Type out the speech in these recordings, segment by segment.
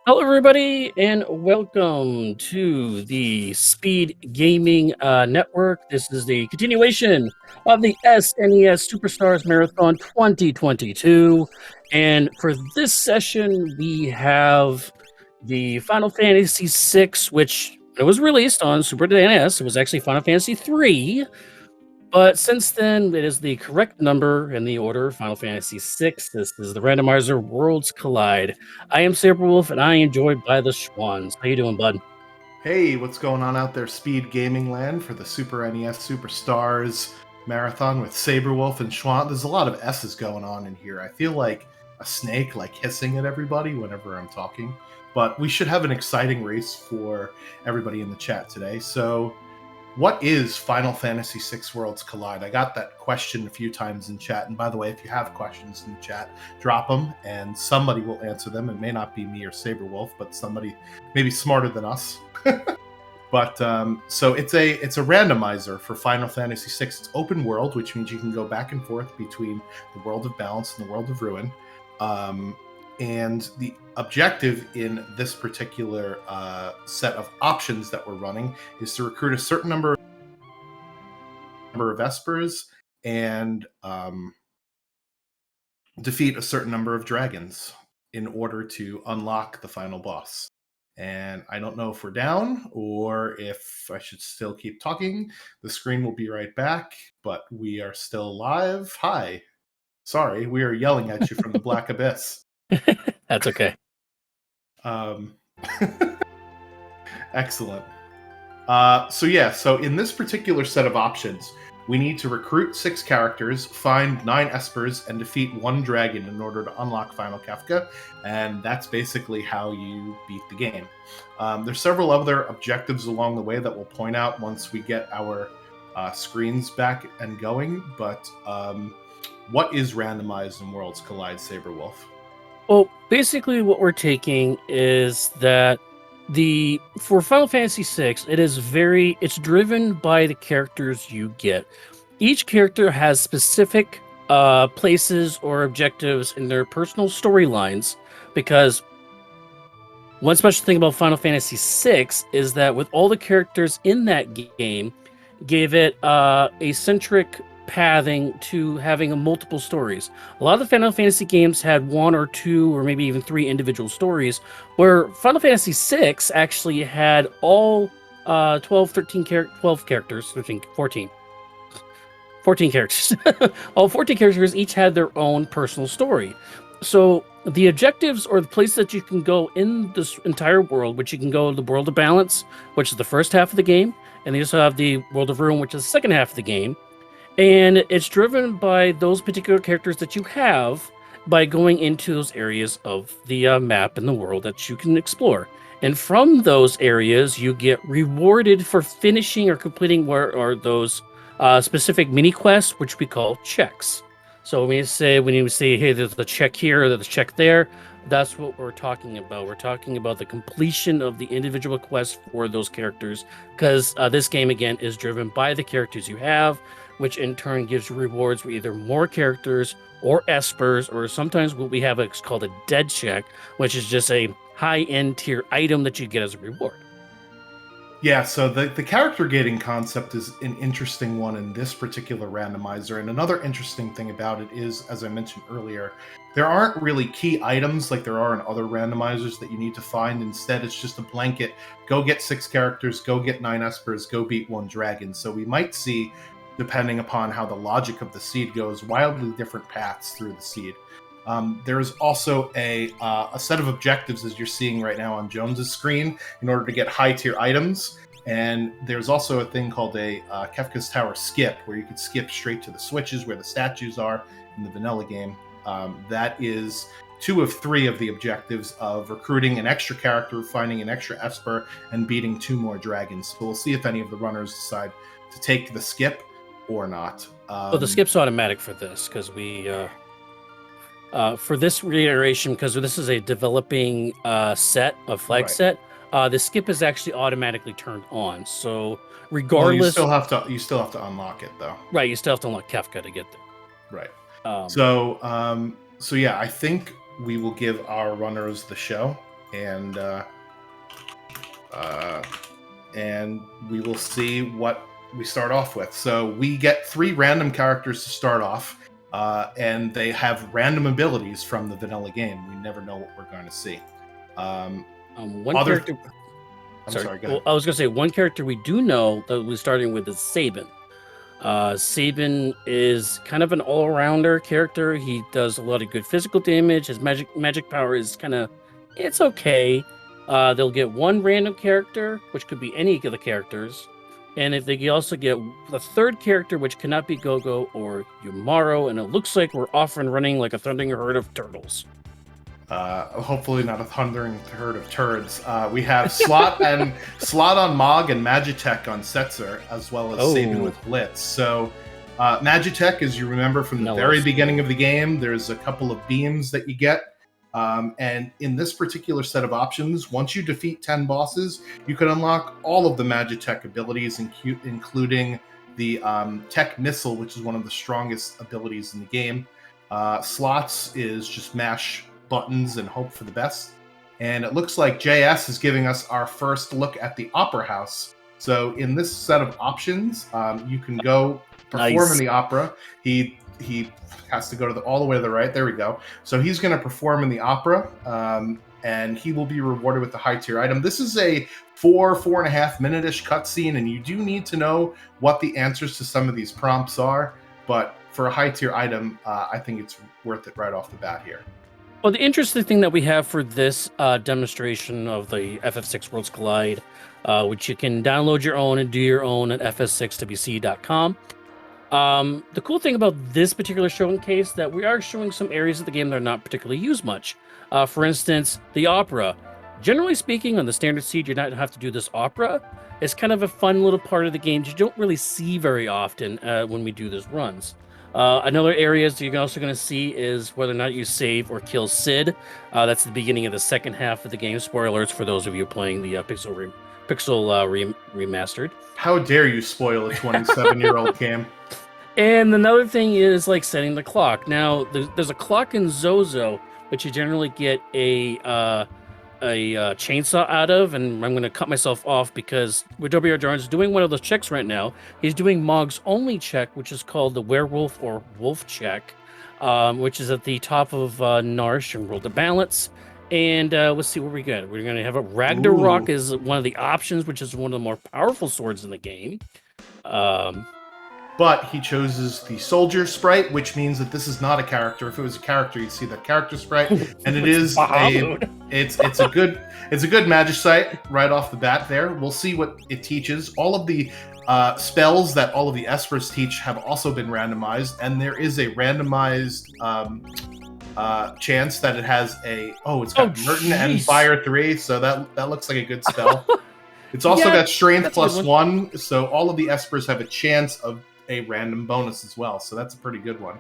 Hello, everybody, and welcome to the Speed Gaming Network. This is the continuation of the SNES Super Stars Marathon 2022. And for this session, we have the Final Fantasy VI, which it was released on Super NES. It was actually Final Fantasy III. But since then, it is the correct number in the order Final Fantasy VI. This is the randomizer Worlds Collide. I am Saberwolf, and I am joined by the Schwans. How you doing, bud? Hey, what's going on out there, Speed Gaming Land, for the Super NES Super Stars Marathon with Saberwolf and Schwant? There's a lot of S's going on in here. I feel like a snake, like hissing at everybody whenever I'm talking. But we should have an exciting race for everybody in the chat today. So, what is Final Fantasy VI Worlds Collide? I got that question a few times in chat. And by the way, if you have questions in the chat, drop them and somebody will answer them. It may not be me or Saberwolf, but somebody maybe smarter than us. But so it's a randomizer for Final Fantasy VI. It's open world, which means you can go back and forth between the world of balance and the world of ruin. And the objective in this particular set of options that we're running is to recruit a certain number of Espers and defeat a certain number of dragons in order to unlock the final boss. And I don't know if we're down or if I should still keep talking. The screen will be right back, but we are still live. Hi. Sorry, we are yelling at you from the Black Abyss. That's okay. Excellent. So in this particular set of options, we need to recruit 6 characters, find 9 Espers, and defeat 1 dragon in order to unlock Final Kefka, and that's basically how you beat the game. There's several other objectives along the way that we'll point out once we get our screens back and going, but what is randomized in Worlds Collide, Saberwolf? Well, basically what we're taking is that for Final Fantasy VI, it's driven by the characters you get. Each character has specific places or objectives in their personal storylines, because one special thing about Final Fantasy VI is that with all the characters in that game, gave it a centric pathing to having multiple stories. A lot of the Final Fantasy games had 1 or 2 or maybe even 3 individual stories, where Final Fantasy VI actually had all 12 characters, 14 characters. All 14 characters each had their own personal story. So the objectives or the place that you can go in this entire world, which you can go to the World of Balance, which is the first half of the game, and you also have the World of Ruin, which is the second half of the game. And it's driven by those particular characters that you have by going into those areas of the map and the world that you can explore. And from those areas, you get rewarded for finishing or completing those specific mini quests, which we call checks. So when you say, hey, there's a check here, there's a check there, that's what we're talking about. We're talking about the completion of the individual quests for those characters, because this game, again, is driven by the characters you have, which in turn gives you rewards for either more characters or Espers, or sometimes what we have is called a dead check, which is just a high-end tier item that you get as a reward. Yeah, so the character gating concept is an interesting one in this particular randomizer. And another interesting thing about it is, as I mentioned earlier, there aren't really key items like there are in other randomizers that you need to find. Instead, it's just a blanket, go get 6 characters, go get 9 Espers, go beat 1 dragon. So we might see, depending upon how the logic of the seed goes, wildly different paths through the seed. There is also a set of objectives, as you're seeing right now on Jones's screen, in order to get high-tier items. And there's also a thing called a Kefka's Tower skip, where you can skip straight to the switches where the statues are in the vanilla game. That is 2 of 3 of the objectives of recruiting an extra character, finding an extra Esper, and beating 2 more dragons. So we'll see if any of the runners decide to take the skip or not. Well, the skip's automatic for this, because for this reiteration, because this is a developing set of flag set, the skip is actually automatically turned on. So regardless, well, you still have to unlock it though. Right, you still have to unlock Kefka to get there. Right. So yeah, I think we will give our runners the show. and we will see what we start off with. So we get 3 random characters to start off, and they have random abilities from the vanilla game. We never know what we're going to see. Character. I'm sorry, go ahead. I was going to say one character we do know that we're starting with is Sabin. Sabin is kind of an all-rounder character. He does a lot of good physical damage. His magic power is it's okay. They'll get 1 random character, which could be any of the characters. And if they also get the 3rd character, which cannot be Gogo or Yumaro, and it looks like we're off and running like a thundering herd of turtles. Hopefully not a thundering herd of turds. We have Slot on Mog and Magitek on Setzer, as well as Sabin with Blitz. So Magitek, as you remember from the very beginning of the game, there's a couple of beams that you get. And in this particular set of options, once you defeat 10 bosses, you can unlock all of the Magitek abilities, including the Tech Missile, which is one of the strongest abilities in the game. Slots is just mash buttons and hope for the best. And it looks like JS is giving us our first look at the Opera House. So in this set of options, you can go perform in the opera. He has to go to all the way to the right. There we go. So he's going to perform in the opera, and he will be rewarded with the high tier item. This is a 4.5 minute-ish cutscene, and you do need to know what the answers to some of these prompts are. But for a high tier item, I think it's worth it right off the bat here. Well, the interesting thing that we have for this demonstration of the FF6 Worlds Collide, which you can download your own and do your own at fs6wc.com. The cool thing about this particular showcase that we are showing some areas of the game that are not particularly used much. For instance, the opera. Generally speaking, on the standard seed, you're not going to have to do this opera. It's kind of a fun little part of the game you don't really see very often when we do these runs. Another area you're also going to see is whether or not you save or kill Sid. That's the beginning of the second half of the game. Spoilers for those of you playing the Pixel remastered. How dare you spoil a 27-year-old game? And another thing is like setting the clock. Now, there's a clock in Zozo, which you generally get a chainsaw out of, and I'm going to cut myself off because W.R. Jones is doing one of those checks right now. He's doing Mog's only check, which is called the werewolf or wolf check, which is at the top of Narsh and World of Balance. And let's see what we get. We're going to have a Ragnarok is one of the options, which is one of the more powerful swords in the game. But he chooses the soldier sprite, which means that this is not a character. If it was a character, you'd see that character sprite, and it is it's a good Magicite right off the bat. There, we'll see what it teaches. All of the spells that all of the Espers teach have also been randomized, and there is a randomized chance that it has it's got Merton and Fire 3, so that looks like a good spell. It's also got Strength +1, so all of the Espers have a chance of a random bonus as well, so that's a pretty good one.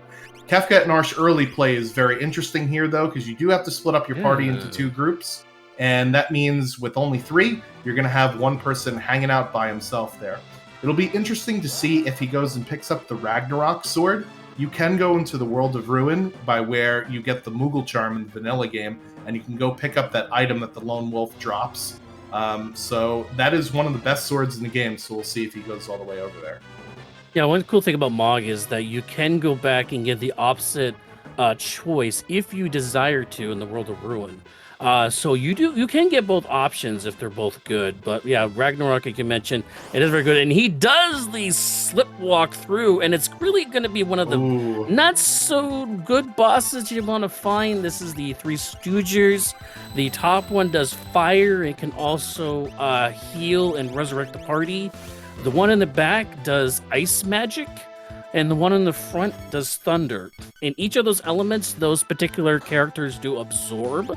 Kefka at Narsh early play is very interesting here, though, because you do have to split up your party into 2 groups, and that means with only 3, you're going to have one person hanging out by himself there. It'll be interesting to see if he goes and picks up the Ragnarok sword. You can go into the World of Ruin by where you get the Moogle Charm in the vanilla game, and you can go pick up that item that the Lone Wolf drops. So that is one of the best swords in the game, so we'll see if he goes all the way over there. Yeah, one cool thing about Mog is that you can go back and get the opposite choice if you desire to in the World of Ruin. So you can get both options if they're both good. But yeah, Ragnarok, like you mentioned, it is very good. And he does the slip walk through, and it's really going to be one of the not so good bosses you want to find. This is the 3 Stoogers. The top one does fire. It can also heal and resurrect the party. The one in the back does ice magic, and the one in the front does thunder. In each of those elements, those particular characters do absorb.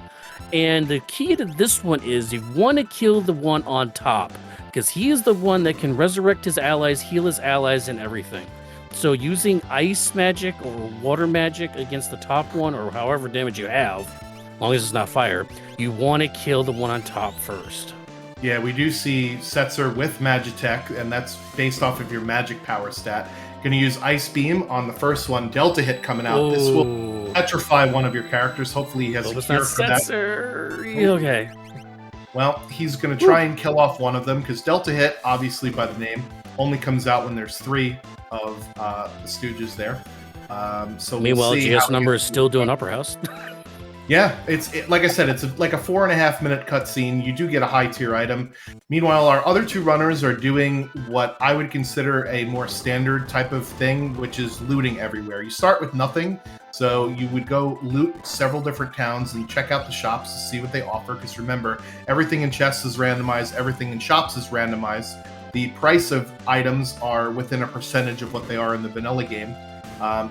And the key to this one is you want to kill the one on top, because he is the one that can resurrect his allies, heal his allies, and everything. So using ice magic or water magic against the top one, or however damage you have, as long as it's not fire, you want to kill the one on top first. Yeah, we do see Setzer with Magitek, and that's based off of your magic power stat. Going to use Ice Beam on the first one. Delta Hit coming out. This will petrify one of your characters. Hopefully he has a cure for that. Okay. Well, he's going to try and kill off one of them because Delta Hit, obviously by the name, only comes out when there's 3 of the Stooges there. So Meanwhile, we'll see GS how number is still doing upper house. Yeah, like I said, it's like a 4.5-minute cutscene. You do get a high tier item. Meanwhile, our other 2 runners are doing what I would consider a more standard type of thing, which is looting everywhere. You start with nothing, so you would go loot several different towns and check out the shops to see what they offer. Because remember, everything in chests is randomized, everything in shops is randomized. The price of items are within a percentage of what they are in the vanilla game.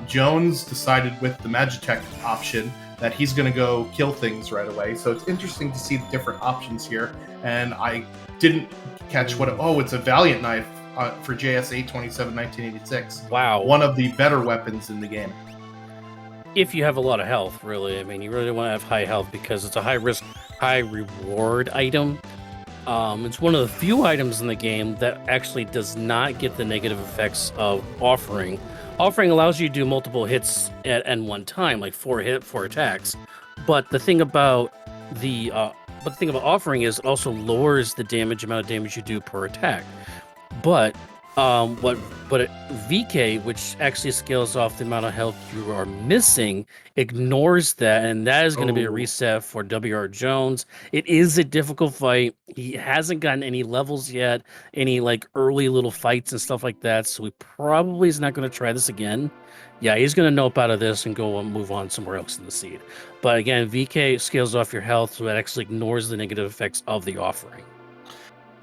Jones decided with the Magitek option that he's going to go kill things right away. So it's interesting to see the different options here. And I didn't catch what... it's a Valiant knife for JS 827 1986. Wow. One of the better weapons in the game. If you have a lot of health, really. I mean, you really want to have high health because it's a high risk, high reward item. It's one of the few items in the game that actually does not get the negative effects of offering. Offering allows you to do multiple hits at one time, like 4 attacks. But the thing about offering is it also lowers the amount of damage you do per attack. But VK, which actually scales off the amount of health you are missing, ignores that, and that is going to be a reset for WR Jones. It is a difficult fight. He hasn't gotten any levels yet, any like early little fights and stuff like that, so he probably is not going to try this again. Yeah, he's going to nope out of this and go and move on somewhere else in the seed. But again, VK scales off your health, so it actually ignores the negative effects of the offering.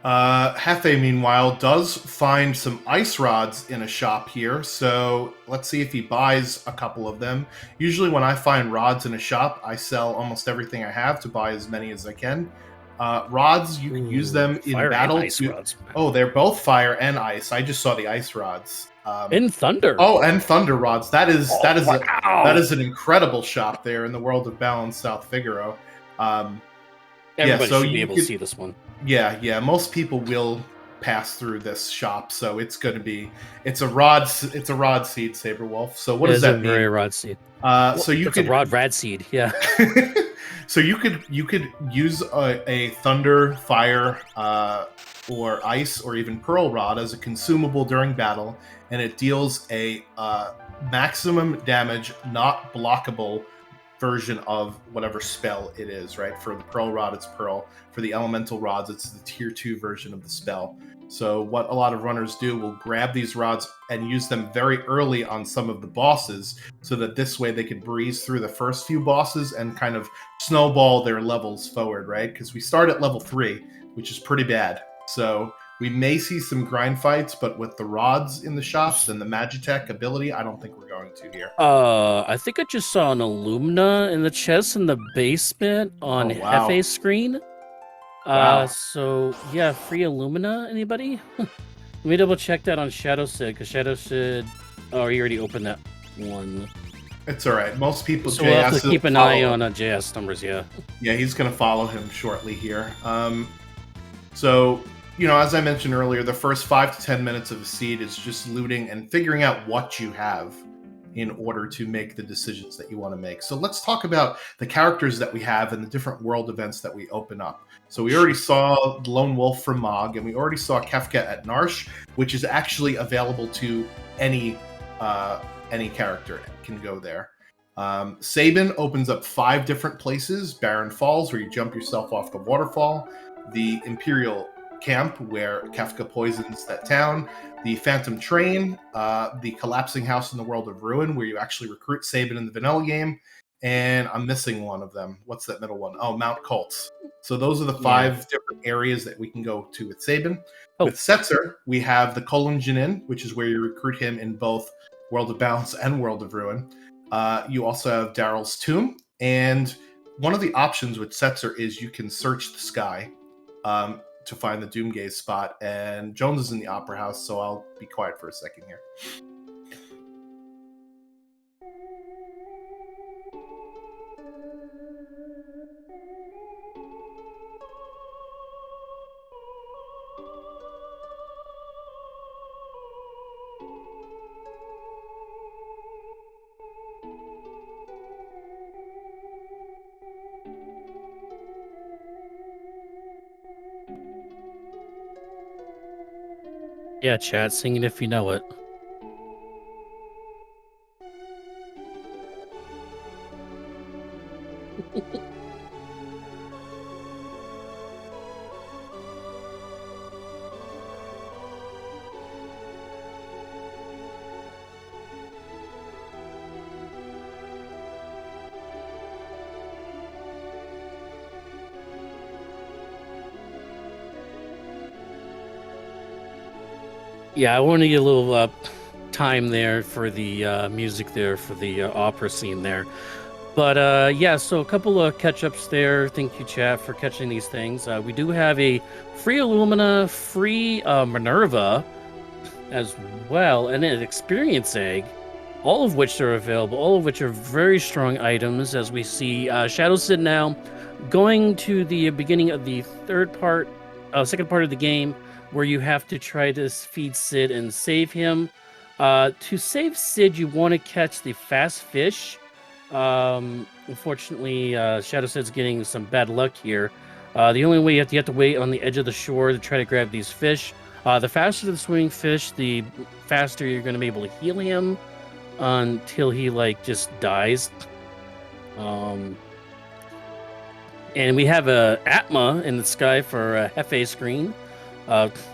Hefe, meanwhile, does find some ice rods in a shop here, so let's see if he buys a couple of them. Usually when I find rods in a shop, I sell almost everything I have to buy as many as I can. Rods, you can use them in battle. And ice rods. Oh, they're both fire and ice. I just saw the ice rods. And thunder. Oh, and thunder rods. That is an incredible shop there in the world of Balance South Figaro. Everybody should be able to see this one. Yeah. Most people will pass through this shop, so it's a rod seed, Saberwolf. So what does that mean? Very rod seed. So you could a rad seed, yeah. So you could use a thunder, fire, or ice, or even pearl rod as a consumable during battle, and it deals a maximum damage, not blockable version of whatever spell it is, right? For the pearl rod, it's pearl. For the elemental rods, it's the tier 2 version of the spell. So what a lot of runners do will grab these rods and use them very early on some of the bosses, so that this way they can breeze through the first few bosses and kind of snowball their levels forward, right? Because we start at level 3, which is pretty bad. So we may see some grind fights, but with the rods in the shops and the Magitek ability, I don't think we're going to here. I think I just saw an Illumina in the chest in the basement on Hefe's screen. Wow. So yeah, free Illumina, anybody? Let me double check that on Shadow Sid, because Shadow Sid... Oh, you already opened that one. It's all right. Most people... So we'll have to keep an eye on JS numbers, yeah. Yeah, he's going to follow him shortly here. So... as I mentioned earlier, the first 5 to 10 minutes of a seed is just looting and figuring out what you have in order to make the decisions that you want to make. So let's talk about the characters that we have and the different world events that we open up. So we already saw Lone Wolf from Mog, and we already saw Kefka at Narsh, which is actually available to any character can go there. Sabin opens up 5 different places. Barren Falls, where you jump yourself off the waterfall. The Imperial Camp, where Kefka poisons that town. The Phantom Train, the Collapsing House in the World of Ruin, where you actually recruit Sabin in the vanilla game. And I'm missing one of them. What's that middle one? Oh, Mount Colts. So those are the 5 different areas that we can go to with Sabin. With Setzer, we have the Kolon Jinin, which is where you recruit him in both World of Balance and World of Ruin. You also have Daryl's Tomb. And one of the options with Setzer is you can search the sky to find the Doomgaze spot. And Jones is in the Opera House, so I'll be quiet for a second here. Yeah, chat, singing if you know it. Yeah, I want to get a little time there for the music there for the opera scene there. But yeah, so a couple of catch-ups there. Thank you, chat, for catching these things. We do have a free Illumina, free Minerva as well, and an experience egg, all of which are available, all of which are very strong items, as we see Shadow Sid now going to the beginning of the second part of the game, where you have to try to feed Sid and save him. To save Sid, you want to catch the fast fish. Unfortunately, Shadow Sid's getting some bad luck here. The only way you have to wait on the edge of the shore to try to grab these fish. The faster the swimming fish, the faster you're going to be able to heal him until he just dies. And we have a Atma in the sky for a Hefe screen.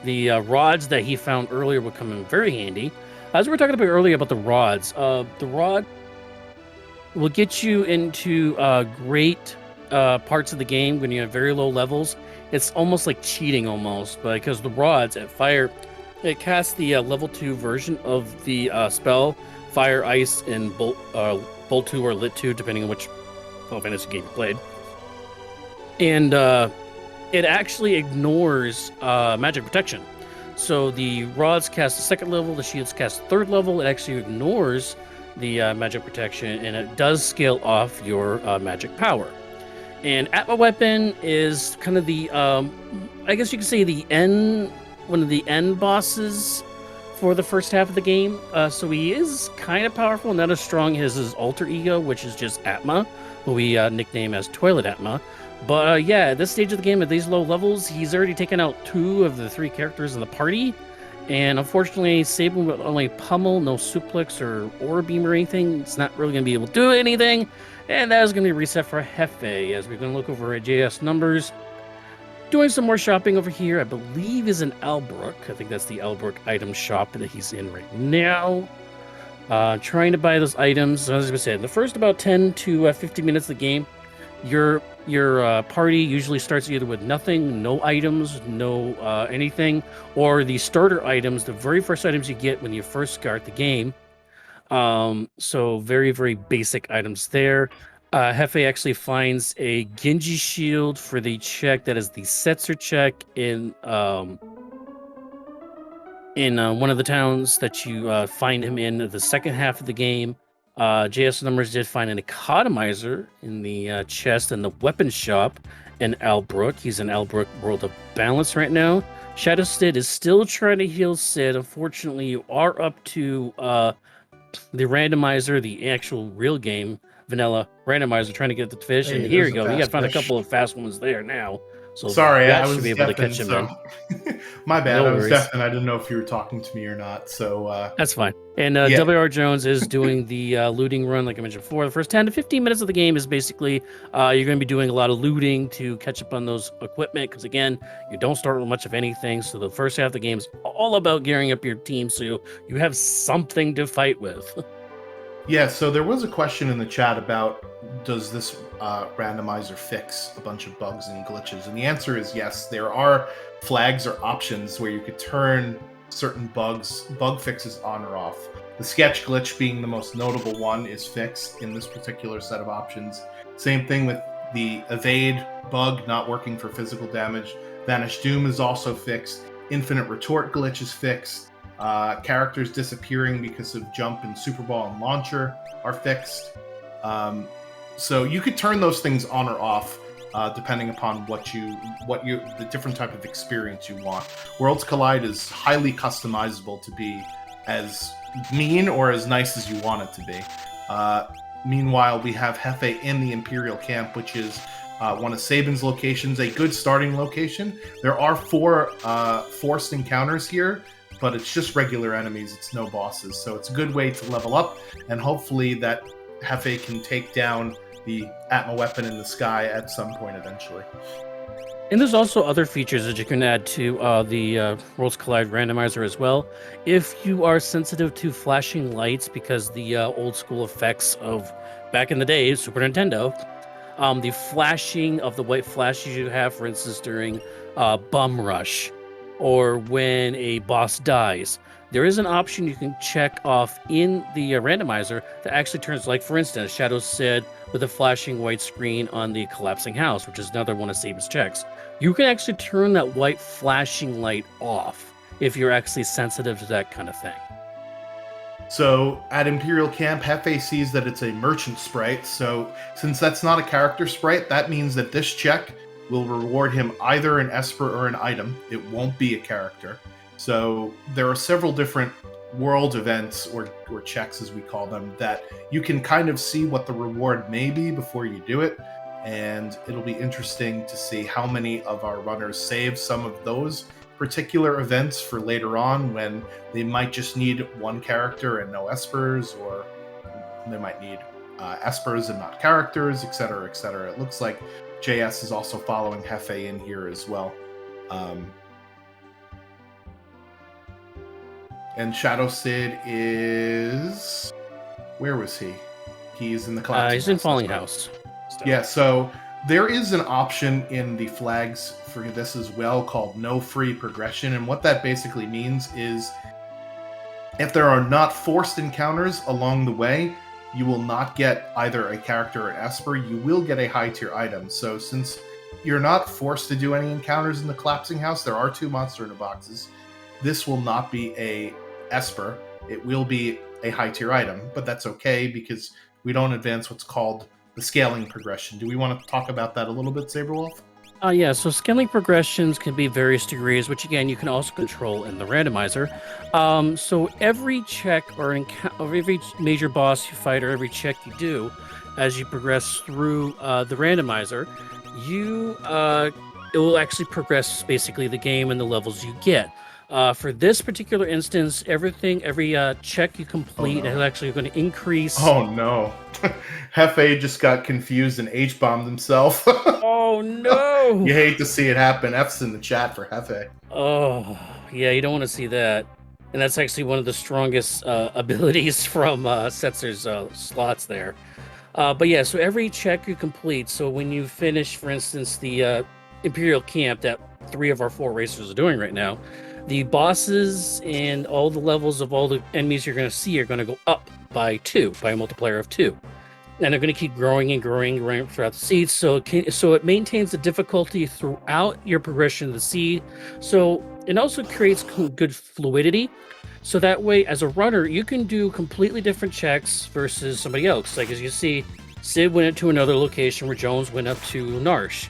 The rods that he found earlier would come in very handy. As we were talking about earlier about the rods, the rod will get you into great parts of the game when you have very low levels. It's almost like cheating almost, because the rods at fire, it casts the level 2 version of the spell, Fire, Ice, and Bolt 2 or Lit 2, depending on which Final Fantasy game you played. And it actually ignores magic protection. So the rods cast the second level, the shields cast the third level. It actually ignores the magic protection, and it does scale off your magic power. And Atma Weapon is kind of the, I guess you could say one of the end bosses for the first half of the game. So he is kind of powerful, not as strong as his alter ego, which is just Atma, who we nickname as Toilet Atma. But yeah, at this stage of the game, at these low levels, he's already taken out 2 of the 3 characters in the party. And unfortunately, Sabin with only pummel, no suplex or aura beam or anything, it's not really going to be able to do anything. And that is going to be reset for Hefe, as we're going to look over at JS numbers. Doing some more shopping over here, I believe is in Albrook. I think that's the Albrook item shop that he's in right now. Trying to buy those items. As I said, the first about 10 to 15 minutes of the game, your party usually starts either with nothing, no items, no anything, or the starter items, the very first items you get when you first start the game. So very, very basic items there. Hefe actually finds a Genji shield for the check that is the Setzer check in one of the towns that you find him in the second half of the game. JS numbers did find an economizer in the chest in the weapon shop in Albrook. He's in Albrook World of Balance right now. Shadow Sid is still trying to heal Sid. Unfortunately, you are up to the randomizer, the actual real game, vanilla randomizer, trying to get the fish. Hey, and here you go. You got to find a fish. couple of fast ones there now. So sorry, that I was should be able to deafened, catch him so my bad. No I was worries. deaf and I didn't know if you were talking to me or not. So That's fine. And yeah. WR Jones is doing the looting run, like I mentioned before. The first 10 to 15 minutes of the game is basically you're going to be doing a lot of looting to catch up on those equipment, because again, you don't start with much of anything. So the first half of the game is all about gearing up your team so you have something to fight with. Yeah, so there was a question in the chat about, does this randomizer fix a bunch of bugs and glitches? And the answer is yes. There are flags or options where you could turn certain bug fixes on or off. The sketch glitch being the most notable one is fixed in this particular set of options. Same thing with the evade bug not working for physical damage. Vanish Doom is also fixed. Infinite retort glitch is fixed. Characters disappearing because of jump and Super Ball and launcher are fixed. So you could turn those things on or off depending upon the different type of experience you want. Worlds Collide is highly customizable to be as mean or as nice as you want it to be. Meanwhile, we have Hefe in the Imperial Camp, which is one of Sabin's locations, a good starting location. There are 4 forced encounters here. but it's just regular enemies. It's no bosses, so it's a good way to level up, and hopefully that Hefe can take down the Atma weapon in the sky at some point eventually. And there's also other features that you can add to the Worlds Collide randomizer as well. If you are sensitive to flashing lights, because the old school effects of back in the day, Super Nintendo, the flashing of the white flashes you have, for instance, during Bum Rush or when a boss dies, there is an option you can check off in the randomizer that actually turns, like, for instance, Shadow said, with a flashing white screen on the collapsing house, which is another one of Saban's checks. You can actually turn that white flashing light off if you're actually sensitive to that kind of thing. So at Imperial Camp, Hefe sees that it's a merchant sprite, so since that's not a character sprite, that means that this check will reward him either an Esper or an item. It won't be a character. So there are several different world events, or checks as we call them, that you can kind of see what the reward may be before you do it, and it'll be interesting to see how many of our runners save some of those particular events for later on, when they might just need one character and no Espers, or they might need Espers and not characters, etc., etc. It looks like JS is also following Hefe in here as well. And Shadow Sid is... where was he? He's in the collapsing He's in house, Falling right? House. Yeah, so there is an option in the flags for this as well called no free progression, and what that basically means is if there are not forced encounters along the way, you will not get either a character or an Esper. You will get a high tier item. So since you're not forced to do any encounters in the collapsing house, there are 2 monster in the boxes. This will not be a Esper. It will be a high tier item, but that's okay because we don't advance what's called the scaling progression. Do we want to talk about that a little bit, Saberwolf? Yeah, so scaling progressions can be various degrees, which again you can also control in the randomizer. So every check or every major boss you fight or every check you do as you progress through the randomizer, it will actually progress basically the game and the levels you get. For this particular instance, every check you complete is actually going to increase. Oh no. Hefe just got confused and H-bombed himself. Oh no! You hate to see it happen. F's in the chat for Hefe. Oh, yeah, you don't want to see that. And that's actually one of the strongest abilities from Setzer's slots there. But yeah, so every check you complete, so when you finish, for instance, the Imperial Camp that 3 of our 4 racers are doing right now, the bosses and all the levels of all the enemies you're going to see are going to go up by 2, by a multiplier of 2. And they're going to keep growing and growing throughout the seed. So it maintains the difficulty throughout your progression of the seed. So it also creates good fluidity. So that way, as a runner, you can do completely different checks versus somebody else. Like as you see, Sid went to another location where Jones went up to Narsh.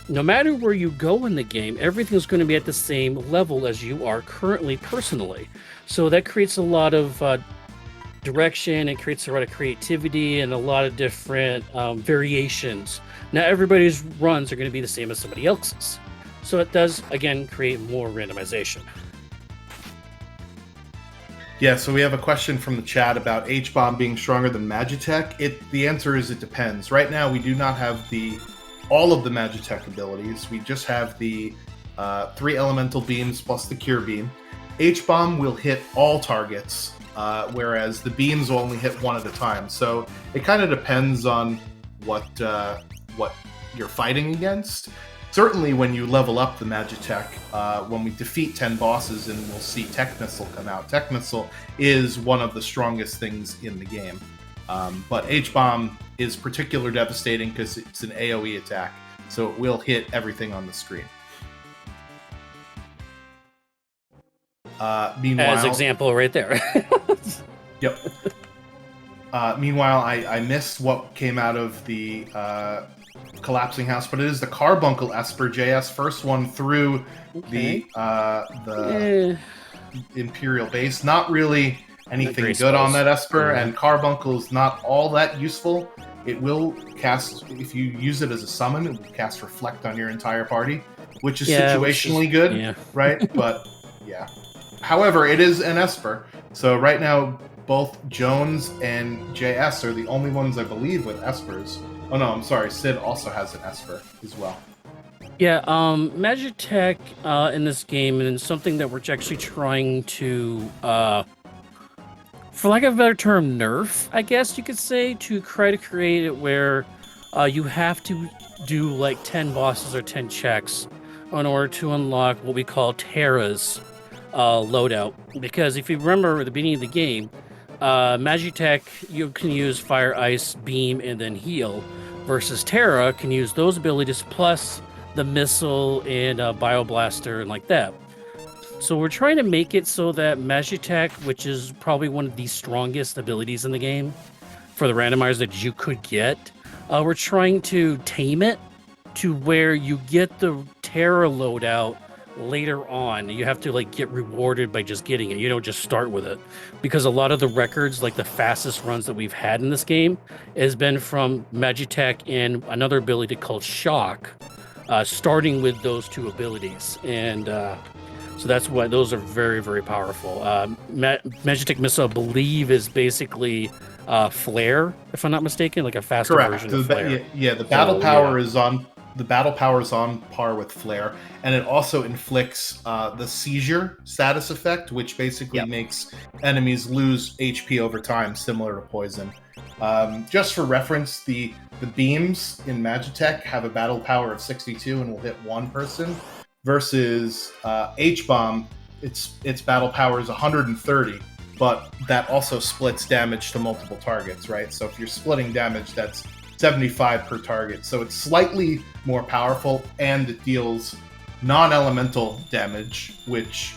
No matter where you go in the game, everything's going to be at the same level as you are currently personally. So that creates a lot of direction, it creates a lot of creativity and a lot of different variations. Now everybody's runs are going to be the same as somebody else's. So it does, again, create more randomization. Yeah, so we have a question from the chat about H-Bomb being stronger than Magitek. The answer is it depends. Right now we do not have all of the Magitek abilities. We just have the 3 elemental beams plus the cure beam. H-Bomb will hit all targets, whereas the beams will only hit 1 at a time. So it kind of depends on what you're fighting against. Certainly when you level up the Magitek, when we defeat 10 bosses and we'll see Tech Missile come out. Tech Missile is one of the strongest things in the game. But H-Bomb is particularly devastating because it's an AoE attack, so it will hit everything on the screen. Meanwhile, as example right there. Yep. Meanwhile, I missed what came out of the collapsing house, but it is the Carbuncle Esper, JS first one through the Imperial base. Not really anything good on that Esper, and Carbuncle is not all that useful. It will cast, if you use it as a summon, it will cast Reflect on your entire party, which is situationally good, right? But yeah. However, it is an Esper. So right now, both Jones and JS are the only ones, I believe, with Espers. Oh no, I'm sorry. Sid also has an Esper as well. Yeah, Magitek in this game, and something that we're actually trying to, for lack of a better term, nerf, I guess you could say, to try to create it where you have to do like 10 bosses or 10 checks in order to unlock what we call Terra's loadout. Because if you remember at the beginning of the game, Magitek, you can use Fire, Ice, Beam, and then Heal, versus Terra can use those abilities plus the Missile and Bioblaster and like that. So we're trying to make it so that Magitek, which is probably one of the strongest abilities in the game for the randomizer that you could get, we're trying to tame it to where you get the Terra loadout later on. You have to like get rewarded by just getting it. You don't just start with it, because a lot of the records, like the fastest runs that we've had in this game, has been from Magitek and another ability called Shock, starting with those two abilities. And so that's why those are very, very powerful. Magitek Missile, I believe, is basically Flare, if I'm not mistaken, like a faster version of Flare. Yeah, the battle power is on. The battle power is on par with Flare, and it also inflicts the seizure status effect, which basically makes enemies lose HP over time, similar to poison. Just for reference, the beams in Magitek have a battle power of 62 and will hit one person, versus H-Bomb, its battle power is 130, but that also splits damage to multiple targets, right? So if you're splitting damage, that's 75 per target. So it's slightly more powerful, and it deals non-elemental damage, which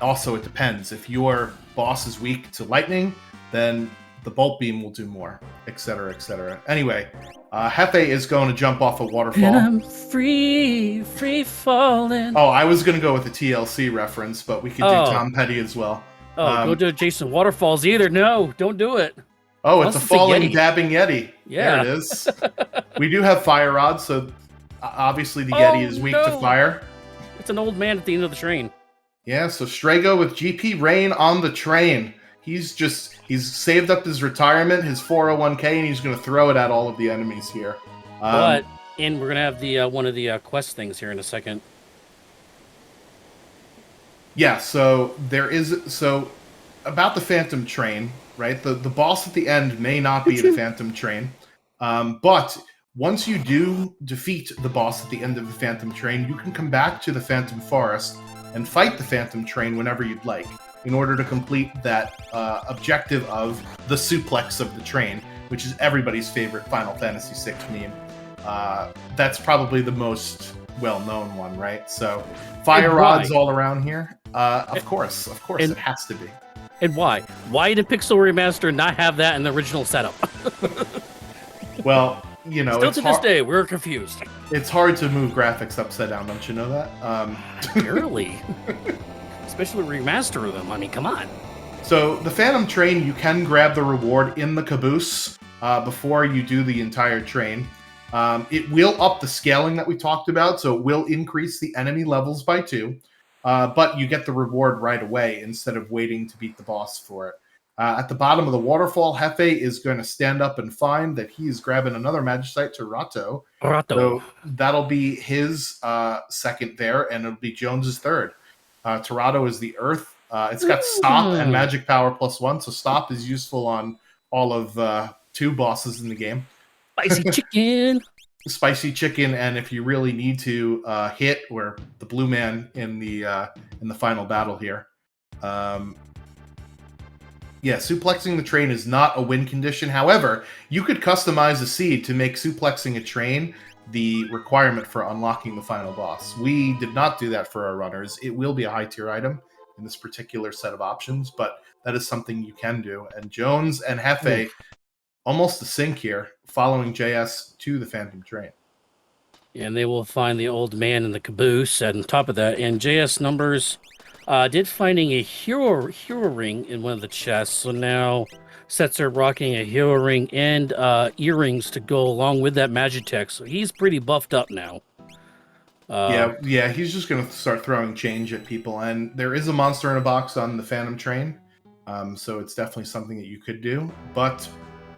also it depends. If your boss is weak to lightning, then the bolt beam will do more, etc., etc. Anyway, Hefe is going to jump off a waterfall. And I'm free falling. Oh, I was going to go with a TLC reference, but we could do Tom Petty as well. Go to Jason Waterfalls either. No, don't do it. Oh, it's a falling, dabbing Yeti. Yeah. There it is. We do have fire rods, so obviously the Yeti is weak to fire. It's an old man at the end of the train. Yeah, so Strago with GP Rain on the train. He's saved up his retirement, his 401k, and he's going to throw it at all of the enemies here. And we're going to have the one of the quest things here in a second. Yeah, so about the Phantom Train, right? The boss at the end may not be the Phantom Train, but once you do defeat the boss at the end of the Phantom Train, you can come back to the Phantom Forest and fight the Phantom Train whenever you'd like, in order to complete that objective of the suplex of the train, which is everybody's favorite Final Fantasy VI meme. That's probably the most well-known one, right? So, fire rods all around here. Of course, it has to be. And why? Why did Pixel Remaster not have that in the original setup? Well, you know, still to this day, we're confused. It's hard to move graphics upside down, don't you know that? Barely. Especially remaster them. I mean, come on. So the Phantom Train, you can grab the reward in the caboose before you do the entire train. It will up the scaling that we talked about, so it will increase the enemy levels by 2, but you get the reward right away instead of waiting to beat the boss for it. At the bottom of the waterfall, Hefe is going to stand up and find that he is grabbing another Magicite, Turato. So that'll be his second there, and it'll be Jones's third. Turato is the Earth. It's got Stop and Magic Power +1, so Stop is useful on all of 2 bosses in the game. Spicy chicken, and if you really need to hit, or the blue man in the final battle here. Yeah, suplexing the train is not a win condition. However, you could customize a seed to make suplexing a train the requirement for unlocking the final boss. We did not do that for our runners. It will be a high tier item in this particular set of options, but that is something you can do. And Jones and Hefe, almost a sync here, following JS to the Phantom Train. And they will find the old man in the caboose. And on top of that, and JS numbers did finding a hero ring in one of the chests. So now Sets are rocking a hero ring and earrings to go along with that Magitek. So he's pretty buffed up now. Yeah, he's just going to start throwing change at people. And there is a monster in a box on the Phantom Train, so it's definitely something that you could do. But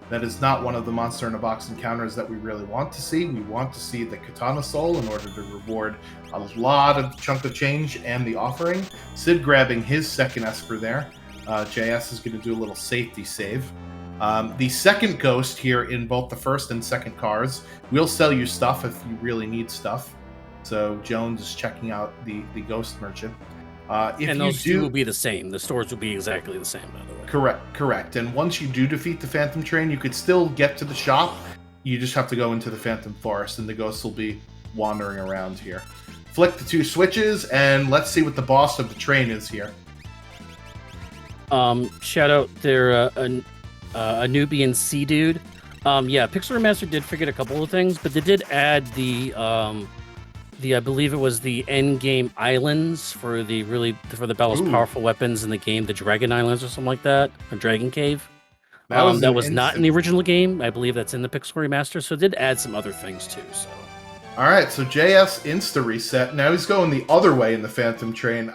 that is not one of the monster in a box encounters that we really want to see. We want to see the Katana Soul in order to reward a lot of chunk of change and the offering. Sid grabbing his second Esper there. JS is going to do a little safety save. The second ghost here in both the first and second cars will sell you stuff if you really need stuff. So Jones is checking out the ghost merchant. And those two will be the same. The stores will be exactly the same, by the way. Correct. And once you do defeat the Phantom Train, you could still get to the shop. You just have to go into the Phantom Forest, and the ghosts will be wandering around here. Flick the two switches, and let's see what the boss of the train is here. Shout out there, a Nubian Sea Dude. Yeah, Pixel Remaster did forget a couple of things, but they did add the I believe it was the end game islands for the most powerful weapons in the game, the Dragon Islands or something like that, or Dragon Cave. That was not in the original game. I believe that's in the Pixel Remaster, so it did add some other things too. So, all right, so JS insta reset. Now he's going the other way in the Phantom Train.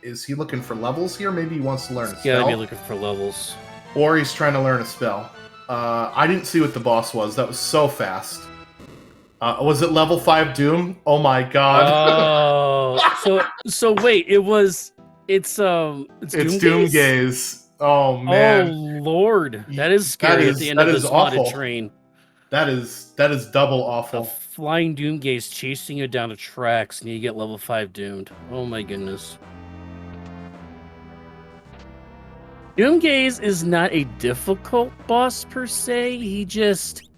Is he looking for levels here? Maybe he wants to learn a spell. Yeah, be looking for levels, or he's trying to learn a spell. I didn't see what the boss was. That was so fast. Was it level 5 Doom? Oh my god. Oh, so wait, it's Doomgaze. Oh man. Oh lord, that is scary at the end of this modded train. That is double awful. A flying Doomgaze chasing you down the tracks and you get level 5 doomed. Oh my goodness. Doomgaze is not a difficult boss per se. He just,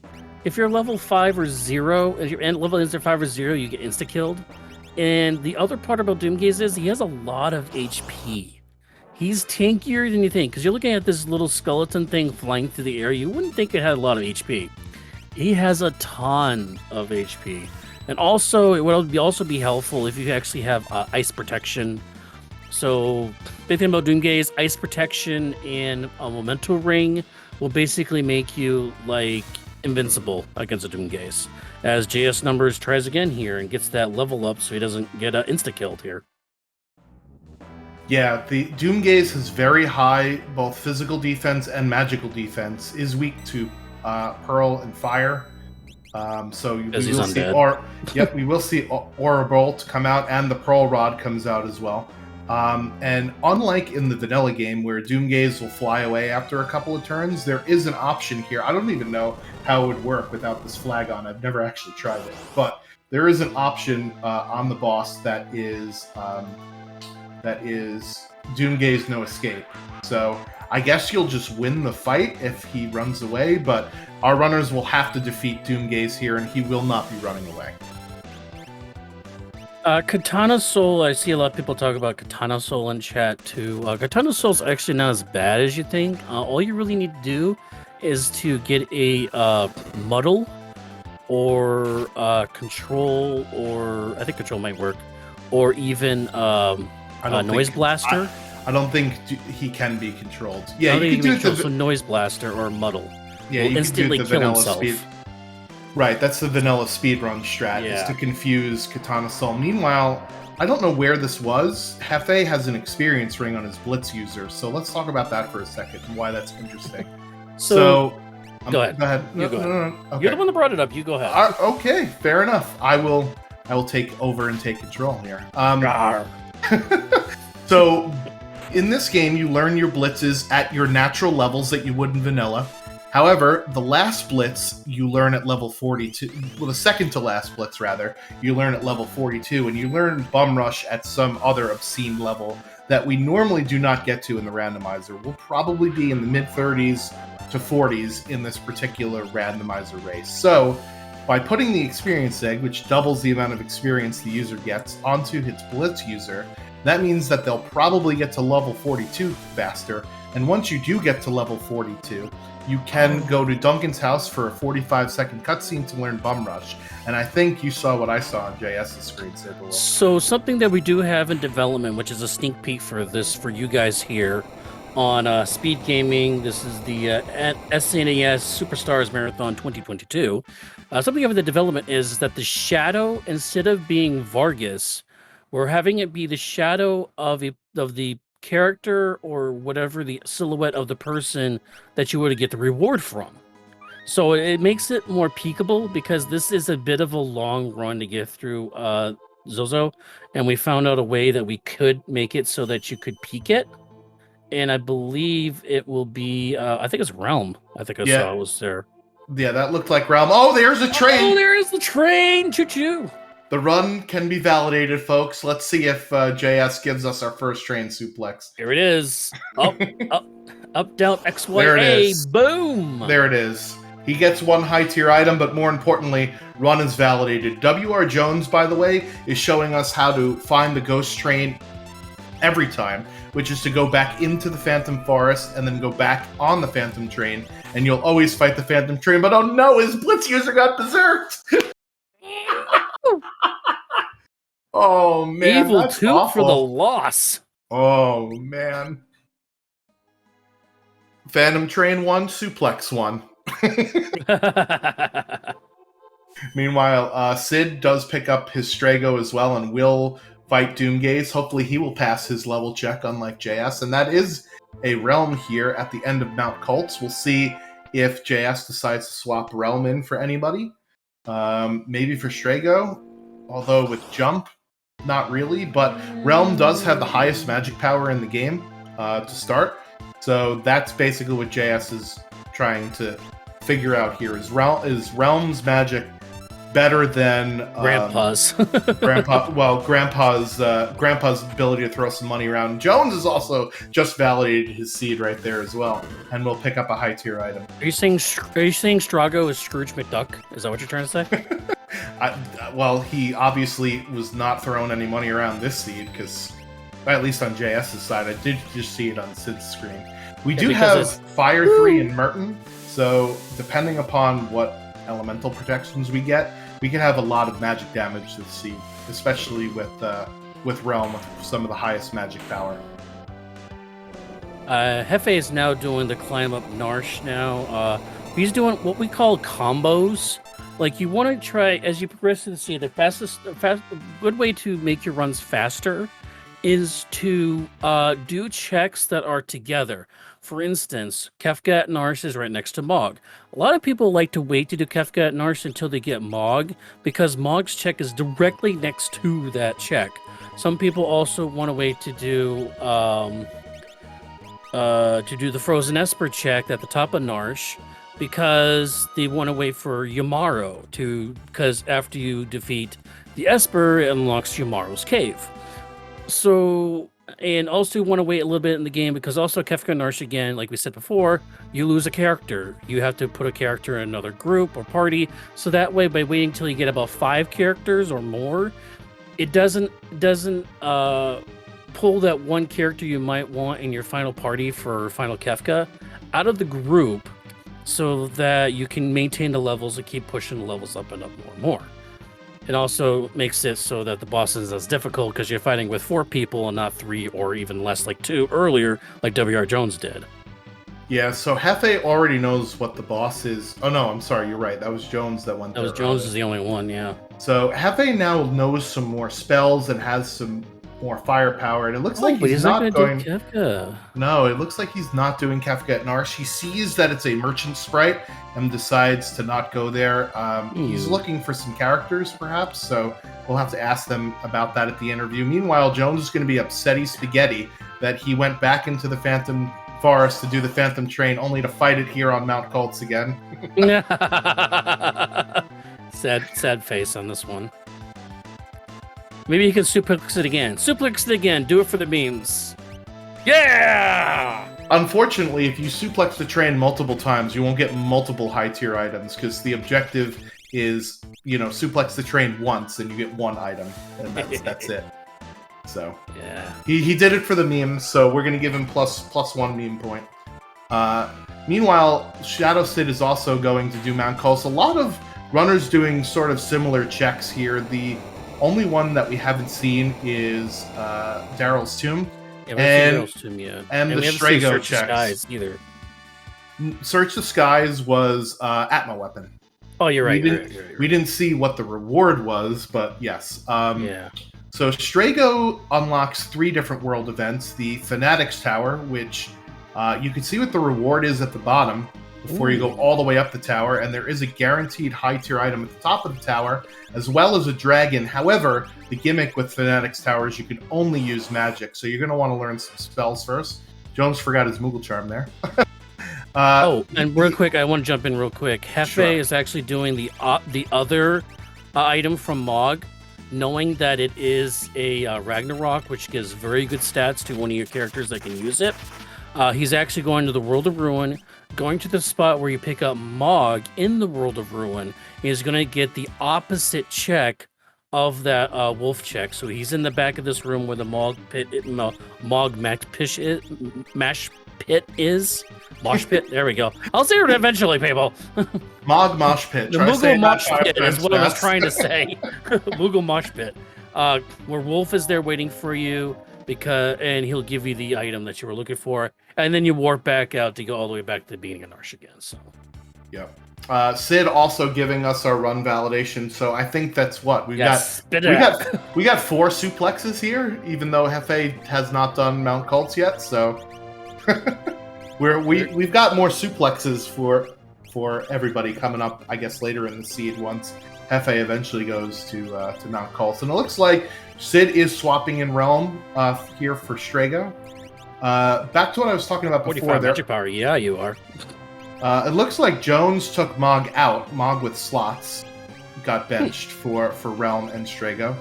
if you're level 5 or 0, if your end level is 5 or 0, you get insta-killed. And the other part about Doomgaze is he has a lot of HP. He's tankier than you think, because you're looking at this little skeleton thing flying through the air. You wouldn't think it had a lot of HP. He has a ton of HP. And also, it would also be helpful if you actually have ice protection. So, big thing about Doomgaze, ice protection and a memento ring will basically make you, like, invincible against a Doomgaze. As JS Numbers tries again here and gets that level up so he doesn't get insta-killed here. Yeah, the Doomgaze has very high both physical defense and magical defense, is weak to Pearl and Fire. So we will see Aura Bolt come out, and the Pearl Rod comes out as well. And unlike in the vanilla game where Doomgaze will fly away after a couple of turns, there is an option here. I don't even know how it would work without this flag on. I've never actually tried it, but there is an option on the boss that is Doomgaze no escape. So I guess you'll just win the fight if he runs away, but our runners will have to defeat Doomgaze here, and he will not be running away. Katana Soul, I see a lot of people talk about Katana Soul in chat too. Katana Soul's actually not as bad as you think. All you really need to do is to get a muddle or control, or I think control might work, or even noise blaster. I don't think he can be controlled. Yeah, you can do it. So noise blaster or muddle. Yeah, you instantly can do the kill himself. Right, that's the vanilla speedrun strat, is to confuse Katana Soul. Meanwhile, I don't know where this was. Hefe has an experience ring on his Blitz user, so let's talk about that for a second and why that's interesting. So go ahead. Go ahead. No. Okay. You're the one that brought it up. You go ahead. Okay, fair enough. I will take over and take control here. So, in this game, you learn your blitzes at your natural levels that you would in vanilla. However, the last blitz you learn at level 42, well, the second to last blitz, rather, you learn at level 42, and you learn Bum Rush at some other obscene level that we normally do not get to in the randomizer. We'll probably be in the mid-30s to 40s in this particular randomizer race. So, by putting the experience egg, which doubles the amount of experience the user gets, onto his blitz user, that means that they'll probably get to level 42 faster. And once you do get to level 42, you can go to Duncan's house for a 45-second cutscene to learn Bum Rush. And I think you saw what I saw on JS's screen, Saberwolf. So something that we do have in development, which is a sneak peek for this for you guys here, on SpeedGaming. This is the SNES Super Stars Marathon 2022. Something of the development is that the shadow, instead of being Vargas, we're having it be the shadow of the character or whatever the silhouette of the person that you would get the reward from. So it makes it more peekable because this is a bit of a long run to get through Zozo, and we found out a way that we could make it so that you could peek it. And I believe it will be, I think it's Realm. I think I saw it was there. Yeah, that looked like Realm. Oh, there's a train! Oh, there is the train! Choo-choo! The run can be validated, folks. Let's see if JS gives us our first train suplex. Here it is. Up, up, down, X, Y, There it A. is. Boom! There it is. He gets one high-tier item, but more importantly, run is validated. W.R. Jones, by the way, is showing us how to find the ghost train every time, which is to go back into the Phantom Forest and then go back on the Phantom Train, and you'll always fight the Phantom Train, but oh no, his Blitz user got berserked! Oh man, Evil that's Toot awful. for the loss. Oh man. Phantom Train 1, Suplex 1. Meanwhile, Sid does pick up his Strago as well and will fight Doomgaze. Hopefully he will pass his level check, unlike JS. And that is a Realm here at the end of Mount Cults. We'll see if JS decides to swap Realm in for anybody. Maybe for Strago, although with Jump, not really. But Realm does have the highest magic power in the game to start. So that's basically what JS is trying to figure out here. Is Realm's magic better than Grandpa's? Grandpa's ability to throw some money around. Jones has also just validated his seed right there as well, and will pick up a high tier item. Are you saying Strago is Scrooge McDuck? Is that what you're trying to say? Well, he obviously was not throwing any money around this seed, because at least on JS's side, I did just see it on Sid's screen. We do have Fire 3 and Merton, so depending upon what elemental protections we get, we can have a lot of magic damage this seed, especially with Realm, with some of the highest magic power. Hefe is now doing the climb up Narsh now. He's doing what we call combos. Like, you want to try, as you progress to the seed, a good way to make your runs faster is to do checks that are together. For instance, Kefka at Narsh is right next to Mog. A lot of people like to wait to do Kefka at Narsh until they get Mog, because Mog's check is directly next to that check. Some people also want to wait to do the Frozen Esper check at the top of Narsh, because they want to wait for Yamaro because after you defeat the Esper, it unlocks Yamaro's cave. So, and also want to wait a little bit in the game because also Kefka Narsh, again, like we said before, you lose a character. You have to put a character in another group or party. So that way, by waiting till you get about 5 characters or more, it doesn't pull that one character you might want in your final party for Final Kefka out of the group, so that you can maintain the levels and keep pushing the levels up and up more and more. It also makes it so that the boss is as difficult because you're fighting with 4 people and not 3 or even less, like 2 earlier, like W.R. Jones did. Yeah, so Hefe already knows what the boss is. Oh no, I'm sorry, you're right. That was Jones that went there. That was Jones is the only one, yeah. So Hefe now knows some more spells and has some more firepower, and it looks like he's not going do Kefka. No, it looks like he's not doing Kefka at Narsh. He sees that it's a merchant sprite and decides to not go there. He's looking for some characters, perhaps, so we'll have to ask them about that at the interview. Meanwhile, Jones is going to be upsetty spaghetti that he went back into the Phantom Forest to do the Phantom Train, only to fight it here on Mount Cults again. Sad face on this one. Maybe you can suplex it again. Suplex it again. Do it for the memes. Yeah! Unfortunately, if you suplex the train multiple times, you won't get multiple high-tier items, because the objective is, suplex the train once and you get 1 item, and that's it. So, yeah, he did it for the memes, so we're going to give him plus 1 meme point. Meanwhile, Shadow Sid is also going to do Mount Cults. A lot of runners doing sort of similar checks here. The only one that we haven't seen is Daryl's Tomb. Yeah, we haven't figured out Tomb yet. and the we haven't seen Strago Search the checks. Skies either. Search the Skies was Atma weapon. Oh, you're right. We didn't see what the reward was, but yes. Yeah. So Strago unlocks 3 different world events. The Fanatics Tower, which you can see what the reward is at the bottom before you go all the way up the tower, and there is a guaranteed high-tier item at the top of the tower, as well as a dragon. However, the gimmick with Fanatics Tower is you can only use magic, so you're going to want to learn some spells first. Jones forgot his Moogle Charm there. And real quick, I want to jump in real quick. Hefe is actually doing the other item from Mog, knowing that it is a Ragnarok, which gives very good stats to one of your characters that can use it. He's actually going to the World of Ruin, going to the spot where you pick up Mog in the World of Ruin. He's going to get the opposite check of that wolf check. So he's in the back of this room where the Mog mash pit is. Mosh pit. There we go. I'll say it eventually, people. Mog mosh pit. The Moogle mosh pit is what I was trying to say. Moogle mosh pit. Where Wolf is there waiting for you, and he'll give you the item that you were looking for, and then you warp back out to go all the way back to the beginning of Narsh again. So. Yep. Sid also giving us our run validation. So I think that's what we got 4 suplexes here, even though Hefe has not done Mount Cults yet. So. We've got more suplexes for everybody coming up, I guess, later in the seed once Hefe eventually goes to Mount Cults. And it looks like Sid is swapping in Realm here for Strago. Back to what I was talking about before. Magic power, yeah, you are. It looks like Jones took Mog out. Mog with slots got benched for Realm and Strago.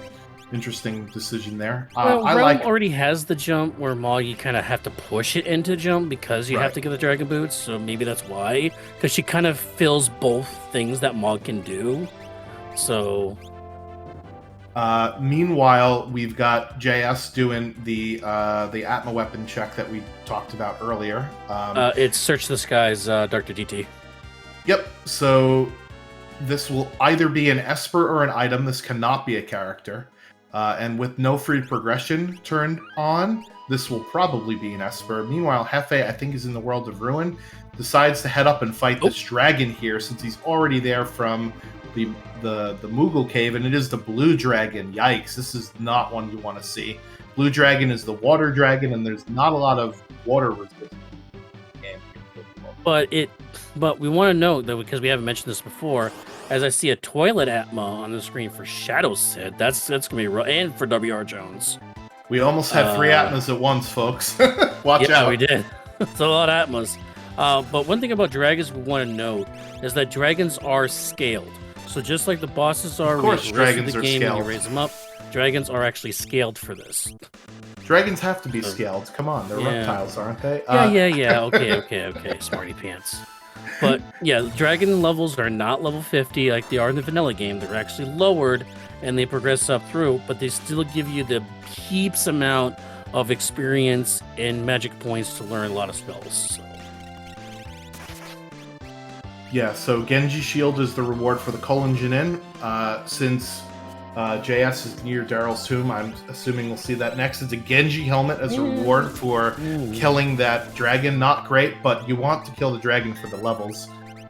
Interesting decision there. Realm already has the jump where Mog, you kind of have to push it into jump because you have to get the Dragon Boots, so maybe that's why. Because she kind of fills both things that Mog can do. So... meanwhile, we've got JS doing the Atma weapon check that we talked about earlier. It's Search the Skies, Dr. DT. Yep, so this will either be an Esper or an item. This cannot be a character. And with no free progression turned on, this will probably be an Esper. Meanwhile, Hefe, I think, is in the World of Ruin, decides to head up and fight this dragon here, since he's already there from the Moogle Cave, and it is the Blue Dragon. Yikes, this is not one you want to see. Blue Dragon is the water dragon, and there's not a lot of water resistance in the game. But we want to note that, because we haven't mentioned this before, as I see a toilet Atma on the screen for Shadow Sid, that's going to be and for WR Jones. We almost had 3 Atmas at once, folks. Watch out. Yeah, we did. It's a lot of Atmas. But one thing about dragons we want to note is that dragons are scaled. So just like the bosses are, of course, dragons are scaled. When you raise them up, dragons are actually scaled for this. Dragons have to be scaled. Come on, they're reptiles, aren't they? Yeah. Okay. Smarty pants. But yeah, dragon levels are not level 50 like they are in the vanilla game. They're actually lowered and they progress up through, but they still give you the heaps amount of experience and magic points to learn a lot of spells. So. Yeah, so Genji Shield is the reward for the Colin Jinin. Since JS is near Daryl's tomb, I'm assuming we'll see that next. It's a Genji helmet as a reward for killing that dragon. Not great, but you want to kill the dragon for the levels.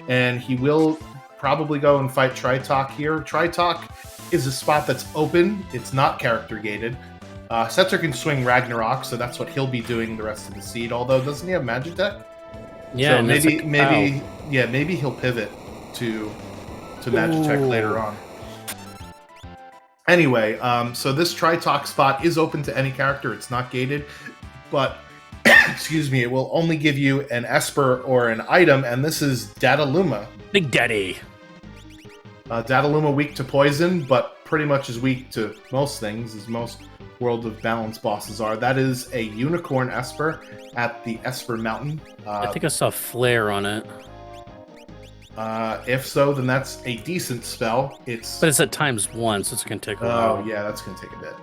And he will probably go and fight Tritok here. Tritok is a spot that's open. It's not character gated. Setzer can swing Ragnarok, so that's what he'll be doing the rest of the seed. Although, doesn't he have Magitek? Yeah, so maybe he'll pivot to Magitek later on. Anyway, so this Tritok spot is open to any character. It's not gated, but excuse me, it will only give you an Esper or an item, and this is Dataluma. Big Daddy. Dataluma weak to poison, but pretty much as weak to most things as most World of Balance bosses are. That is a Unicorn Esper at the Esper Mountain. I think I saw Flare on it. If so, then that's a decent spell. But it's at ×1, so it's going to take a while. Oh, yeah, that's going to take a bit.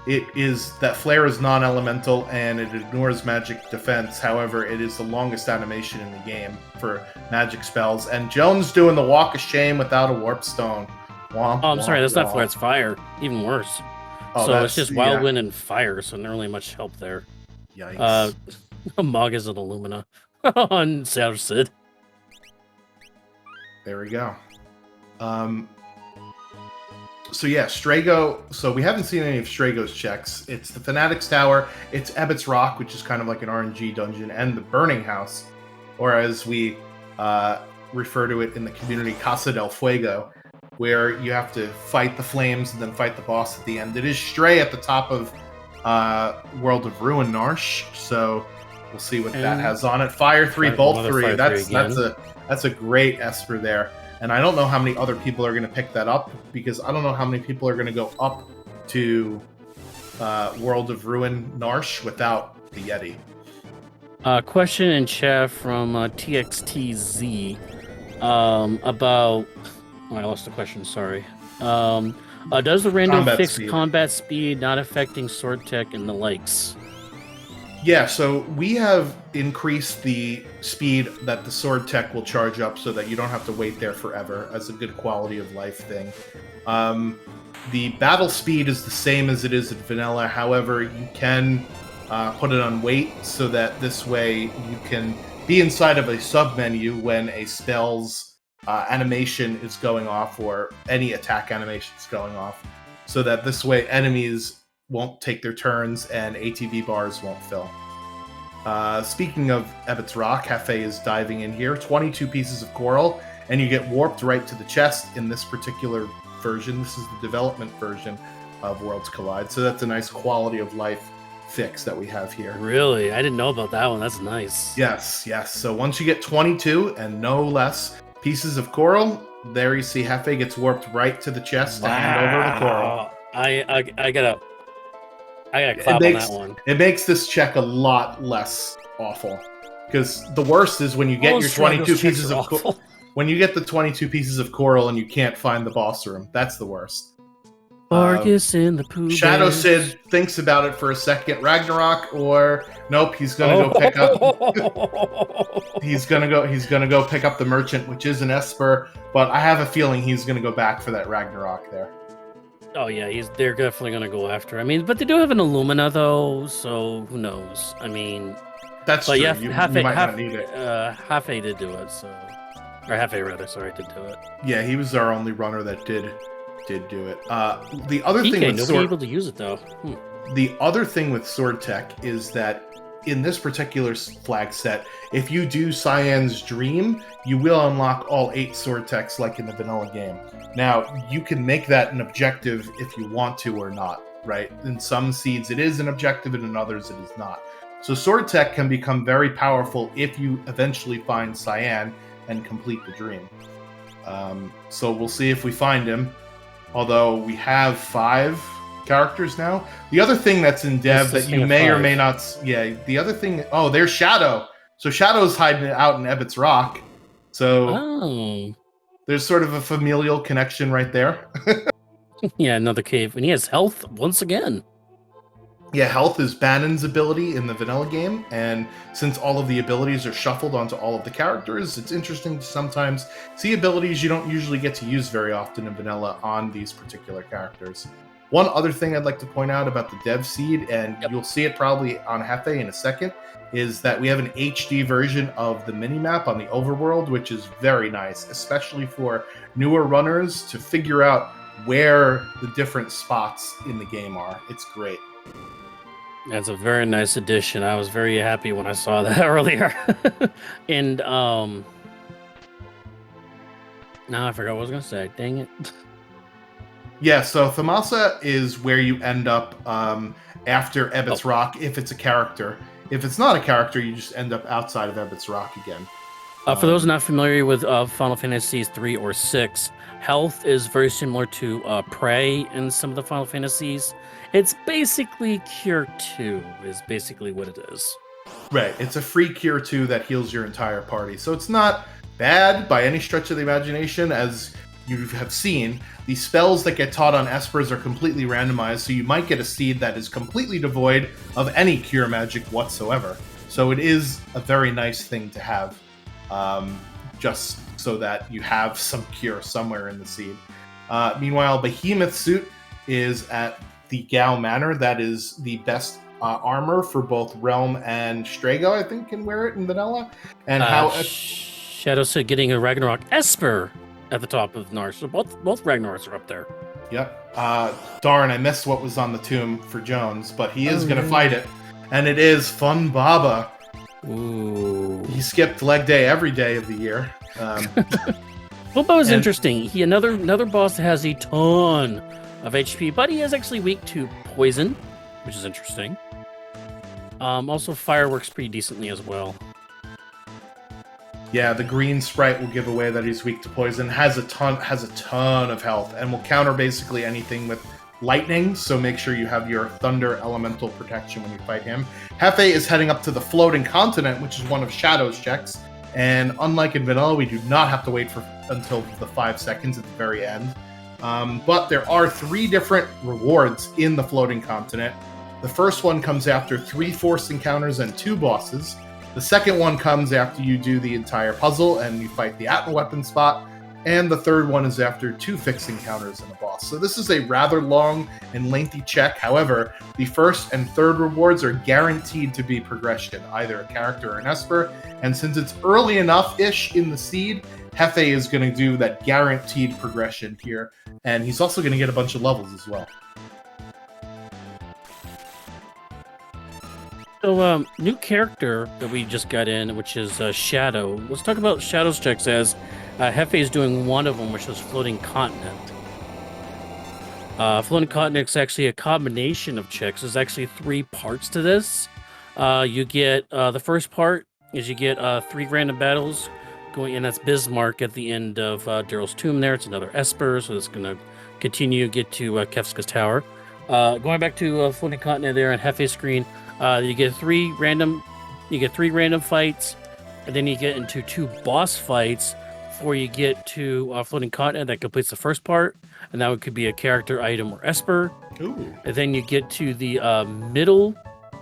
It is that Flare is non-elemental and it ignores magic defense. However, it is the longest animation in the game for magic spells. And Jones doing the Walk of Shame without a Warp Stone. Womp, I'm sorry, that's womp. not Flare, it's Fire. Even worse. Oh, so it's just Wild Wind and Fire, so not really much help there. Yikes. Mog is an Illumina on Savage Sid. There we go. So yeah, Strago. So we haven't seen any of Strago's checks. It's the Fanatics Tower. It's Ebbets Rock, which is kind of like an RNG dungeon, and the Burning House, or as we refer to it in the community, Casa del Fuego, where you have to fight the flames and then fight the boss at the end. It is Stray at the top of World of Ruin Narsh, so we'll see what that has on it. Fire 3, Bolt 3. That's a great Esper there. And I don't know how many other people are going to pick that up, because I don't know how many people are going to go up to World of Ruin Narsh without the Yeti. Question in chat from TXTZ about... Oh, I lost the question, sorry. Does the random fix combat speed not affecting sword tech and the likes? Yeah, so we have increased the speed that the sword tech will charge up so that you don't have to wait there forever, as a good quality of life thing. The battle speed is the same as it is in vanilla. However, you can put it on wait so that this way you can be inside of a sub-menu when a spell's animation is going off, or any attack animation is going off, so that this way enemies won't take their turns and ATB bars won't fill. Speaking of Ebbets Rock, Hefe is diving in here. 22 pieces of coral, and you get warped right to the chest in this particular version. This is the development version of Worlds Collide, so that's a nice quality of life fix that we have here. Really? I didn't know about that one. That's nice. Yes. So once you get 22 and no less pieces of coral, there you see Hefe gets warped right to the chest to hand over the coral. I gotta clap on that one. It makes this check a lot less awful, because the worst is when you get your 22 pieces of coral. When you get the 22 pieces of coral and you can't find the boss room, that's the worst. Argus in the Pooh Shadow Bears. Sid thinks about it for a second. Ragnarok, or nope, he's gonna go pick up. He's gonna go pick up the merchant, which is an Esper, but I have a feeling he's gonna go back for that Ragnarok there. Oh yeah, they're definitely gonna go after. I mean, but they do have an Illumina though, so who knows? I mean, that's true. Yeah, you might not need it. Hefe did do it, so, or Hefe rather, sorry, did do it. Yeah, he was our only runner that did do it. The other thing with nobody able to use it though. The other thing with sword tech is that in this particular flag set, if you do Cyan's Dream, you will unlock all 8 sword techs like in the vanilla game. Now, you can make that an objective if you want to or not, right? In some seeds it is an objective, and in others it is not. So sword tech can become very powerful if you eventually find Cyan and complete the dream. So we'll see if we find him. Although we have 5 characters now. The other thing that's in dev that you may or may not... Yeah, the other thing... Oh, there's Shadow. So Shadow's hiding out in Ebbets Rock. So there's sort of a familial connection right there. Yeah, another cave. And he has health once again. Yeah, health is Bannon's ability in the vanilla game, and since all of the abilities are shuffled onto all of the characters, it's interesting to sometimes see abilities you don't usually get to use very often in vanilla on these particular characters. One other thing I'd like to point out about the dev seed, and you'll see it probably on Hefe in a second, is that we have an HD version of the minimap on the overworld, which is very nice, especially for newer runners to figure out where the different spots in the game are. It's great. That's a very nice addition. I was very happy when I saw that earlier. And now I forgot what I was gonna say. Dang it. Yeah, so Thamasa is where you end up after Ebbets Rock if it's a character. If it's not a character, you just end up outside of Ebbets Rock again. For those not familiar with Final Fantasy 3 or 6, health is very similar to Prey in some of the Final Fantasies. It's basically Cure 2 is basically what it is. Right, it's a free Cure 2 that heals your entire party. So it's not bad by any stretch of the imagination. As you have seen, the spells that get taught on Espers are completely randomized, so you might get a seed that is completely devoid of any Cure magic whatsoever. So it is a very nice thing to have, just so that you have some Cure somewhere in the seed. Meanwhile, Behemoth Suit is at the Gao Manor. That is the best armor for both Realm and Strago, I think, can wear it in vanilla. And how Shadow Sid getting a Ragnarok Esper at the top of Nars. So both Ragnarok's are up there. Yep. Darn, I missed what was on the tomb for Jones, but he is going to fight it. And it is Fun Baba. Ooh. He skipped leg day every day of the year. Baba is interesting. He another boss that has a ton of HP, but he is actually weak to poison, which is interesting. Also, fire works pretty decently as well. Yeah, the green sprite will give away that he's weak to poison. Has a ton of health, and will counter basically anything with lightning. So make sure you have your thunder elemental protection when you fight him. Hefe is heading up to the floating continent, which is one of Shadow's checks. And unlike in vanilla, we do not have to wait until the 5 seconds at the very end. But there are 3 different rewards in the floating continent. The first one comes after 3 forced encounters and 2 bosses. The second one comes after you do the entire puzzle and you fight the Atma weapon spot. And the third one is after 2 fixed encounters and a boss. So this is a rather long and lengthy check. However, the first and third rewards are guaranteed to be progression, either a character or an Esper. And since it's early enough-ish in the seed, Hefe is going to do that guaranteed progression here. And he's also going to get a bunch of levels as well. So, new character that we just got in, which is Shadow. Let's talk about Shadow's checks as Hefe is doing one of them, which is Floating Continent. Floating Continent is actually a combination of checks. There's actually 3 parts to this. You get the first part is you get 3 random battles going, and that's Bismarck at the end of Daryl's tomb. There, it's another Esper, so it's going to continue get to Kefka's Tower. Going back to Floating Continent there on Hefe's screen. You get 3 random fights, and then you get into 2 boss fights before you get to Floating Continent. That completes the first part, and that could be a character, item, or Esper. Ooh. And then you get to the middle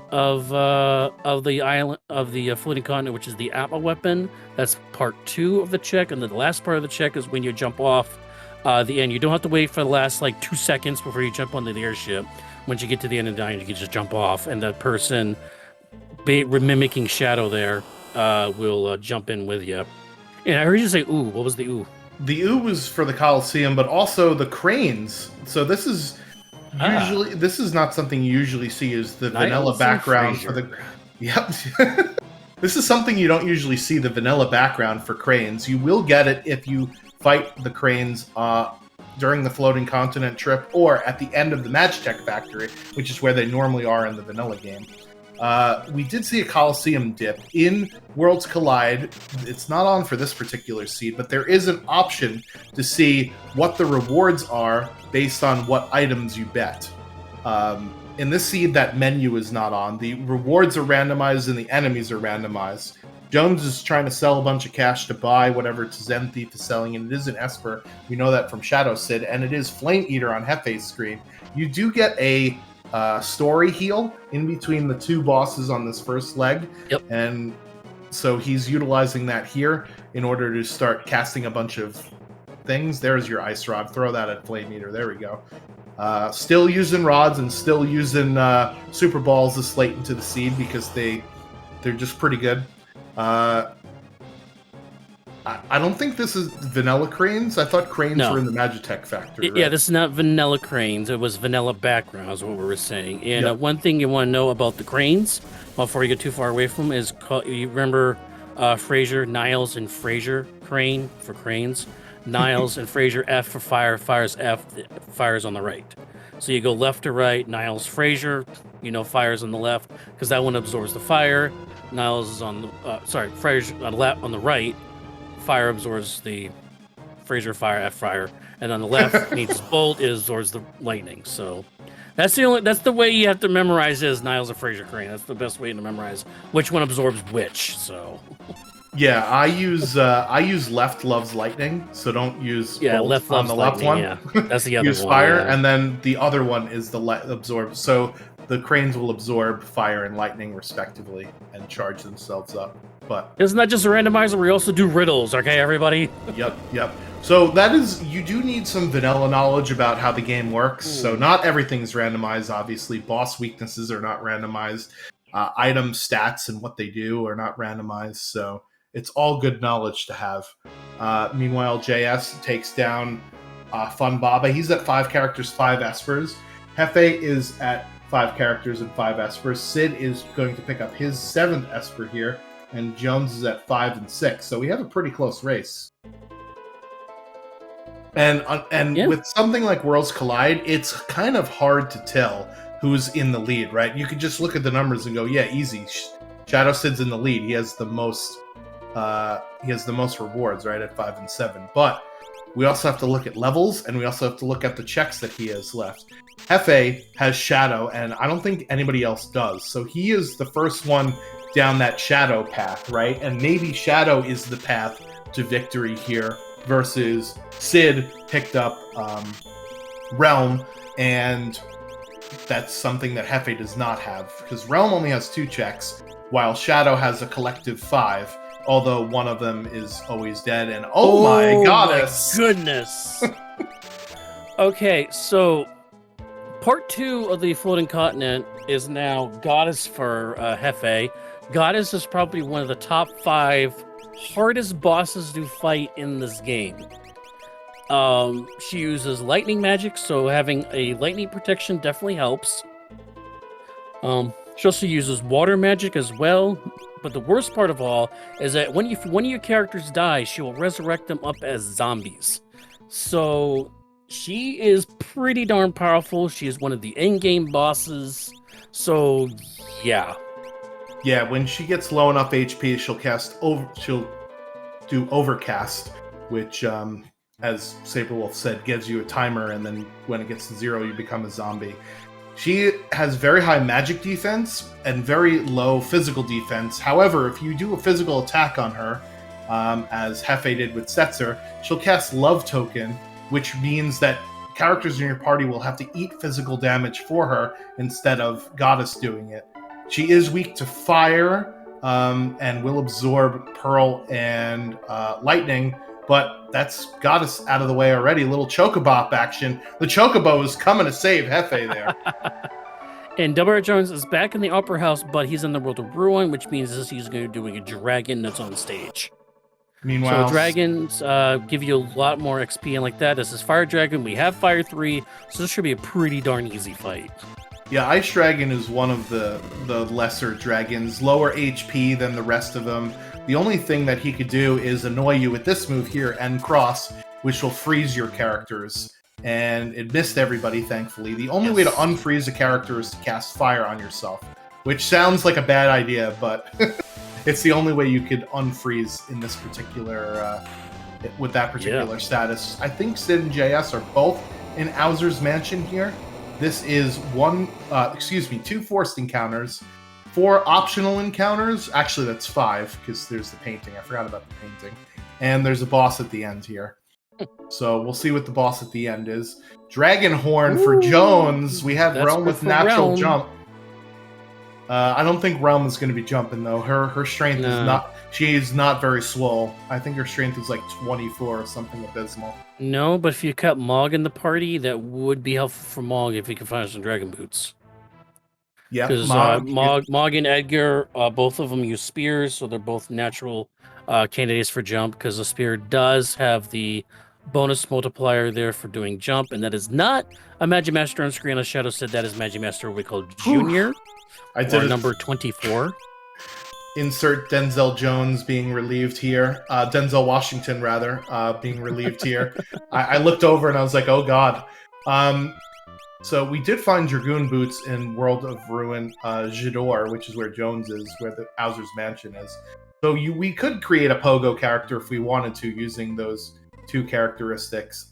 of the island of the Floating Continent, which is the Atma weapon. That's part 2 of the check, and then the last part of the check is when you jump off the end. You don't have to wait for the last 2 seconds before you jump onto the airship. Once you get to the end of the island, you can just jump off, and that person mimicking Shadow there will jump in with you. And I heard you say "ooh." What was the "ooh"? The ooh was for the Colosseum, but also the cranes. So this is this is not something you usually see, is the vanilla background for the. Yep. This is something you don't usually see, the vanilla background for cranes. You will get it if you fight the cranes during the Floating Continent trip or at the end of the Magitek factory, which is where they normally are in the vanilla game. We did see a Colosseum dip in Worlds Collide. It's not on for this particular seed, but there is an option to see what the rewards are based on what items you bet. In this seed, that menu is not on. The rewards are randomized and the enemies are randomized. Jones is trying to sell a bunch of cash to buy whatever Zen Thief is selling, and it is an Esper. We know that from Shadow Sid, and it is Flame Eater on Hefe's screen. You do get a story heal in between the 2 bosses on this first leg. Yep. And so he's utilizing that here in order to start casting a bunch of things. There's your Ice Rod. Throw that at Flame Eater. There we go. Still using rods and still using Super Balls to slate into the seed because they're just pretty good. I don't think this is vanilla cranes. I thought cranes were in the Magitek factory. Right? Yeah, this is not vanilla cranes. It was vanilla background, is what we were saying. And one thing you want to know about the cranes, before you get too far away from them, is you remember Fraser, Niles, and Fraser crane for cranes. Niles and Fraser, F for fire. Fire's F. Fire's on the right. So you go left to right. Niles, Fraser. Fire's on the left because that one absorbs the fire. Niles is on the Fraser on the right. Fire absorbs the Fraser fire, F fire, and on the left needs bolt absorbs the lightning. So that's the way you have to memorize is Niles and Fraser crane. That's the best way to memorize which one absorbs which. So yeah, I use left loves lightning, so don't use bolt left on the left one. Yeah, that's the other use one. Fire, yeah. and then the other one is the absorb. So the cranes will absorb fire and lightning respectively and charge themselves up. But Isn't that just a randomizer? We also do riddles, okay, everybody? Yep. So that is, you do need some vanilla knowledge about how the game works. So not everything's randomized, obviously. Boss weaknesses are not randomized. Item stats and what they do are not randomized. So it's all good knowledge to have. Meanwhile, JS takes down Fun Baba. He's at 5 characters, 5 Espers. Hefe is at 5 characters and 5 Espers. Sid is going to pick up his 7th Esper here. And Jones is at 5 and 6. So we have a pretty close race. And with something like Worlds Collide, it's kind of hard to tell who's in the lead, right? You could just look at the numbers and go, yeah, easy. Shadow Sid's in the lead. He has the most rewards, right, at 5 and 7. But we also have to look at levels, and we also have to look at the checks that he has left. Hefe has Shadow, and I don't think anybody else does. So he is the first one down that Shadow path, right? And maybe Shadow is the path to victory here versus Sid picked up Realm, and that's something that Hefe does not have, because Realm only has 2 checks, while Shadow has a collective 5, although one of them is always dead, and oh my goddess! My goodness! Okay, so part 2 of the Floating Continent is now Goddess for Hefe. Goddess is probably one of the top 5 hardest bosses to fight in this game. She uses lightning magic, so having a lightning protection definitely helps. She also uses water magic as well. But the worst part of all is that when one of your characters dies, she will resurrect them up as zombies. So she is pretty darn powerful. She is one of the end-game bosses. So yeah. Yeah, when she gets low enough HP, she'll do Overcast, which, as Saberwolf said, gives you a timer, and then when it gets to 0, you become a zombie. She has very high magic defense and very low physical defense. However, if you do a physical attack on her, as Hefe did with Setzer, she'll cast Love Token, which means that characters in your party will have to eat physical damage for her instead of Goddess doing it. She is weak to fire, and will absorb Pearl and Lightning, but that's Goddess out of the way already. Little Chocobop action. The Chocobo is coming to save Hefe there. And Double Jones is back in the Opera House, but he's in the World of Ruin, which means he's going to be doing a dragon that's on stage. Meanwhile, so dragons give you a lot more XP and like that. This is Fire Dragon. We have Fire 3, so this should be a pretty darn easy fight. Yeah, Ice Dragon is one of the lesser dragons, lower HP than the rest of them. The only thing that he could do is annoy you with this move here, End Cross, which will freeze your characters. And it missed everybody, thankfully. The only way to unfreeze a character is to cast Fire on yourself, which sounds like a bad idea, but it's the only way you could unfreeze in this particular, with that particular status. I think Sid and JS are both in Owser's Mansion here. This is 2 forced encounters, 4 optional encounters. Actually, that's 5, because there's the painting. I forgot about the painting. And there's a boss at the end here. So we'll see what the boss at the end is. Dragon Horn for Jones. We have Realm with natural jump. I don't think Realm is going to be jumping, though. Her strength is not... She is not very swole. I think her strength is like 24 or something abysmal. No, but if you cut Mog in the party, that would be helpful for Mog if he can find some Dragon Boots. Yeah, because Mog and Edgar, both of them use spears, so they're both natural candidates for jump, because the spear does have the bonus multiplier there for doing jump, and that is not a Magimaster on screen. As Shadow said, that is Magimaster we call Junior, or number 24. Insert Denzel Jones being relieved here. Denzel Washington, rather, being relieved here. I looked over and I was like, oh god. So we did find Dragoon Boots in World of Ruin, Jador, which is where Jones is, where the Owser's Mansion is. So we could create a Pogo character if we wanted to, using those 2 characteristics.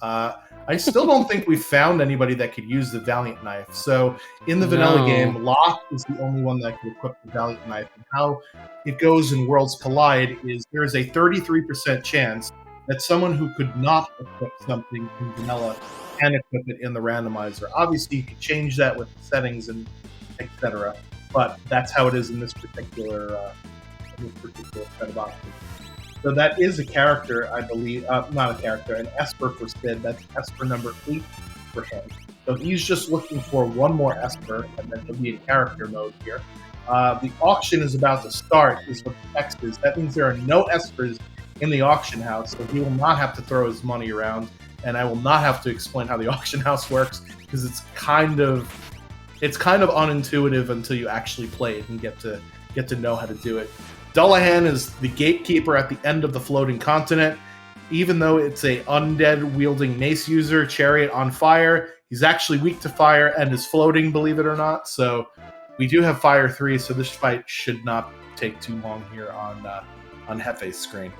I still don't think we found anybody that could use the Valiant Knife. So in the vanilla game, Locke is the only one that could equip the Valiant Knife. And how it goes in Worlds Collide is there is a 33% chance that someone who could not equip something in vanilla can equip it in the randomizer. Obviously, you can change that with settings and etc. But that's how it is in this particular in this particular set of options. So that is a character, I believe, not a character, an Esper for Sid. That's Esper number 8 for him. So he's just looking for one more Esper, and then he'll be in character mode here. The auction is about to start, is what the text is. That means there are no Espers in the auction house, so he will not have to throw his money around, and I will not have to explain how the auction house works, because it's kind of unintuitive until you actually play it and get to know how to do it. Dullahan is the gatekeeper at the end of the floating continent. Even though it's a undead wielding mace user, chariot on fire, he's actually weak to fire and is floating, believe it or not. So we do have Fire 3, so this fight should not take too long here on Hefe's screen.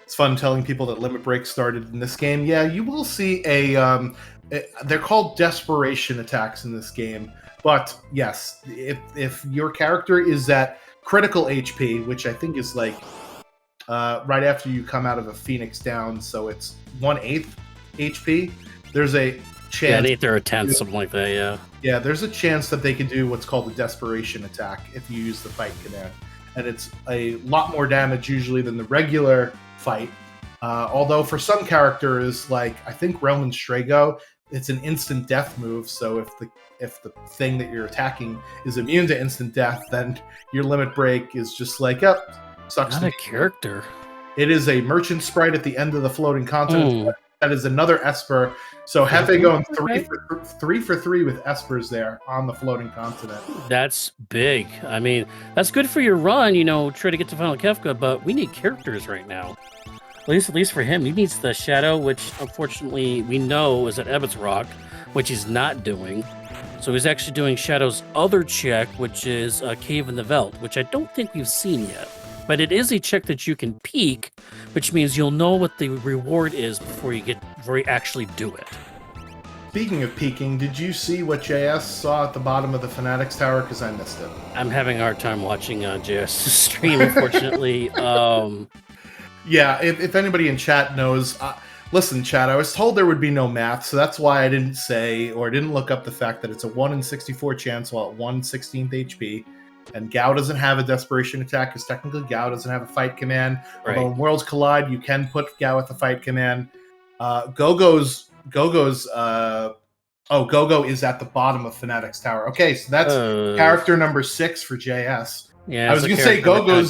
It's fun telling people that limit break started in this game. Yeah, you will see they're called desperation attacks in this game. But yes, if your character is at critical HP, which I think is like right after you come out of a Phoenix down, so it's 1/8 HP, there's a chance. Yeah, an eighth or a tenth, something like that, yeah. Yeah, there's a chance that they can do what's called a desperation attack if you use the fight command. And it's a lot more damage usually than the regular fight. Although for some characters, like I think Roman Strago, it's an instant death move, so if the thing that you're attacking is immune to instant death, then your limit break is just like, sucks. Not a character. It is a merchant sprite at the end of the floating continent. That is another Esper. So Hefe going 3 for 3 with Espers there on the floating continent. That's big. I mean, that's good for your run, try to get to Final Kefka, but we need characters right now. At least for him, he needs the Shadow, which unfortunately we know is at Ebbett's Rock, which he's not doing. So he's actually doing Shadow's other check, which is Cave in the Veldt, which I don't think we've seen yet. But it is a check that you can peek, which means you'll know what the reward is before you actually do it. Speaking of peeking, did you see what JS saw at the bottom of the Fanatics Tower? Because I missed it. I'm having a hard time watching JS stream, unfortunately. Yeah, if anybody in chat knows, listen, chat, I was told there would be no math, so that's why I didn't say or didn't look up the fact that it's a 1 in 64 chance while at 1/16th HP, and Gao doesn't have a desperation attack because technically Gao doesn't have a fight command. Right. Although in Worlds Collide, you can put Gao with the fight command. Gogo is at the bottom of Fanatics Tower. Okay, so that's character number 6 for JS. Yeah, I was going to say Gogo's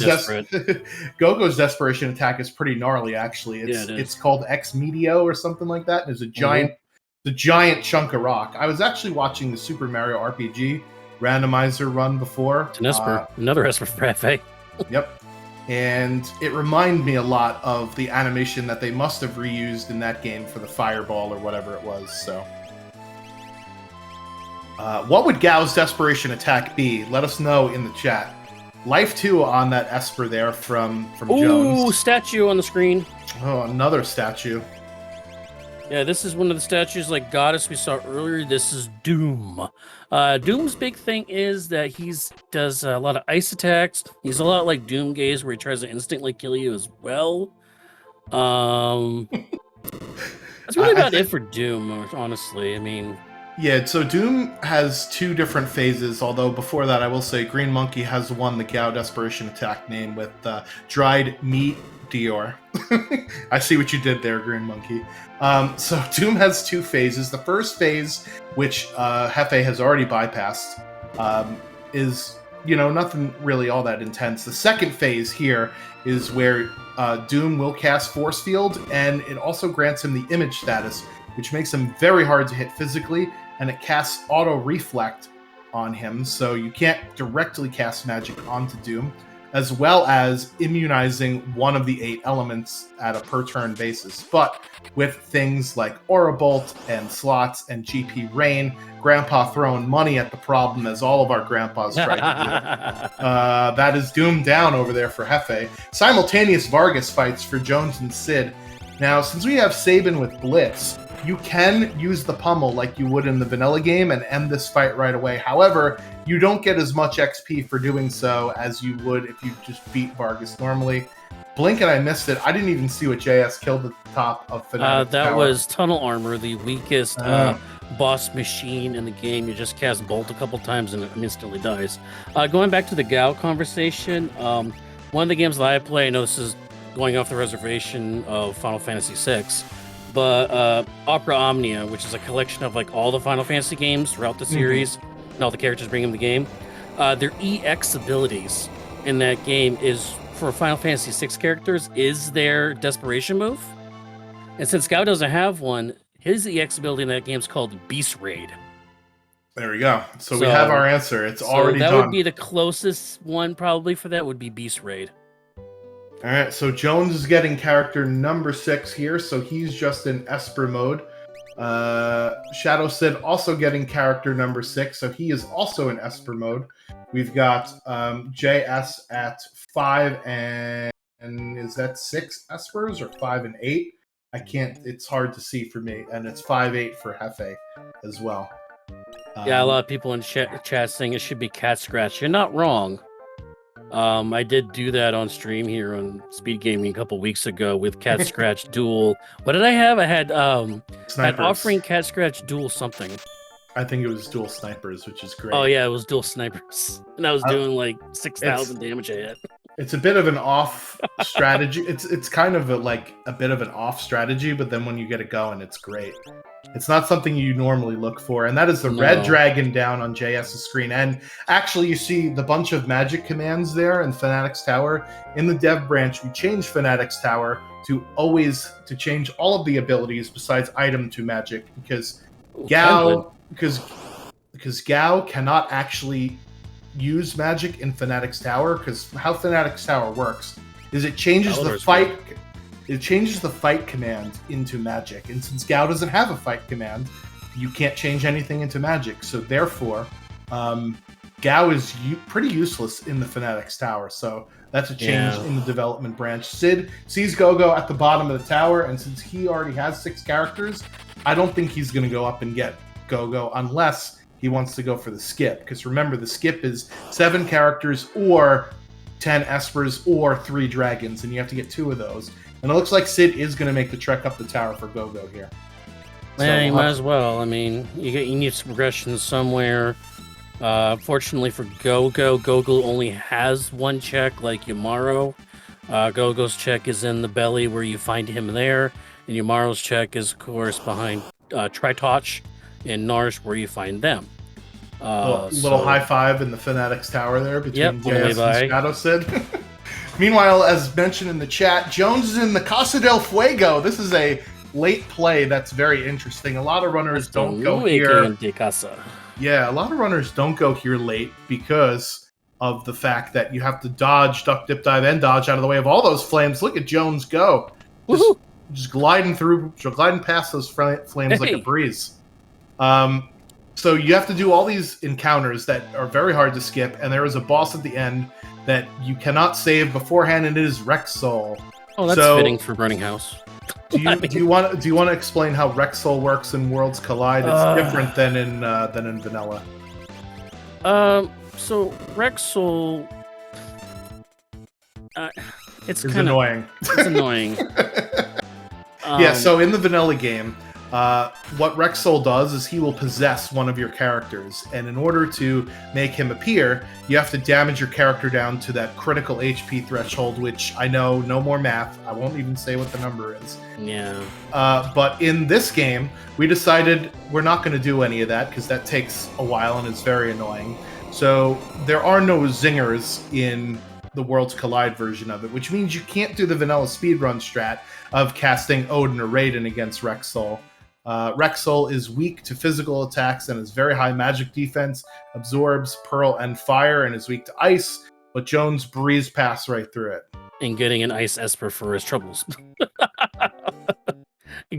desperation attack is pretty gnarly. Actually, it's called Ex Medio or something like that. There's a giant chunk of rock. I was actually watching the Super Mario RPG randomizer run before. It's an Esper, another Esper for FA. Yep, and it reminded me a lot of the animation that they must have reused in that game for the fireball or whatever it was. So, what would Gao's desperation attack be? Let us know in the chat. Life 2 on that Esper there from Jones. Ooh, statue on the screen. Oh, another statue. Yeah, this is one of the statues like Goddess we saw earlier. This is Doom. Doom's big thing is that he does a lot of ice attacks. He's a lot like Doom Gaze, where he tries to instantly kill you as well. That's really about it for Doom, honestly. I mean... Yeah, so Doom has 2 different phases, although before that I will say Green Monkey has won the Gao Desperation Attack name with Dried Meat Dior. I see what you did there, Green Monkey. So Doom has 2 phases. The first phase, which Hefe has already bypassed, is, nothing really all that intense. The second phase here is where Doom will cast Force Field, and it also grants him the image status, which makes him very hard to hit physically, and it casts Auto Reflect on him, so you can't directly cast magic onto Doom, as well as immunizing one of the 8 elements at a per-turn basis. But with things like Aura Bolt and Slots and GP Rain, Grandpa throwing money at the problem, as all of our grandpas try to do. That is Doom down over there for Hefe. Simultaneous Vargas fights for Jones and Sid. Now, since we have Sabin with Blitz, you can use the pummel like you would in the vanilla game and end this fight right away. However, you don't get as much XP for doing so as you would if you just beat Vargas normally. Blink and I missed it. I didn't even see what JS killed at the top of Fanatics That Tower. was Tunnel Armor, the weakest boss machine in the game. You just cast Bolt a couple times and it instantly dies. Going back to the Gao conversation, one of the games that I play, I know this is going off the reservation of Final Fantasy VI, but Opera Omnia, which is a collection of like all the Final Fantasy games throughout the series, and all the characters bring in the game, their EX abilities in that game is, for Final Fantasy VI characters, is their desperation move. And since Gao doesn't have one, his EX ability in that game is called Beast Raid. There we go. So we have our answer. It's already that done. would be the closest one probably for that would be Beast Raid. All right, so Jones is getting character number 6 here, so he's just in Esper mode. Shadow Sid also getting character number 6, so he is also in Esper mode. We've got JS at 5 and is that 6 Espers or 5 and 8? I can't. It's hard to see for me, and it's 5-8 for Hefe as well. Yeah, a lot of people in chat saying it should be Cat Scratch. You're not wrong. I did do that on stream here on SpeedGaming a couple weeks ago with Cat Scratch Duel. What did I have? I had offering Cat Scratch Duel something. I think it was Dual Snipers, which is great. Oh yeah, it was Dual Snipers, and I was doing like 6,000 damage a hit. It's a bit of an off strategy. It's kind of like a bit of an off strategy, but then when you get it going, it's great. It's not something you normally look for, and that is the red dragon down on JS's screen. And actually, you see the bunch of magic commands there in Fanatics Tower. In the dev branch, we changed Fanatics Tower to change all of the abilities besides item to magic, because Gao cannot actually use magic in Fanatics Tower, because how Fanatics Tower works is it changes the fight. It changes the fight command into magic, and since Gao doesn't have a fight command, you can't change anything into magic. So therefore, Gao is pretty useless in the Fanatics Tower. So that's a change in the development branch. Sid sees Gogo at the bottom of the tower, and since he already has 6 characters, I don't think he's going to go up and get Gogo unless he wants to go for the skip. Because remember, the skip is 7 characters or 10 Espers or 3 dragons, and you have to get 2 of those. And it looks like Sid is going to make the trek up the tower for Gogo here. Yeah, you might as well. I mean, you need some progression somewhere. Fortunately for Gogo only has 1 check, like Yamaro. Gogo's check is in the belly where you find him there, and Yamaro's check is, of course, behind Tritoch and Narsh where you find them. Little high five in the Fanatics Tower there between JS and Shadow Sid. Meanwhile, as mentioned in the chat, Jones is in the Casa Del Fuego. This is a late play that's very interesting. A lot of runners don't go here. Yeah, a lot of runners don't go here late because of the fact that you have to dodge, duck, dip, dive, and dodge out of the way of all those flames. Look at Jones go. Just gliding past those flames like a breeze. So you have to do all these encounters that are very hard to skip, and there is a boss at the end that you cannot save beforehand, and it is Rexol. Oh, that's fitting for Burning House. Do you want to explain how Rexol works in Worlds Collide? It's different than in vanilla. So Rexol, it's kind of annoying. It's annoying. Yeah. So in the vanilla game, what Rexol does is he will possess one of your characters, and in order to make him appear, you have to damage your character down to that critical HP threshold, which I know, no more math. I won't even say what the number is. Yeah. But in this game, we decided we're not going to do any of that because that takes a while and is very annoying. So there are no zingers in the Worlds Collide version of it, which means you can't do the vanilla speedrun strat of casting Odin or Raiden against Rexol. Rexol is weak to physical attacks and has very high magic defense, absorbs Pearl and Fire, and is weak to ice, but Jones breezed past right through it. And getting an Ice Esper for his troubles.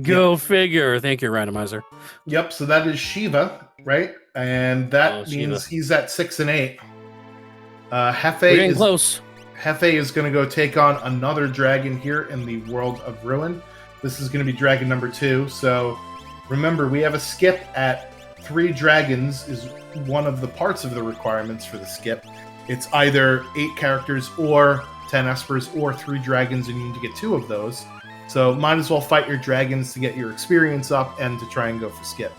Go figure. Thank you, Randomizer. Yep, so that is Shiva, right? And that means he's at 6 and 8. We're close. Hefe is going to go take on another dragon here in the World of Ruin. This is going to be dragon number 2, so remember, we have a skip at 3 dragons is one of the parts of the requirements for the skip. It's either 8 characters or 10 Espers or 3 dragons, and you need to get 2 of those. So might as well fight your dragons to get your experience up and to try and go for skip.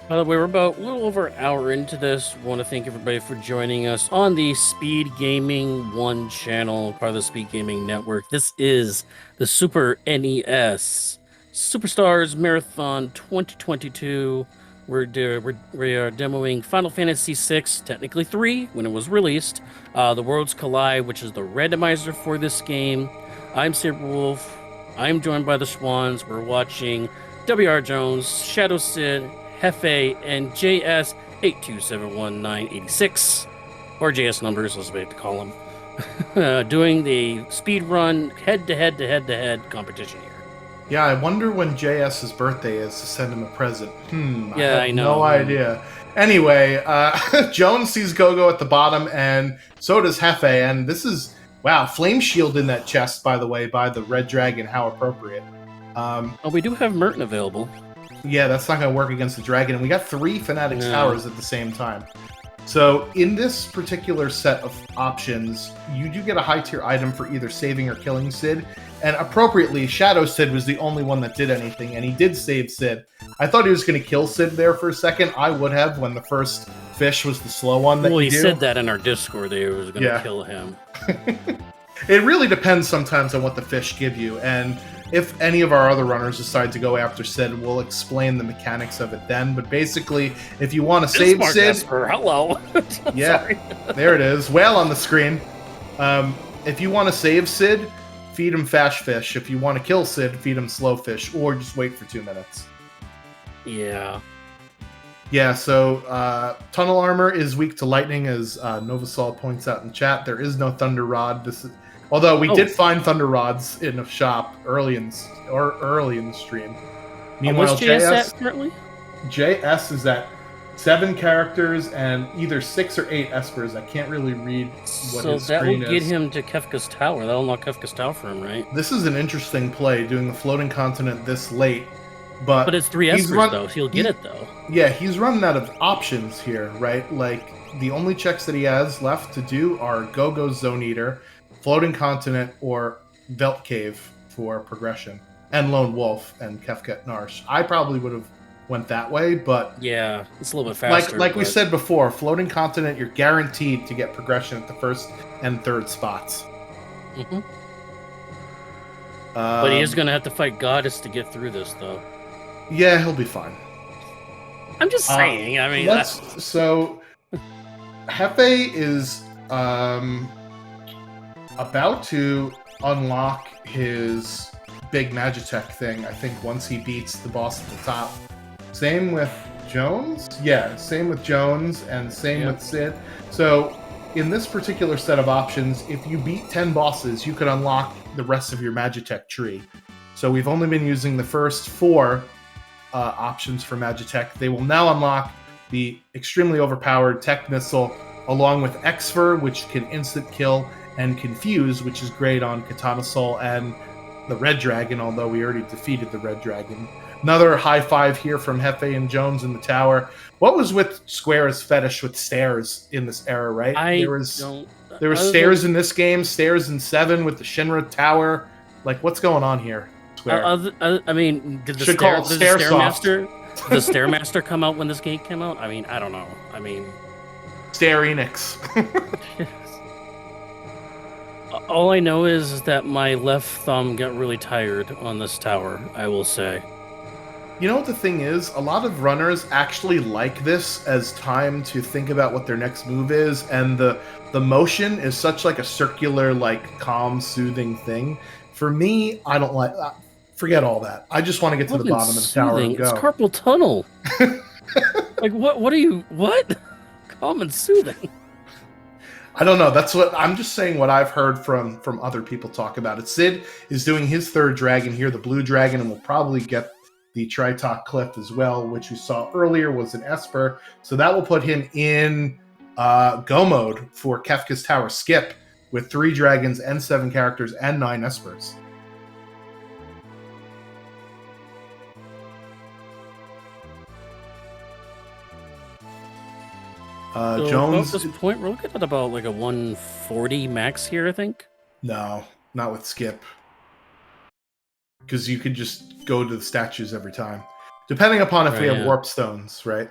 By the way, we're about a little over an hour into this. Want to thank everybody for joining us on the Speed Gaming One channel, part of the Speed Gaming Network. This is the Super NES Superstars Marathon 2022. We are demoing Final Fantasy VI, technically 3, when it was released. The Worlds Collide, which is the randomizer for this game. I'm Saberwolf. I'm joined by the Swans. We're watching W.R. Jones, Shadow Sid, Hefe, and JS827196, or JS numbers, as we like to call them, doing the speedrun head-to-head competition here. Yeah, I wonder when JS's birthday is to send him a present. Yeah, I have I know. no idea. Anyway, Jones sees Gogo at the bottom, and so does Hefe. And this is, wow, Flame Shield in that chest, by the way, by the Red Dragon. How appropriate. Oh, we do have Merton available. Yeah, that's not going to work against the dragon. And we got 3 Fanatics Towers at the same time. So in this particular set of options, you do get a high tier item for either saving or killing Sid. And appropriately, Shadow Sid was the only one that did anything, and he did save Sid. I thought he was going to kill Sid there for a second. I would have when the first fish was the slow one that he said that in our Discord that he was going to kill him. It really depends sometimes on what the fish give you, and if any of our other runners decide to go after Sid, we'll explain the mechanics of it then. But basically, if you want to save Sid... Esper, hello. Yeah, there it is. Whale on the screen. If you want to save Sid, feed him fast fish. If you want to kill Sid, feed him slow fish, or just wait for 2 minutes. Yeah. Yeah, so Tunnel Armor is weak to lightning, as Novasol points out in chat. There is no Thunder Rod. Although we did find Thunder Rods in a shop early in the stream. Meanwhile, what's JS at currently? JS is at 7 characters and either 6 or 8 espers. I can't really read what his screen is. So that will get him to Kefka's Tower. That'll unlock Kefka's Tower for him, right? This is an interesting play, doing the floating continent this late. But it's 3 espers, though, so he'll get it, though. Yeah, he's running out of options here, right? Like, the only checks that he has left to do are Go-Go Zone Eater, Floating Continent, or Velt Cave for progression, and Lone Wolf and Kefka Narsh. I probably would have went that way, but yeah, it's a little bit faster. Like we said before, Floating Continent, you're guaranteed to get progression at the 1st and 3rd spots. Mm-hmm. But he is going to have to fight Goddess to get through this, though. Yeah, he'll be fine. I'm just saying. I mean, so Hefe is about to unlock his big Magitek thing, I think, once he beats the boss at the top. Same with Jones? Yeah, same with Jones and same with Sid. So in this particular set of options, if you beat 10 bosses, you could unlock the rest of your Magitek tree. So we've only been using the first 4 options for Magitek. They will now unlock the extremely overpowered Tech Missile, along with Exfer, which can instant kill, and Confuse, which is great on Katana Soul and the Red Dragon, although we already defeated the Red Dragon. Another high five here from Hefe and Jones in the tower. What was with Square's fetish with stairs in this era, right? There was stairs in this game, stairs in 7 with the Shinra Tower. Like, what's going on here, Square? I mean, did the Stairmaster come out when this game came out? I mean, I don't know. I mean... Stair Enix. All I know is that my left thumb got really tired on this tower, I will say. You know what the thing is? A lot of runners actually like this as time to think about what their next move is, and the motion is such like a circular, like calm, soothing thing. For me, I don't like forget all that. I just want to get to the bottom of the tower and go. It's carpal tunnel. Like what are you calm and soothing? I don't know. That's what I'm just saying. What I've heard from other people talk about it. Sid is doing his 3rd dragon here, the blue dragon, and we'll probably get the Tritok Cliff as well, which we saw earlier was an Esper. So that will put him in go mode for Kefka's Tower Skip with 3 dragons and 7 characters and 9 Espers. Jones. At this point, we're looking at about like a 140 max here, I think. No, not with Skip. Because you could just go to the statues every time. Depending upon if we have yeah. warp stones, right?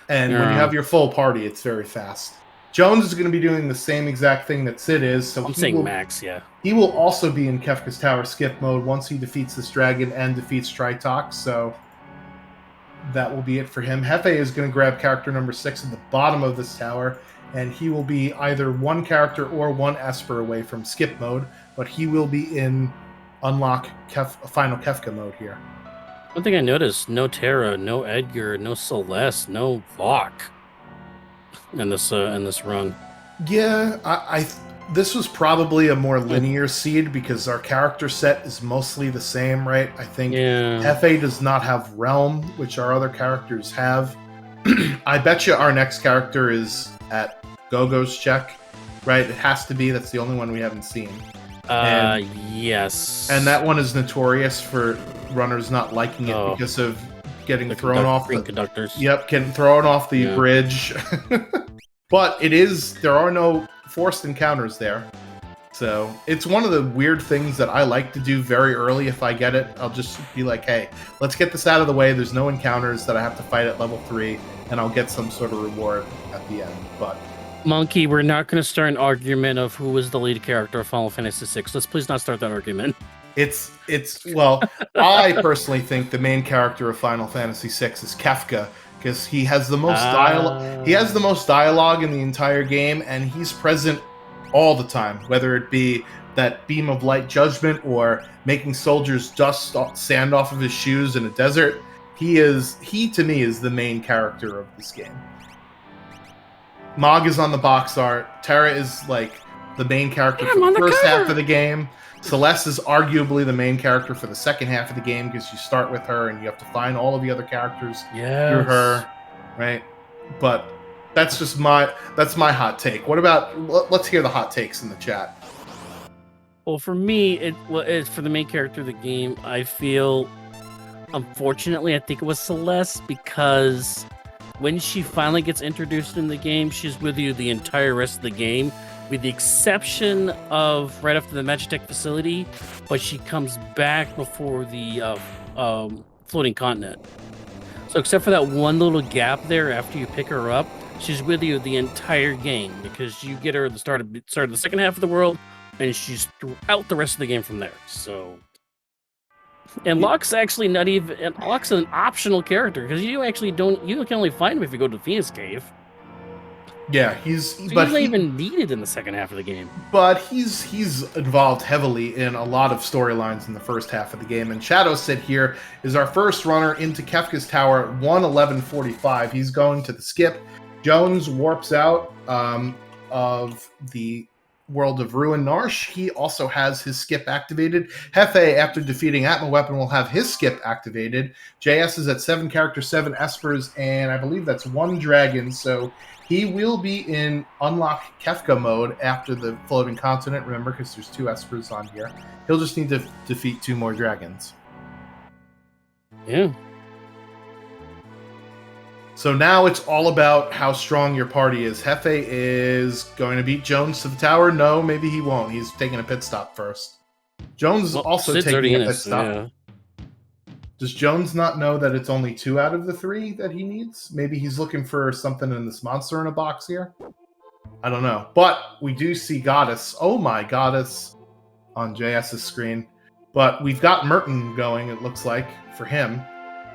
And when you Yeah. have your full party, it's very fast. Jones is going to be doing the same exact thing that Sid is, so I'm saying max, yeah. he will also be in Kefka's Tower skip mode once he defeats this dragon and defeats Tritox, so that will be it for him. Hefe is going to grab character number 6 at the bottom of this tower, and he will be either one character or one Esper away from skip mode, but he will be in unlock final Kefka mode here. One thing I noticed, no Terra, no Edgar, no Celeste, no Vok in this run. Yeah, I this was probably a more linear seed because our character set is mostly the same, right? I think Hefe does not have Realm, which our other characters have. I bet you our next character is at Gogo's check, right? It has to be. That's the only one we haven't seen. Yes. And that one is notorious for runners not liking it because of getting thrown off the conductors. Yep, getting thrown off the bridge. But there are no forced encounters there. So it's one of the weird things that I like to do very early. If I get it, I'll just be like, hey, let's get this out of the way. There's no encounters that I have to fight at level 3, and I'll get some sort of reward at the end. But Monkey, we're not going to start an argument of who was the lead character of Final Fantasy VI. Let's please not start that argument. Well, I personally think the main character of Final Fantasy VI is Kefka, because he has the most dialogue. He has the most dialogue in the entire game, and he's present all the time, whether it be that beam of light judgment or making soldiers dust sand off of his shoes in a desert. He to me is the main character of this game. Mog is on the box art. Terra is like the main character for the first half of the game. Celeste is arguably the main character for the second half of the game because you start with her and you have to find all of the other characters through her, right? But that's just my hot take. What about? Let's hear the hot takes in the chat. Well, for me, it's for the main character of the game. I feel, unfortunately, I think it was Celeste because when she finally gets introduced in the game, she's with you the entire rest of the game, with the exception of right after the Magitek facility, but she comes back before the floating continent. So except for that one little gap there after you pick her up, she's with you the entire game because you get her at the start of the second half of the world, and she's throughout the rest of the game from there. So, and Locke's actually not even. And Locke's an optional character because you can only find him if you go to the Phoenix Cave. Yeah, he's not even needed in the second half of the game. But he's involved heavily in a lot of storylines in the first half of the game. And Shadow Sid here is our first runner into Kefka's Tower at 1:11:45. He's going to the skip. Jones warps out of the world of Ruin Narsh. He also has his skip activated. Hefe, after defeating Atma Weapon, will have his skip activated. JS is at 7 characters, 7 Espers, and I believe that's 1 dragon. So he will be in unlock Kefka mode after the floating continent, remember, because there's 2 Espers on here. He'll just need to defeat 2 more dragons. Yeah. So now it's all about how strong your party is. Hefe is going to beat Jones to the tower. No, maybe he won't. He's taking a pit stop first. Jones is also Sid's taking a pit yeah. stop. Does Jones not know that it's only 2 out of the 3 that he needs? Maybe he's looking for something in this monster in a box here? I don't know. But we do see Goddess. Oh my Goddess on JS's screen. But we've got Merton going, it looks like, for him.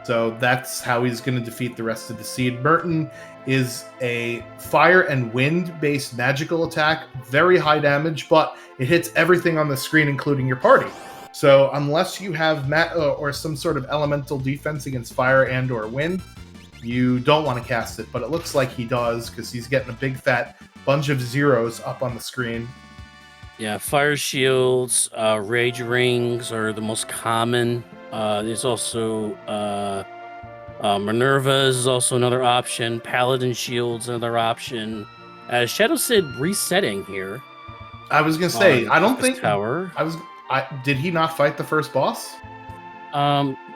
So that's how he's going to defeat the rest of the seed. Merton is a fire and wind-based magical attack. Very high damage, but it hits everything on the screen, including your party. So unless you have or some sort of elemental defense against fire and or wind, you don't want to cast it. But it looks like he does because he's getting a big fat bunch of zeros up on the screen. Yeah, fire shields, rage rings are the most common. There's also Minerva's is also another option. Paladin shields another option. Shadow Sid resetting here. I was gonna say I don't think tower. Did he not fight the first boss?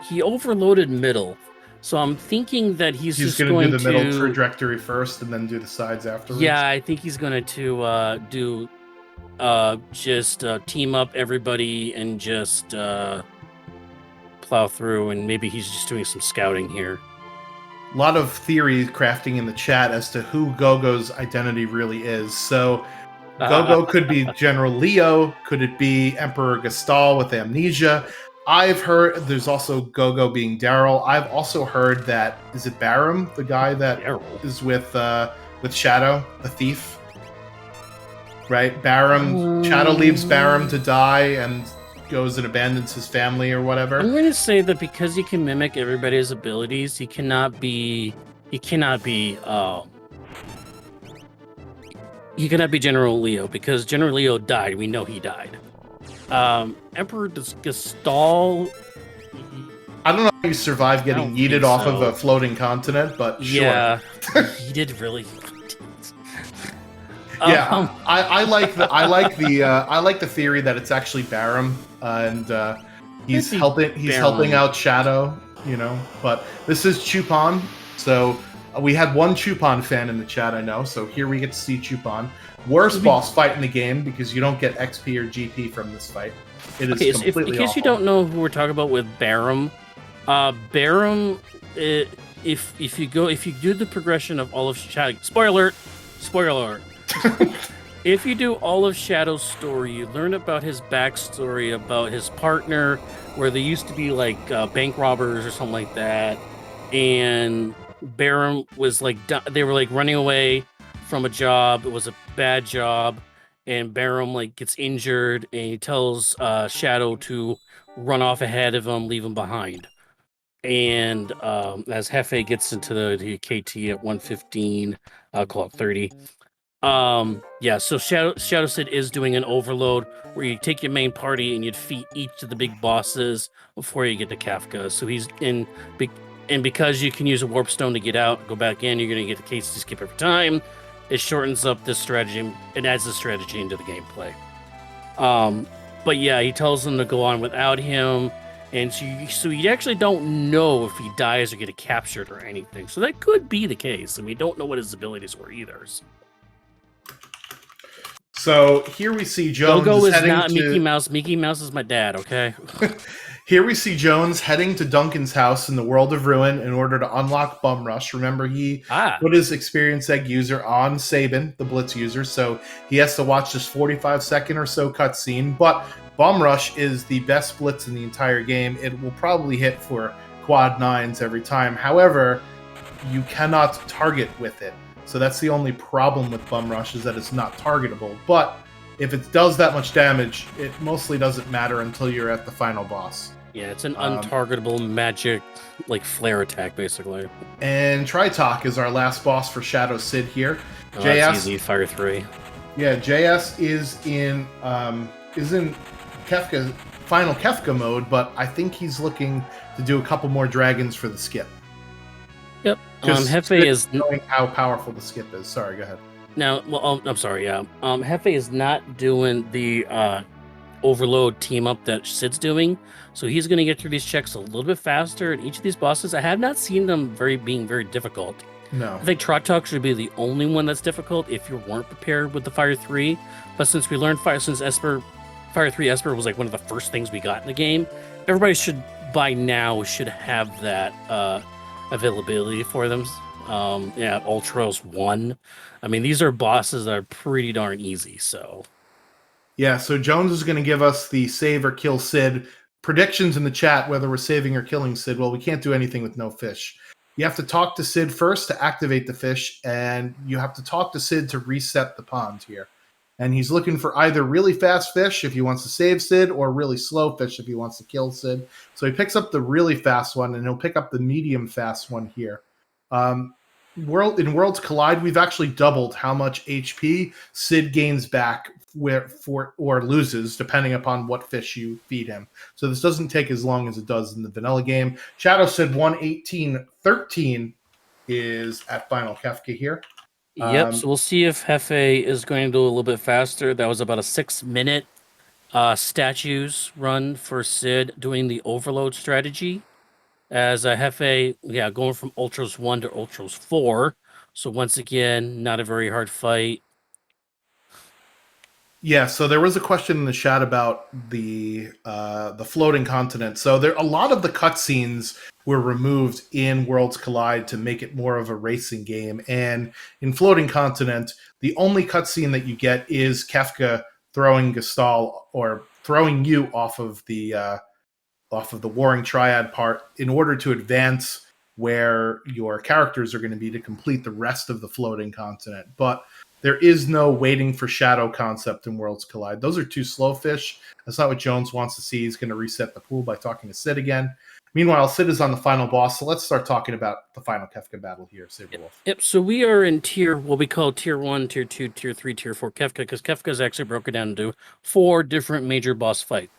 He overloaded middle, so I'm thinking that he's just going to do the middle trajectory first and then do the sides afterwards. Yeah, I think he's going to do just team up everybody and just plow through, and maybe he's just doing some scouting here. A lot of theory crafting in the chat as to who Gogo's identity really is. So Gogo could be General Leo. Could it be Emperor Gastal with amnesia? I've heard there's also Gogo being Daryl. I've also heard that is it Barum, the guy that Daryl. is with Shadow, the thief, right? Barum. Shadow leaves Barum to die and goes and abandons his family or whatever. I'm going to say that because he can mimic everybody's abilities, he cannot be General Leo, because General Leo died. We know he died. Emperor Gastal. I don't know how you survived getting yeeted off of a floating continent, but yeah, sure. He did really. Yeah, I like the theory that it's actually Barum, and he's helping out Shadow, you know. But this is Chupon, so we had one Chupon fan in the chat, I know. So here we get to see Chupon. Worst boss fight in the game because you don't get XP or GP from this fight. It is completely in case you don't know who we're talking about with Barum, Barum, if you do the progression of all of Shadow, spoiler alert. If you do all of Shadow's story, you learn about his backstory, about his partner, where they used to be like bank robbers or something like that, and Barum was like they were like running away from a job. It was a bad job, and Barum like gets injured, and he tells Shadow to run off ahead of him, leave him behind. And as Hefe gets into the KT at 115, call it 30. So Shadow Sid is doing an overload where you take your main party and you defeat each of the big bosses before you get to Kefka. So he's in and because you can use a warp stone to get out, go back in, you're gonna get the case to skip every time. It shortens up this strategy and adds the strategy into the gameplay. But yeah, he tells them to go on without him, and so you actually don't know if he dies or get captured or anything. So that could be the case, and we don't know what his abilities were either. So here we see Jones. Gogo is not Mickey Mouse. Mickey Mouse is my dad, okay? Here we see Jones heading to Duncan's house in the World of Ruin in order to unlock Bum Rush. Remember, he put his Experience Egg user on Sabin, the Blitz user, so he has to watch this 45-second or so cutscene. But Bum Rush is the best Blitz in the entire game. It will probably hit for quad 9s every time. However, you cannot target with it. So that's the only problem with Bum Rush, is that it's not targetable. But if it does that much damage, it mostly doesn't matter until you're at the final boss. Yeah, it's an untargetable magic, like flare attack, basically. And Tritok is our last boss for Shadow Sid here. JS, that's easy, Fire 3. Yeah, JS is in Kefka, final Kefka mode, but I think he's looking to do a couple more dragons for the skip. Yep. Hefe is knowing how powerful the skip is. Sorry, go ahead. Now, well, I'm sorry. Yeah. Hefe is not doing the overload team up that Sid's doing, so he's going to get through these checks a little bit faster. And each of these bosses, I have not seen them being very difficult. No. I think Tritok should be the only one that's difficult if you weren't prepared with the Fire 3. But since we learned Fire 3 Esper was like one of the first things we got in the game, everybody should have that availability for them. Ultros 1. I mean, these are bosses that are pretty darn easy, so. Yeah, so Jones is going to give us the save or kill Sid. Predictions in the chat, whether we're saving or killing Sid. Well, we can't do anything with no fish. You have to talk to Sid first to activate the fish, and you have to talk to Sid to reset the pond here. And he's looking for either really fast fish if he wants to save Sid, or really slow fish if he wants to kill Sid. So he picks up the really fast one, and he'll pick up the medium fast one here. In Worlds Collide, we've actually doubled how much HP Sid gains back or loses, depending upon what fish you feed him. So this doesn't take as long as it does in the vanilla game. Shadow Sid 1:18:13 is at Final Kefka here. Yep, so we'll see if Hefe is going to do a little bit faster. That was about a 6-minute statues run for Sid doing the overload strategy. As Hefe, going from Ultros 1 to Ultros 4. So once again, not a very hard fight. Yeah, so there was a question in the chat about the floating continent. So there a lot of the cutscenes were removed in Worlds Collide to make it more of a racing game. And in Floating Continent, the only cutscene that you get is Kefka throwing Gestal or throwing you off of the Warring Triad part in order to advance where your characters are going to be to complete the rest of the Floating Continent. But there is no waiting for shadow concept in Worlds Collide. Those are too slow fish. That's not what Jones wants to see. He's going to reset the pool by talking to Sid again. Meanwhile, Sid is on the final boss, so let's start talking about the final Kefka battle here, Saberwolf. Yep, so we are in what we call tier 1, tier 2, tier 3, tier 4 Kefka, because Kefka is actually broken down into 4 different major boss fights.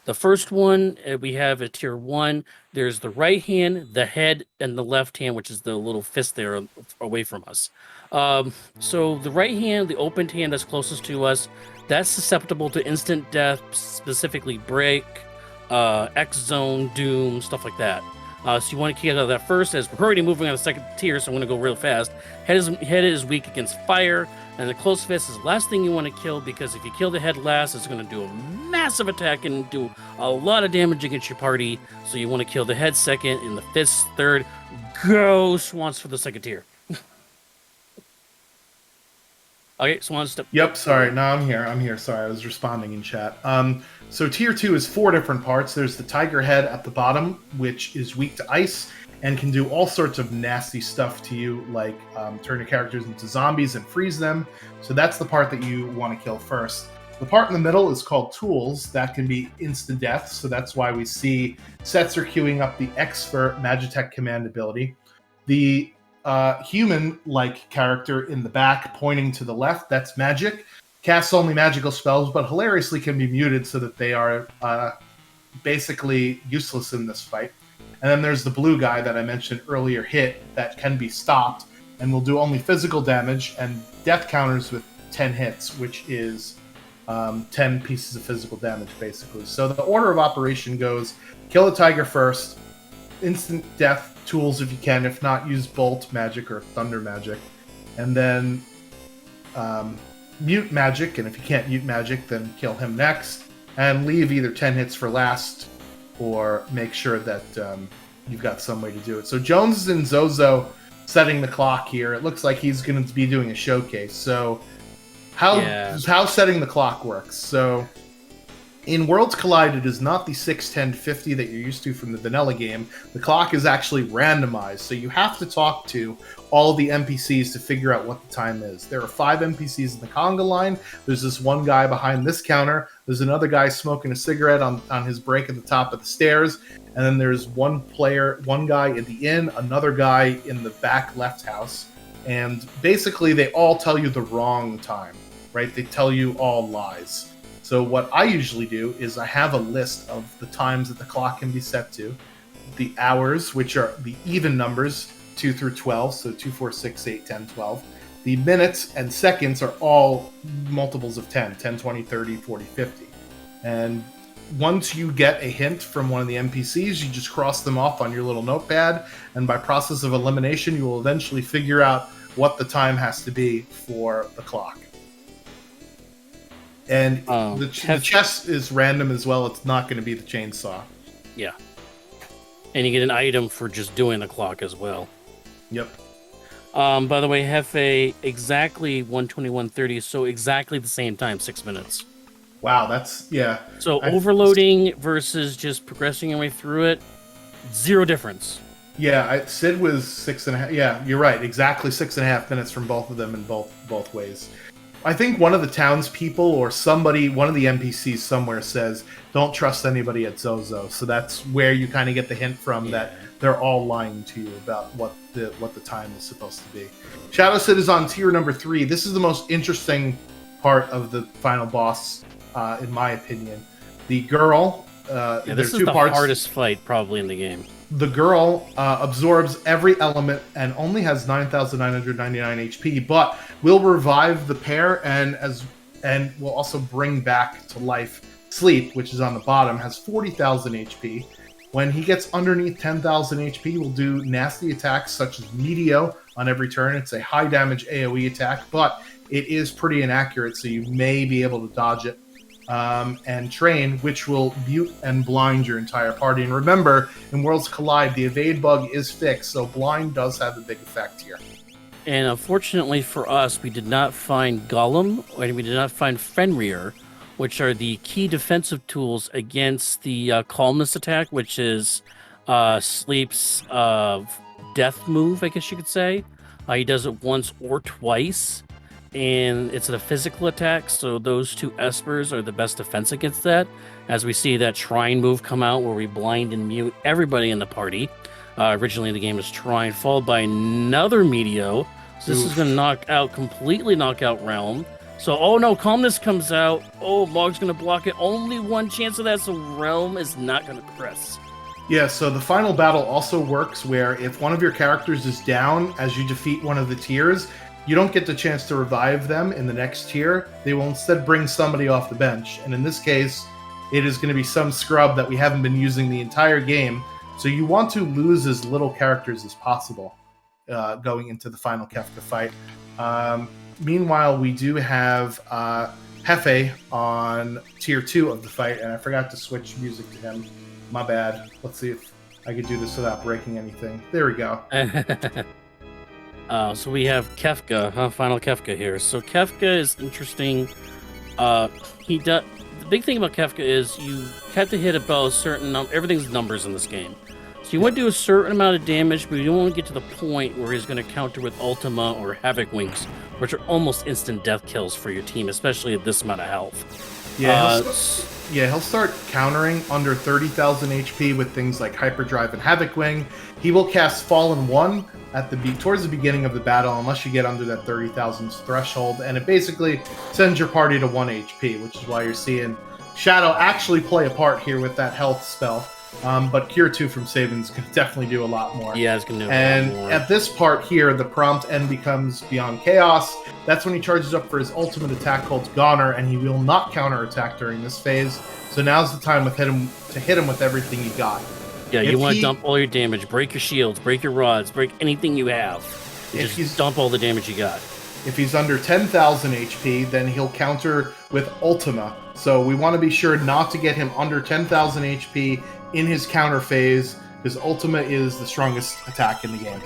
The first one we have at tier 1. There's the right hand, the head, and the left hand, which is the little fist there away from us. So the right hand, the opened hand that's closest to us, that's susceptible to instant death, specifically break, X zone, doom, stuff like that. So you want to get out of that first, as we're already moving on the second tier, so I'm going to go real fast. Head is weak against fire, and the close fist is the last thing you want to kill, because if you kill the head last, it's going to do a massive attack and do a lot of damage against your party. So you want to kill the head second, and the fist third. Go Swans for the second tier. Okay, Swan step. Yep, sorry. No, I'm here. Sorry, I was responding in chat. So tier 2 is 4 different parts. There's the tiger head at the bottom, which is weak to ice and can do all sorts of nasty stuff to you, like turn your characters into zombies and freeze them. So that's the part that you want to kill first. The part in the middle is called tools. That can be instant death, so that's why we see Setzer queuing up the Expert Magitek command ability. The human-like character in the back pointing to the left, that's Magic. Casts only magical spells, but hilariously can be muted so that they are basically useless in this fight. And then there's the blue guy that I mentioned earlier, Hit, that can be stopped and will do only physical damage and death counters with 10 hits, which is 10 pieces of physical damage, basically. So the order of operation goes, kill the tiger first, instant death, tools if you can. If not, use bolt magic or thunder magic. And then mute magic, and if you can't mute magic, then kill him next. And leave either 10 hits for last, or make sure that you've got some way to do it. So Jones is in Zozo setting the clock here. It looks like he's going to be doing a showcase. So how setting the clock works. So in Worlds Collide, it is not the 6, 10, 50 that you're used to from the vanilla game. The clock is actually randomized, so you have to talk to all the NPCs to figure out what the time is. There are 5 NPCs in the conga line. There's this one guy behind this counter. There's another guy smoking a cigarette on his break at the top of the stairs. And then there's one guy in the inn, another guy in the back left house. And basically, they all tell you the wrong time, right? They tell you all lies. So what I usually do is I have a list of the times that the clock can be set to, the hours, which are the even numbers, 2 through 12, so 2, 4, 6, 8, 10, 12. The minutes and seconds are all multiples of 10, 10, 20, 30, 40, 50. And once you get a hint from one of the NPCs, you just cross them off on your little notepad, and by process of elimination, you will eventually figure out what the time has to be for the clock. And the chess is random as well. It's not going to be the chainsaw. Yeah. And you get an item for just doing the clock as well. Yep. By the way, Hefe, exactly 1:21:30, so exactly the same time, 6 minutes. Wow, that's, yeah. So overloading versus just progressing your way through it, 0 difference. Yeah, Sid was 6.5. Yeah, you're right. Exactly 6.5 minutes from both of them in both ways. I think one of the townspeople or somebody, one of the NPCs somewhere says, don't trust anybody at Zozo. So that's where you kind of get the hint from that they're all lying to you about what the time is supposed to be. Shadow Sid is on tier number 3. This is the most interesting part of the final boss, in my opinion. The girl, this is the hardest fight probably in the game. The girl absorbs every element and only has 9,999 HP, but will revive the pair and will also bring back to life Sleep, which is on the bottom, has 40,000 HP. When he gets underneath 10,000 HP, will do nasty attacks such as Meteo on every turn. It's a high damage AoE attack, but it is pretty inaccurate, so you may be able to dodge it and train, which will mute and blind your entire party. And remember, in Worlds Collide, the evade bug is fixed, so blind does have a big effect here. And unfortunately for us, we did not find Gollum, and we did not find Fenrir, which are the key defensive tools against the Calmness attack, which is Sleep's death move, I guess you could say. He does it once or twice, and it's a physical attack, so those two Espers are the best defense against that. As we see that Shrine move come out, where we blind and mute everybody in the party. Originally, the game is Shrine, followed by another Meteo. So this is going to completely knock out Realm. So, oh no, Calmness comes out. Oh, Mog's going to block it. Only one chance of that, so Realm is not going to progress. Yeah, so the final battle also works where if one of your characters is down as you defeat one of the tiers, you don't get the chance to revive them in the next tier. They will instead bring somebody off the bench. And in this case, it is going to be some scrub that we haven't been using the entire game. So you want to lose as little characters as possible going into the final Kefka fight. Meanwhile, we do have Hefe on tier 2 of the fight, and I forgot to switch music to him. My bad. Let's see if I could do this without breaking anything. There we go. So we have Kefka, final Kefka here. So Kefka is interesting. The big thing about Kefka is you have to hit about a certain number. Everything's numbers in this game. So you want to do a certain amount of damage, but you don't want to get to the point where he's going to counter with Ultima or Havoc Wings, which are almost instant death kills for your team, especially at this amount of health. Yeah, he'll start countering under 30,000 HP with things like Hyperdrive and Havoc Wing. He will cast Fallen 1 towards the beginning of the battle, unless you get under that 30,000 threshold, and it basically sends your party to 1 HP, which is why you're seeing Shadow actually play a part here with that health spell. But Cure 2 from Saban's can definitely do a lot more. Yeah, it's going to do a lot more. And at this part here, the prompt end becomes Beyond Chaos. That's when he charges up for his ultimate attack called Goner, and he will not counterattack during this phase. So now's the time to hit him with everything you got. Yeah, you want to dump all your damage, break your shields, break your rods, break anything you have. Just dump all the damage you got. If he's under 10,000 HP, then he'll counter with Ultima. So we want to be sure not to get him under 10,000 HP in his counter phase, because Ultima is the strongest attack in the game.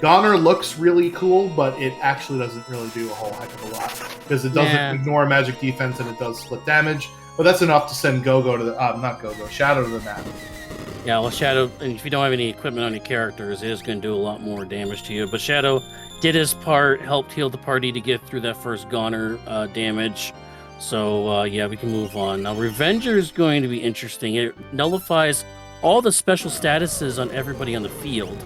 Goner looks really cool, but it actually doesn't really do a whole heck of a lot, because it doesn't ignore magic defense and it does split damage. But that's enough to send Shadow to the map. Yeah, well, Shadow, and if you don't have any equipment on your characters, it is going to do a lot more damage to you. But Shadow did his part, helped heal the party to get through that first Goner damage. So, yeah, we can move on. Now, Revenger is going to be interesting. It nullifies all the special statuses on everybody on the field.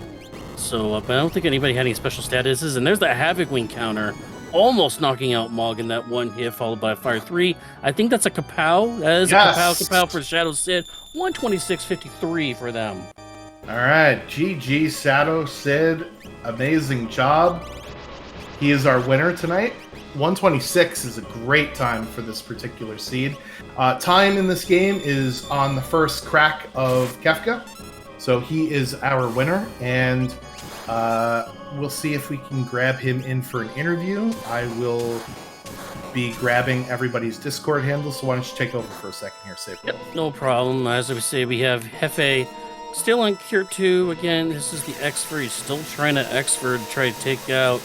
So, but I don't think anybody had any special statuses. And there's that Havoc Wing counter, almost knocking out Mog in that one hit, followed by a Fire 3. I think that's a Kapow. That is a Kapow for Shadow Sid. 126.53 for them. All right, GG Shadow Sid. Amazing job. He is our winner tonight. 126 is a great time for this particular seed. Time in this game is on the first crack of Kefka. So he is our winner, and we'll see if we can grab him in for an interview. I will be grabbing everybody's Discord handle, so why don't you take over for a second here, Saber? Yep, no problem. As I say, we have Hefe still on Cure 2. Again, this is the Exfer. He's still trying to Exfer to try to take out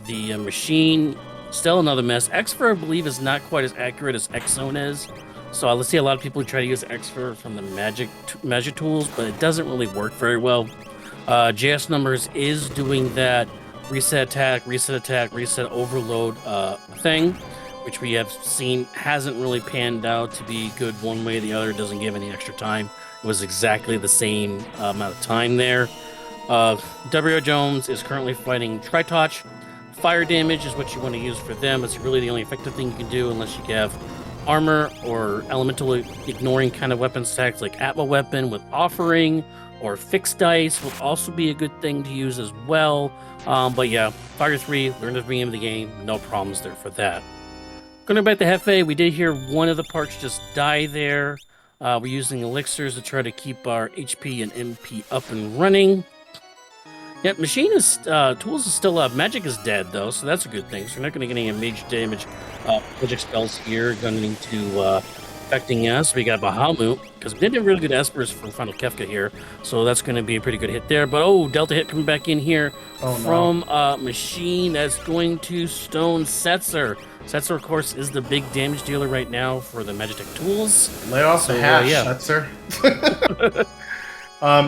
the machine. Still another mess. Exfer, I believe, is not quite as accurate as X-Zone is. So let's see a lot of people who try to use Exfer from the magic tools, but it doesn't really work very well. JS Numbers is doing that reset attack, reset overload thing, which we have seen hasn't really panned out to be good one way or the other. It doesn't give any extra time. It was exactly the same amount of time there. W.O. Jones is currently fighting Tritoch. Fire damage is what you want to use for them. It's really the only effective thing you can do unless you have armor or elemental ignoring kind of weapon stacks like Atma Weapon with Offering or Fixed Dice will also be a good thing to use as well. But yeah, Fire 3, learn to bring him in the game. No problems there for that. Going back to Hefe, we did hear one of the parts just die there. We're using elixirs to try to keep our HP and MP up and running. Yeah, Machine is Tools is still up. Magic is dead though, so that's a good thing. So we're not going to get any major damage. Magic spells here going to affecting us. We got Bahamut because we did have really good Espers for Final Kefka here, so that's going to be a pretty good hit there. But oh, Delta hit coming back in here from Machine. That's going to stone Setzer. Setzer, of course, is the big damage dealer right now for the Magitek Tools. Lay off the hash, Setzer.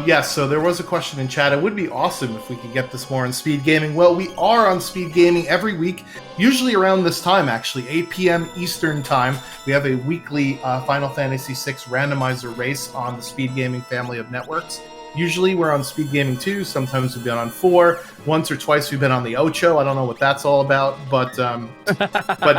Yeah, so there was a question in chat. It would be awesome if we could get this more on Speed Gaming. Well, we are on Speed Gaming every week, usually around this time, actually, 8 p.m. Eastern Time. We have a weekly Final Fantasy VI randomizer race on the Speed Gaming family of networks. Usually we're on Speed Gaming 2, sometimes we've been on 4. Once or twice we've been on the Ocho. I don't know what that's all about, but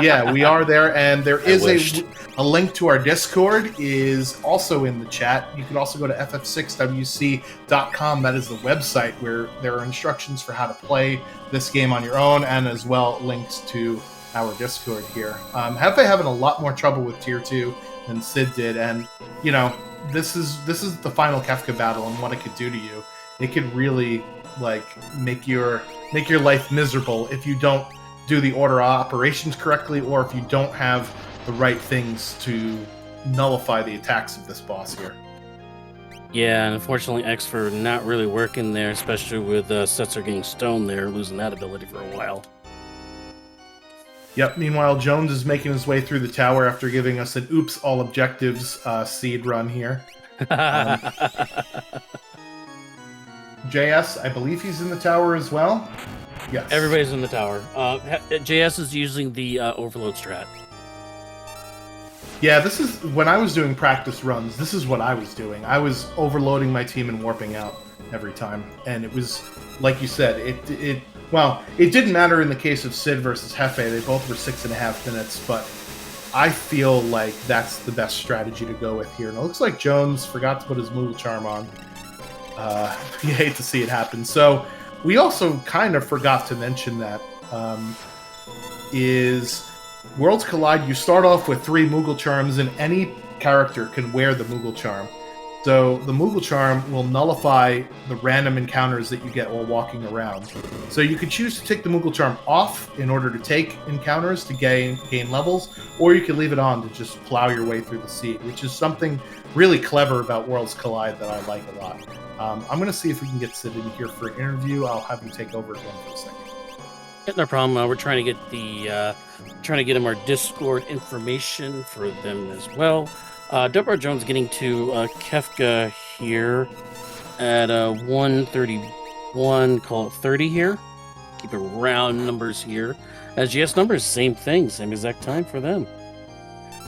yeah, we are there, and there is a link to our Discord is also in the chat. You can also go to ff6wc.com. That is the website where there are instructions for how to play this game on your own, and as well links to our Discord here. Hefe having a lot more trouble with Tier 2 than Sid did, and you know, this is the final Kefka battle and what it could do to you. It could really like make your life miserable if you don't do the order of operations correctly, or if you don't have the right things to nullify the attacks of this boss here. Yeah, and unfortunately X for not really working there, especially with Setzer getting stoned there, losing that ability for a while. Yep, meanwhile, Jones is making his way through the tower after giving us an oops, all objectives seed run here. JS, I believe he's in the tower as well. Yes. Everybody's in the tower. JS is using the overload strat. Yeah, this is, when I was doing practice runs, this is what I was doing. I was overloading my team and warping out every time. And it was, like you said, well, it didn't matter in the case of Sid versus Hefe. They both were 6.5 minutes, but I feel like that's the best strategy to go with here. And it looks like Jones forgot to put his Moogle Charm on. You hate to see it happen. So we also kind of forgot to mention that is Worlds Collide, you start off with 3 Moogle Charms, and any character can wear the Moogle Charm. So the Moogle Charm will nullify the random encounters that you get while walking around. So you could choose to take the Moogle Charm off in order to take encounters to gain levels, or you could leave it on to just plow your way through the seed, which is something really clever about Worlds Collide that I like a lot. I'm going to see if we can get Sid in here for an interview. I'll have him take over again for a second. No problem. We're trying to get him our Discord information for them as well. Deborah Jones getting to Kefka here at 131, call it 30 here. Keep it round numbers here. As GS numbers, same thing, same exact time for them.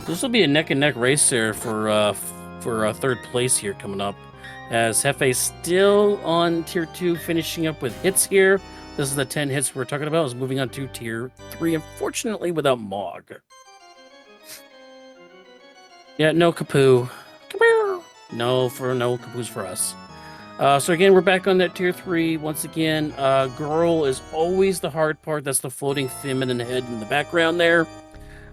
This will be a neck and neck race there for third place here coming up. As Hefe still on tier 2, finishing up with hits here. This is the 10 hits we're talking about. Is moving on to tier 3, unfortunately without Mog. Yeah, no Kapoo. No Kapoos for us. So again, we're back on that tier 3 once again. Girl is always the hard part. That's the floating feminine head in the background there.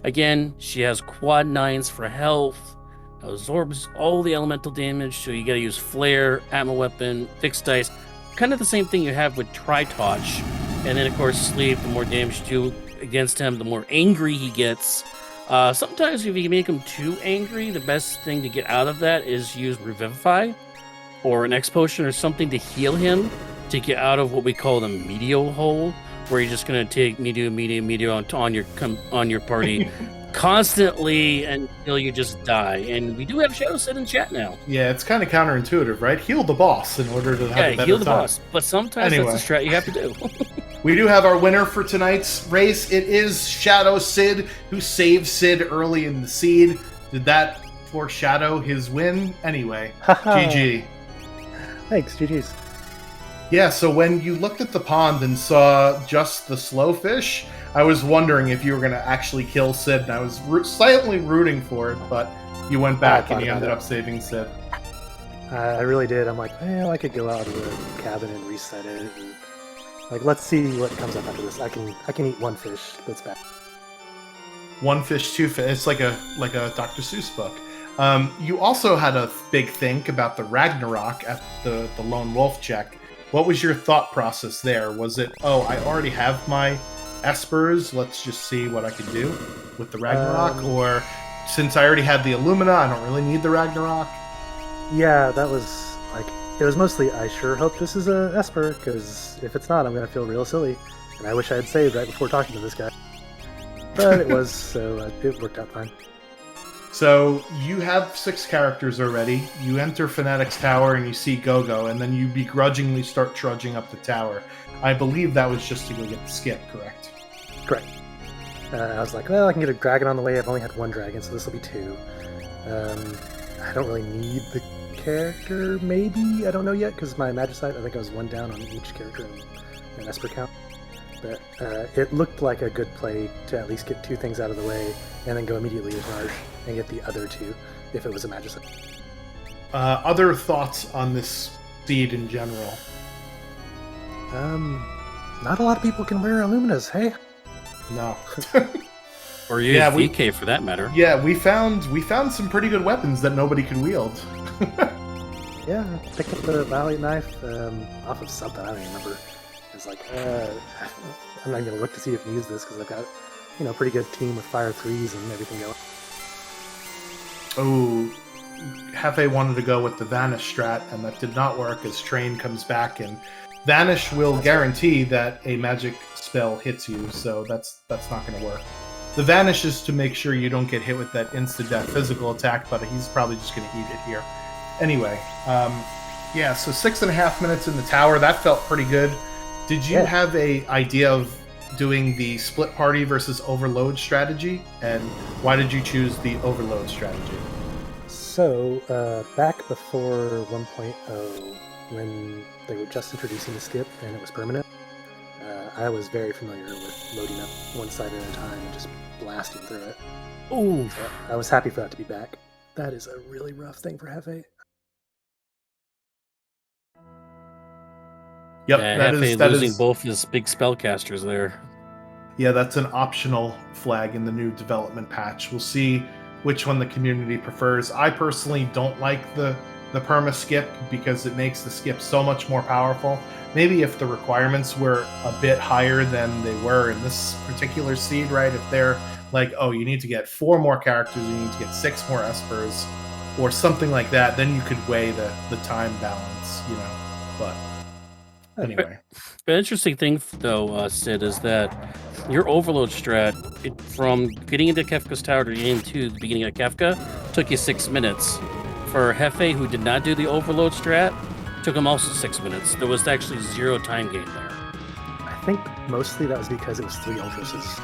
Again, she has quad 9s for health. Absorbs all the elemental damage, so you gotta use Flare, Atma Weapon, Fixed Dice. Kind of the same thing you have with Tri-Touch. And then, of course, Sleep, the more damage you do against him, the more angry he gets. Sometimes if you make him too angry, the best thing to get out of that is use Revivify or an X Potion or something to heal him, to get out of what we call the Meteor hole, where you're just going to take Meteor on your party constantly until you just die. And we do have Shadow Sid in chat now. Yeah, it's kind of counterintuitive, right? Heal the boss in order to have a better heal the time. boss. But sometimes that's a strat you have to do. We do have our winner for tonight's race. It is Shadow Sid, who saved Sid early in the seed. Did that foreshadow his win? Anyway, GG. Thanks, GG's. Yeah, so when you looked at the pond and saw just the slow fish, I was wondering if you were going to actually kill Sid, and I was silently rooting for it, but you went back and you ended up saving Sid. I really did. I'm like, well, I could go out to the cabin and reset it. And, like, let's see what comes up after this. I can eat one fish. That's bad. One fish, two fish. It's like a Dr. Seuss book. You also had a big think about the Ragnarok at the Lone Wolf check. What was your thought process there? Was it, oh, I already have my Espers, let's just see what I can do with the Ragnarok? Or since I already had the Illumina, I don't really need the Ragnarok? Yeah, that was like, it was mostly, I sure hope this is a Esper, because if it's not, I'm going to feel real silly. And I wish I had saved right before talking to this guy. But it was, so it worked out fine. So you have 6 characters already. You enter Fanatics Tower and you see Go-Go, and then you begrudgingly start trudging up the tower. I believe that was just to go get the skip, correct? Correct. I was like, well, I can get a dragon on the way. I've only had 1 dragon, so this will be 2. I don't really need the character, maybe? I don't know yet, because my Magicite, I think I was 1 down on each character in Esper count. But it looked like a good play to at least get 2 things out of the way, and then go immediately to Marsh and get the other 2 if it was a Magicite. Other thoughts on this seed in general? Not a lot of people can wear Illuminas, hey? No. Or use VK for that matter. Yeah, we found some pretty good weapons that nobody could wield. Yeah, picked up the Valiant Knife off of something, I don't even remember. It's like, I'm not going to look to see if I use this, because I've got, a pretty good team with Fire 3s and everything going. Oh, Hefe wanted to go with the Vanish strat, and that did not work as Train comes back, and Vanish will guarantee that a magic spell hits you, so that's not going to work. The Vanish is to make sure you don't get hit with that insta-death physical attack, but he's probably just going to eat it here. Anyway, yeah, so 6.5 minutes in the tower, that felt pretty good. Did you have a idea of doing the split party versus overload strategy, and why did you choose the overload strategy? So, back before 1.0, when they were just introducing the skip and it was permanent, I was very familiar with loading up one side at a time and just blasting through it. Ooh. So I was happy for that to be back. That is a really rough thing for Hefe. Yep, Hefe losing both his big spellcasters there. Yeah, that's an optional flag in the new development patch. We'll see which one the community prefers. I personally don't like the perma skip because it makes the skip so much more powerful. Maybe if the requirements were a bit higher than they were in this particular seed, right? If they're like, oh, you need to get 4 more characters, you need to get 6 more Espers, or something like that, then you could weigh the time balance, But anyway. The interesting thing, though, Sid, is that your overload strat, from getting into Kefka's Tower to getting into the beginning of Kefka, took you 6 minutes. For Hefe, who did not do the overload strat, took him also 6 minutes. There was actually 0 time gain there. I think mostly that was because it was 3 Ultrases.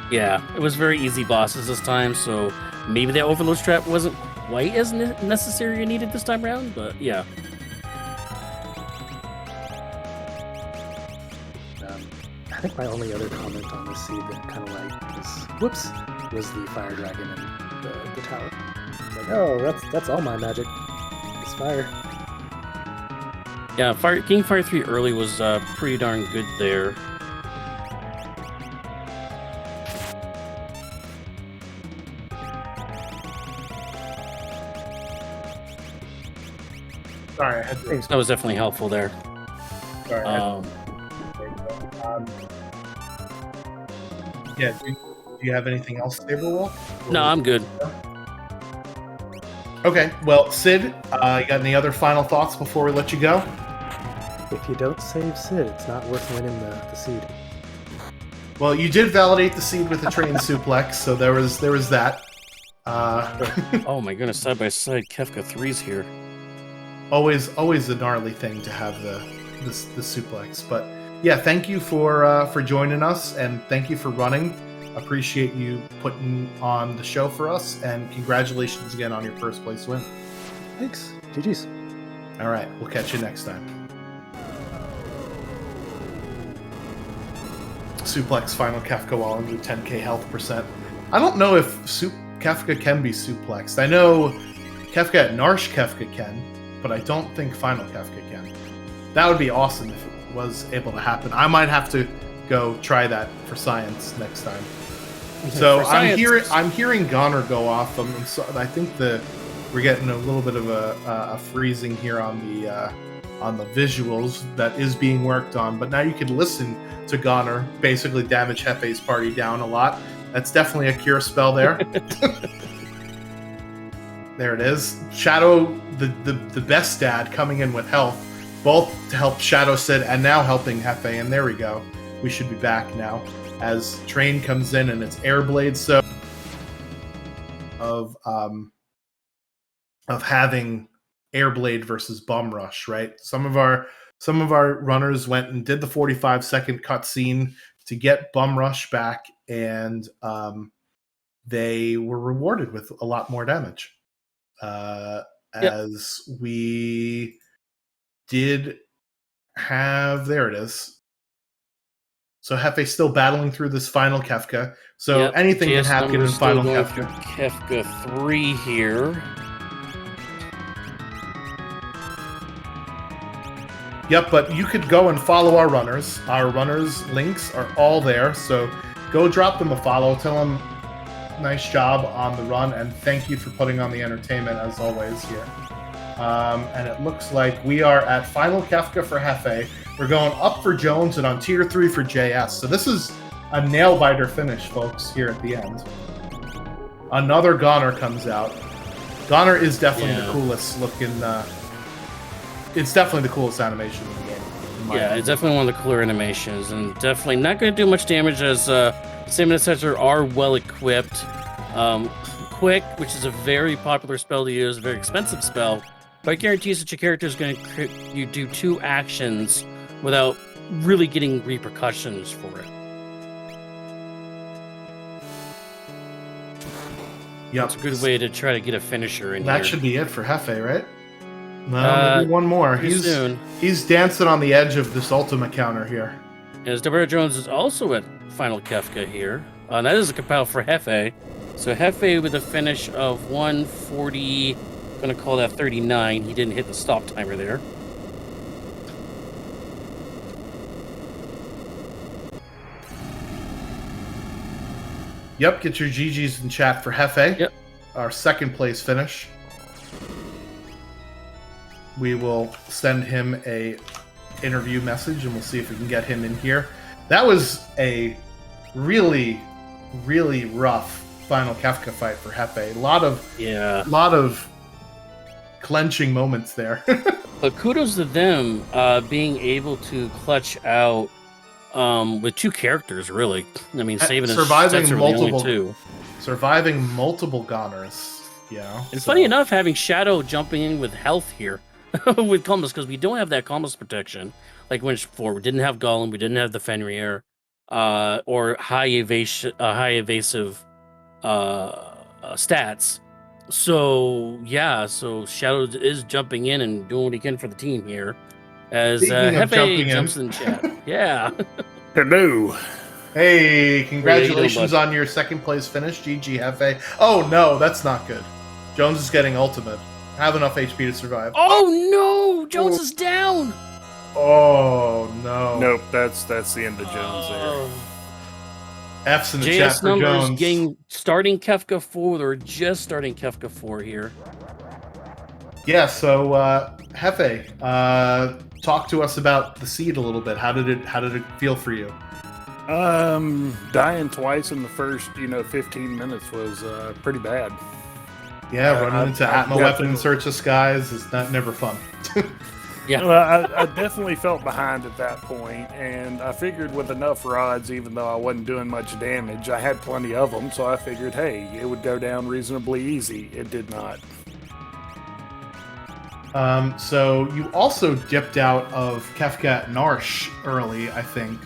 Yeah, it was very easy bosses this time, so maybe that overload strat wasn't quite as necessary or needed this time around, but yeah. I think my only other comment on this seed that kind of was the Fire Dragon and the tower. It's like, oh, that's all my magic. It's fire. Yeah, getting Fire 3 early was pretty darn good there. Sorry, I had to... That was definitely helpful there. Sorry, yeah, do you have anything else, Saberwolf? No, I'm good. Okay, well, Sid, you got any other final thoughts before we let you go? If you don't save Sid, it's not worth winning the seed. Well, you did validate the seed with a train suplex, so there was that. Oh my goodness, side by side, Kefka 3's here. Always a gnarly thing to have the suplex, but yeah, thank you for joining us, and thank you for running. Appreciate you putting on the show for us, and congratulations again on your first place win. Thanks. GG's. All right, we'll catch you next time. Suplex final Kefka while under 10k health percent. I don't know if Kefka can be suplexed. I know Kefka at Narsh Kefka can, but I don't think final Kefka can. That would be awesome if it was able to happen. I might have to go try that for science next time. So I'm hearing Goner go off. I think we're getting a little bit of a freezing here on the on the visuals that is being worked on. But now you can listen to Goner basically damage Hefe's party down a lot. That's definitely a cure spell there. There it is. Shadow, the best dad, coming in with health, both to help Shadow Sid and now helping Hefe. And there we go. We should be back now as Train comes in and it's Airblade. So of having Airblade versus Bum Rush, right? Some of our runners went and did the 45-second cutscene to get Bum Rush back, and they were rewarded with a lot more damage. As we did have, there it is. So Hefe's still battling through this final Kefka. So anything can happen in final Kefka. Kefka 3 here. Yep, but you could go and follow our runners. Our runners' links are all there, so go drop them a follow. Tell them nice job on the run, and thank you for putting on the entertainment as always here. And it looks like we are at final Kefka for Hefe. We're going up for Jones and on tier 3 for JS. So this is a nail-biter finish, folks, here at the end. Another Goner comes out. Goner is definitely the coolest looking... it's definitely the coolest animation in the game. Yeah, it's definitely one of the cooler animations, and definitely not going to do much damage as Stamina Sensor are well equipped. Quick, which is a very popular spell to use, a very expensive spell, but it guarantees that your character is going to do 2 actions without really getting repercussions for it. Yep. It's a good way to try to get a finisher in here. That should be it for Hefe, right? No, maybe one more. Soon. He's dancing on the edge of this Ultima counter here. As Deborah Jones is also at Final Kefka here. That is a compile for Hefe. So Hefe with a finish of 140, I'm going to call that 39. He didn't hit the stop timer there. Yep, get your GGs in chat for Hefe. Yep. Our second place finish. We will send him a interview message and we'll see if we can get him in here. That was a really, really rough final Kefka fight for Hefe. A lot of clenching moments there. But kudos to them being able to clutch out with 2 characters, really. I mean, saving surviving multiple Goners. Yeah. It's funny enough having Shadow jumping in with health here with Combos, because we don't have that Combos protection like when before. We didn't have Golem, we didn't have the Fenrir, or high evasive stats. So so Shadow is jumping in and doing what he can for the team here. As Hefe jumps in chat. Yeah. Hello. Hey, congratulations on your second place finish, GG Hefe. Oh no, that's not good. Jones is getting ultimate. Have enough HP to survive. Oh no! Jones is down! Oh no. Nope, that's the end of Jones there. F's in the chat JS for numbers Jones. starting Kefka 4, or just starting Kefka 4 here. Yeah, so Hefe, talk to us about the seed a little bit. How did it feel for you? Dying twice in the first 15 minutes was pretty bad. Yeah, running into Atma weapon in search of skies is never fun. Yeah. Well, I definitely felt behind at that point, and I figured with enough rods, even though I wasn't doing much damage, I had plenty of them, so I figured, hey, it would go down reasonably easy. It did not. So you also dipped out of Kefka Narsh early, I think.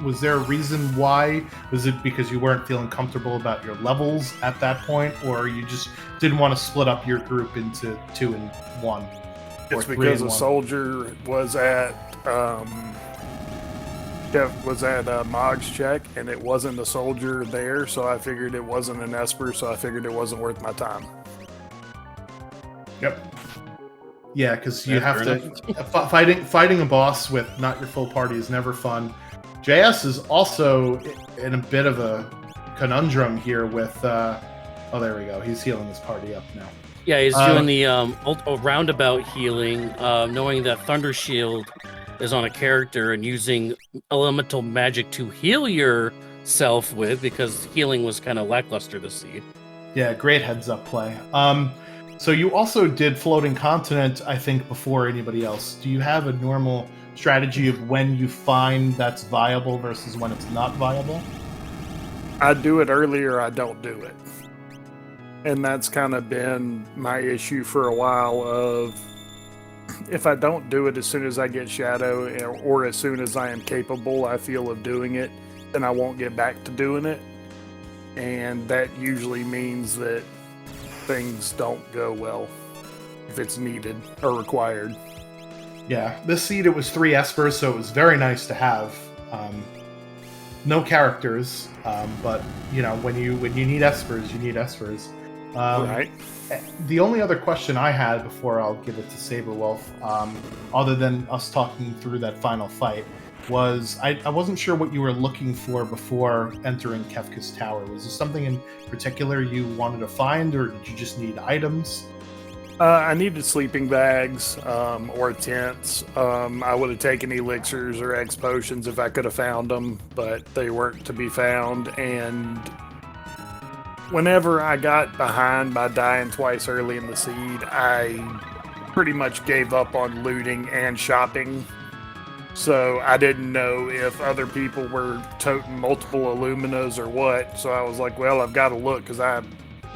Was there a reason why? Was it because you weren't feeling comfortable about your levels at that point, or you just didn't want to split up your group into 2 and 1? It's because a soldier was at Mog's check, and it wasn't a soldier there, so I figured it wasn't an Esper, so I figured it wasn't worth my time. Yep. Yeah, because you have to fighting a boss with not your full party is never fun. JS is also in a bit of a conundrum here with. Oh, there we go. He's healing his party up now. Yeah, he's doing the roundabout healing, knowing that Thunder Shield is on a character and using elemental magic to heal yourself with, because healing was kind of lackluster this seed. Yeah, great heads up play. So you also did Floating Continent, I think, before anybody else. Do you have a normal strategy of when you find that's viable versus when it's not viable? I do it earlier, I don't do it. And that's kind of been my issue for a while of, if I don't do it as soon as I get Shadow, or as soon as I am capable, I feel, of doing it, then I won't get back to doing it. And that usually means that things don't go well if it's needed or required. Yeah, this seed, it was 3 Espers, so it was very nice to have. No characters, but when you need Espers, you need Espers. Right. The only other question I had before I'll give it to Saberwolf, other than us talking through that final fight, was I wasn't sure what you were looking for before entering Kefka's Tower. Was there something in particular you wanted to find, or did you just need items? I needed sleeping bags or tents. I would have taken elixirs or X potions if I could have found them, but they weren't to be found. And whenever I got behind by dying twice early in the seed, I pretty much gave up on looting and shopping. So I didn't know if other people were toting multiple Illuminas or what. So I was like, well, I've got to look, because I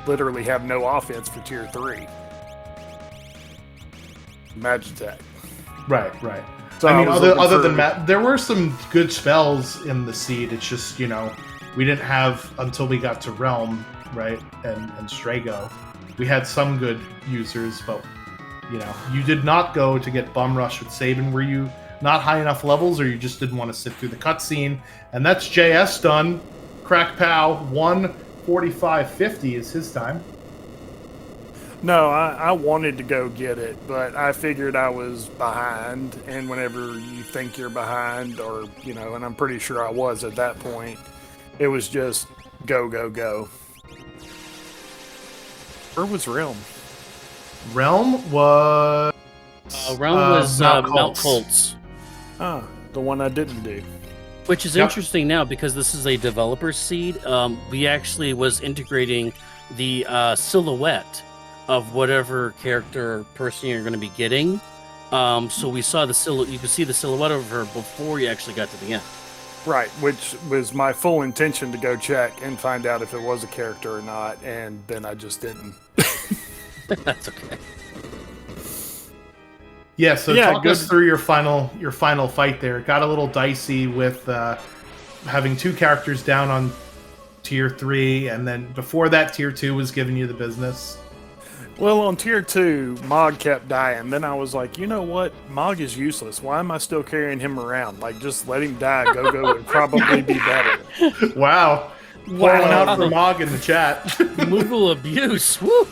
literally have no offense for tier 3. Magitek. Right. So I mean, other than that, there were some good spells in the seed. It's just, we didn't have, until we got to Realm, right, and Strago, we had some good users, but, you did not go to get Bum Rush with Sabin. Were you not high enough levels, or you just didn't want to sit through the cutscene? And that's JS done. Crack Pow, 1:45:50 is his time. No, I wanted to go get it, but I figured I was behind, and whenever you think you're behind, or, and I'm pretty sure I was at that point, it was just go, go, go. Where was Realm? Realm was... Mount Colts. Ah, the one I didn't do. Which is interesting now, because this is a developer seed. We actually was integrating the silhouette of whatever character or person you're going to be getting. So we saw you could see the silhouette of her before you actually got to the end. Right, which was my full intention to go check and find out if it was a character or not, and then I just didn't. That's okay. Yeah, so talk us through your final fight there. It got a little dicey with having 2 characters down on tier 3, and then before that, tier 2 was giving you the business. Well, on tier 2, Mog kept dying. Then I was like, you know what? Mog is useless. Why am I still carrying him around? Like, just let him die. Go would probably be better. Wow. Pouring out for Mog in the chat. Removal abuse. Woo!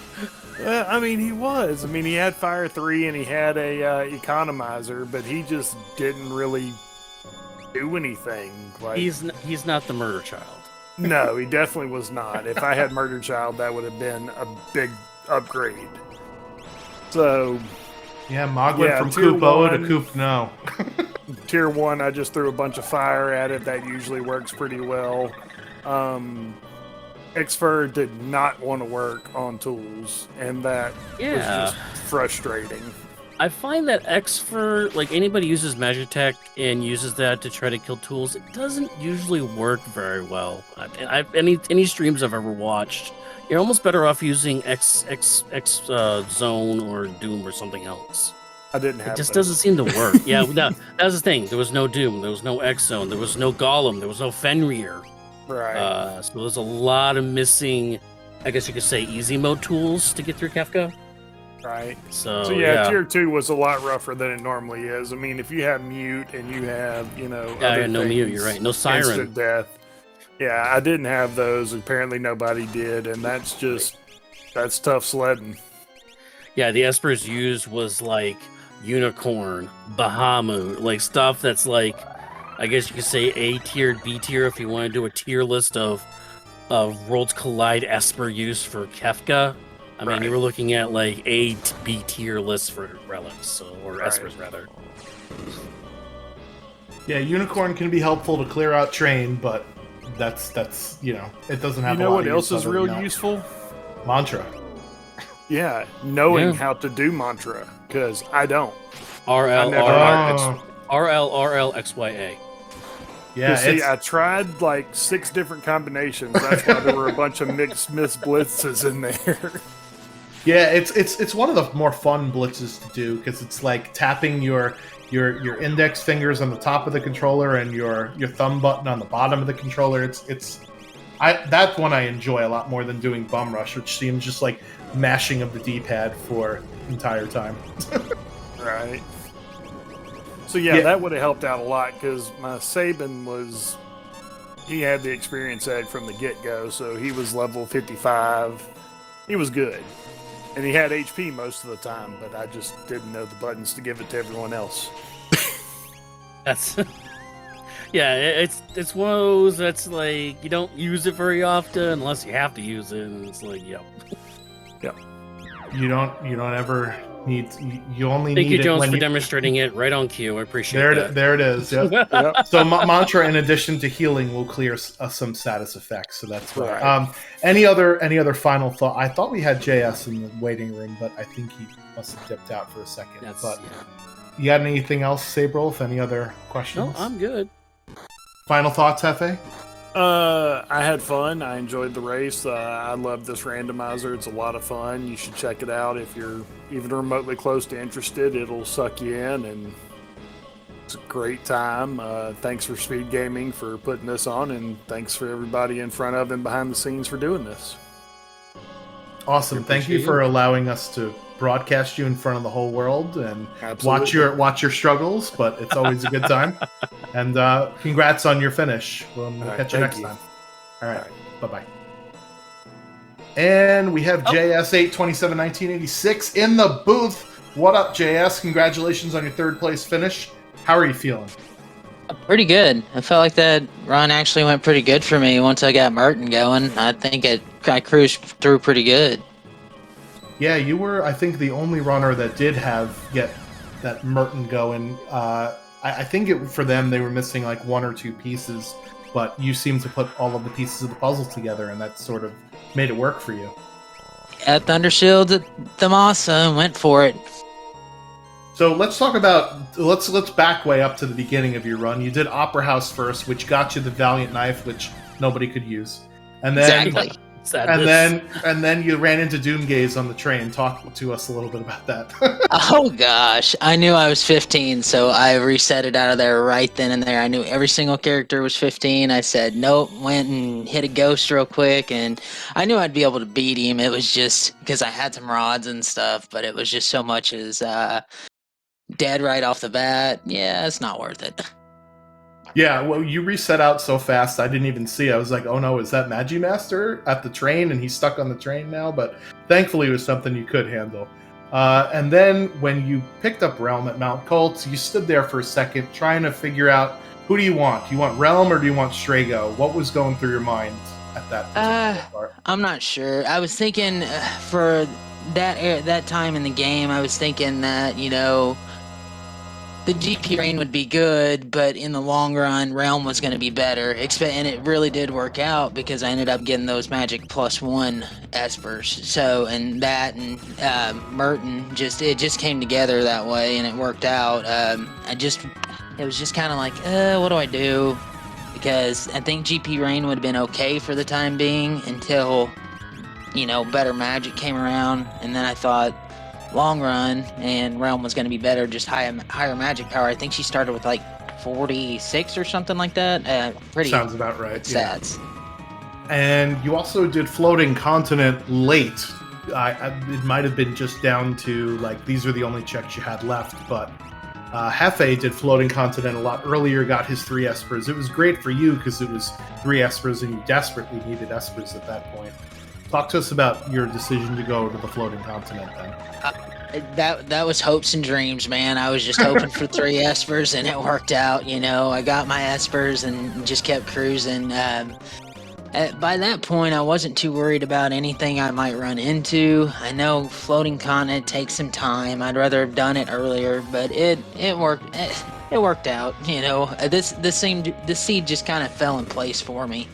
I mean, he was. I mean, he had Fire 3 and he had a economizer, but he just didn't really do anything. Like, he's not the murder child. No, he definitely was not. If I had Murder Child, that would have been a big upgrade. So yeah, Mog went from Coop-O to Coop-No. Tier 1, I just threw a bunch of fire at it. That usually works pretty well. Xfer did not want to work on tools, and that was just frustrating. I find that Xfer, like, anybody uses Magitek and uses that to try to kill tools, it doesn't usually work very well. Any streams I've ever watched, you're almost better off using X Zone or Doom or something else. I didn't have it. Just those. doesn't seem to work. Yeah, that was the thing. There was no Doom. There was no X Zone. There was no Golem. There was no Fenrir. Right. So there's a lot of missing, I guess you could say, easy mode tools to get through Kefka. Right. So yeah, tier 2 was a lot rougher than it normally is. I mean, if you have mute and you have, other no things, mute, you're right. No siren. Instant death. Yeah, I didn't have those. Apparently nobody did, and that's tough sledding. Yeah, the Espers used was like Unicorn, Bahamut, like stuff that's like, I guess you could say A tier, B tier, if you want to do a tier list of Worlds Collide Esper use for Kefka. I mean, you were looking at like A to B tier lists for relics, or espers rather. Yeah, unicorn can be helpful to clear out train, but that's it doesn't have. You know what else is real useful? Mantra. Yeah, knowing how to do mantra, because I don't. RLXYA. Yeah, see, I tried like 6 different combinations. That's why there were a bunch of mixed miss blitzes in there. Yeah, it's one of the more fun blitzes to do because it's like tapping your index fingers on the top of the controller and your thumb button on the bottom of the controller. That's one I enjoy a lot more than doing Bum Rush, which seems just like mashing of the D-pad for entire time. Right. So yeah, that would have helped out a lot because my Sabin he had the experience egg from the get-go, so he was level 55. He was good. And he had HP most of the time, but I just didn't know the buttons to give it to everyone else. That's... Yeah, it's one of those that's like, you don't use it very often unless you have to use it, and it's like, yep. You don't ever need. You only Thank need you, it Jones, when for you... demonstrating it right on cue. I appreciate that. There it is. Yep. Yep. So mantra, in addition to healing, will clear some status effects. So that's right. Right. Any other final thought? I thought we had JS in the waiting room, but I think he must have dipped out for a second. You got anything else, Sabrolf? Any other questions? No, I'm good. Final thoughts, Hefe? I had fun. I enjoyed the race. I love this randomizer. It's a lot of fun. You should check it out if you're even remotely close to interested. It'll suck you in, and it's a great time. Thanks for SpeedGaming for putting this on, and thanks for everybody in front of and behind the scenes for doing this. Awesome. Thank you for allowing us to broadcast you in front of the whole world and Absolutely. watch your struggles, but it's always a good time. And congrats on your finish. We'll catch you next time. All right. Bye-bye. And we have JS8271986 in the booth. What up, JS? Congratulations on your 3rd place finish. How are you feeling? Pretty good. I felt like that run actually went pretty good for me once I got Merton going. I think I cruised through pretty good. Yeah, you were, I think, the only runner that did get that Merton going. I think for them, they were missing like 1 or 2 pieces, but you seemed to put all of the pieces of the puzzle together, and that sort of made it work for you. At Thundershield at the Masa and went for it. So let's talk about, let's back way up to the beginning of your run. You did Opera House first, which got you the Valiant Knife, which nobody could use. And then, Exactly. and then you ran into Doomgaze on the train. Talk to us a little bit about that. Oh gosh, I knew I was 15, so I reset it out of there right then and there. I knew every single character was 15. I said nope, went and hit a ghost real quick, and I knew I'd be able to beat him. It was just because I had some rods and stuff, but it was just so much as dead right off the bat. Yeah, it's not worth it. Yeah, well, you reset out so fast, I didn't even see. I was like, oh no, is that Magimaster at the train? And he's stuck on the train now? But thankfully it was something you could handle. And then when you picked up Realm at Mount Colts, you stood there for a second trying to figure out, who do you want? Do you want Realm or do you want Strago? What was going through your mind at that particular part? I'm not sure. I was thinking for that time in the game, I was thinking that, the GP rain would be good, but in the long run, Realm was going to be better. And it really did work out because I ended up getting those Magic +1 Espers. So, and that and Merton, it just came together that way, and it worked out. It was just kind of like, what do I do? Because I think GP rain would have been okay for the time being until, better Magic came around, and then I thought, long run, and Realm was going to be better, just higher Magic power. I think she started with like 46 or something like that. Pretty sounds about right. Stats. Yeah. And you also did Floating Continent late. It might have been just down to like these are the only checks you had left, but Hefe did Floating Continent a lot earlier, got his 3 Espers. It was great for you because it was 3 Espers and you desperately needed Espers at that point. Talk to us about your decision to go to the Floating Continent then. That was hopes and dreams, man. I was just hoping for 3 Espers, and it worked out. I got my Espers and just kept cruising. By that point, I wasn't too worried about anything I might run into. I know floating continent takes some time. I'd rather have done it earlier, but it worked. It worked out. You know, this seed just kind of fell in place for me.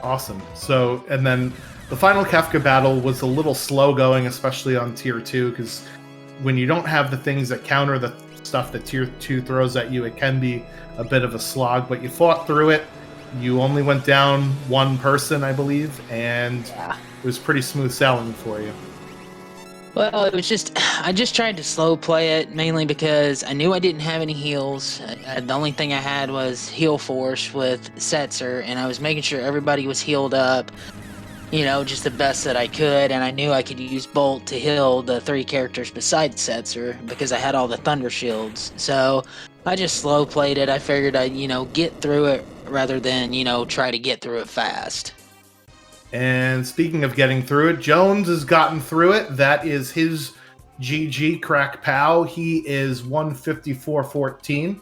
Awesome. So, and then the final Kefka battle was a little slow going, especially on tier 2, because when you don't have the things that counter the stuff that tier 2 throws at you, it can be a bit of a slog, but you fought through it. You only went down one person, I believe, and it was pretty smooth sailing for you. Well, it was just, I just tried to slow play it, mainly because I knew I didn't have any heals. The only thing I had was heal force with Setzer, and I was making sure everybody was healed up, you know, just the best that I could, and I knew I could use Bolt to heal the 3 characters besides Setzer, because I had all the Thunder Shields. So I just slow played it. I figured I'd, you know, get through it rather than, you know, try to get through it fast. And speaking of getting through it, Jones has gotten through it. That is his GG crack pow. He is 154.14.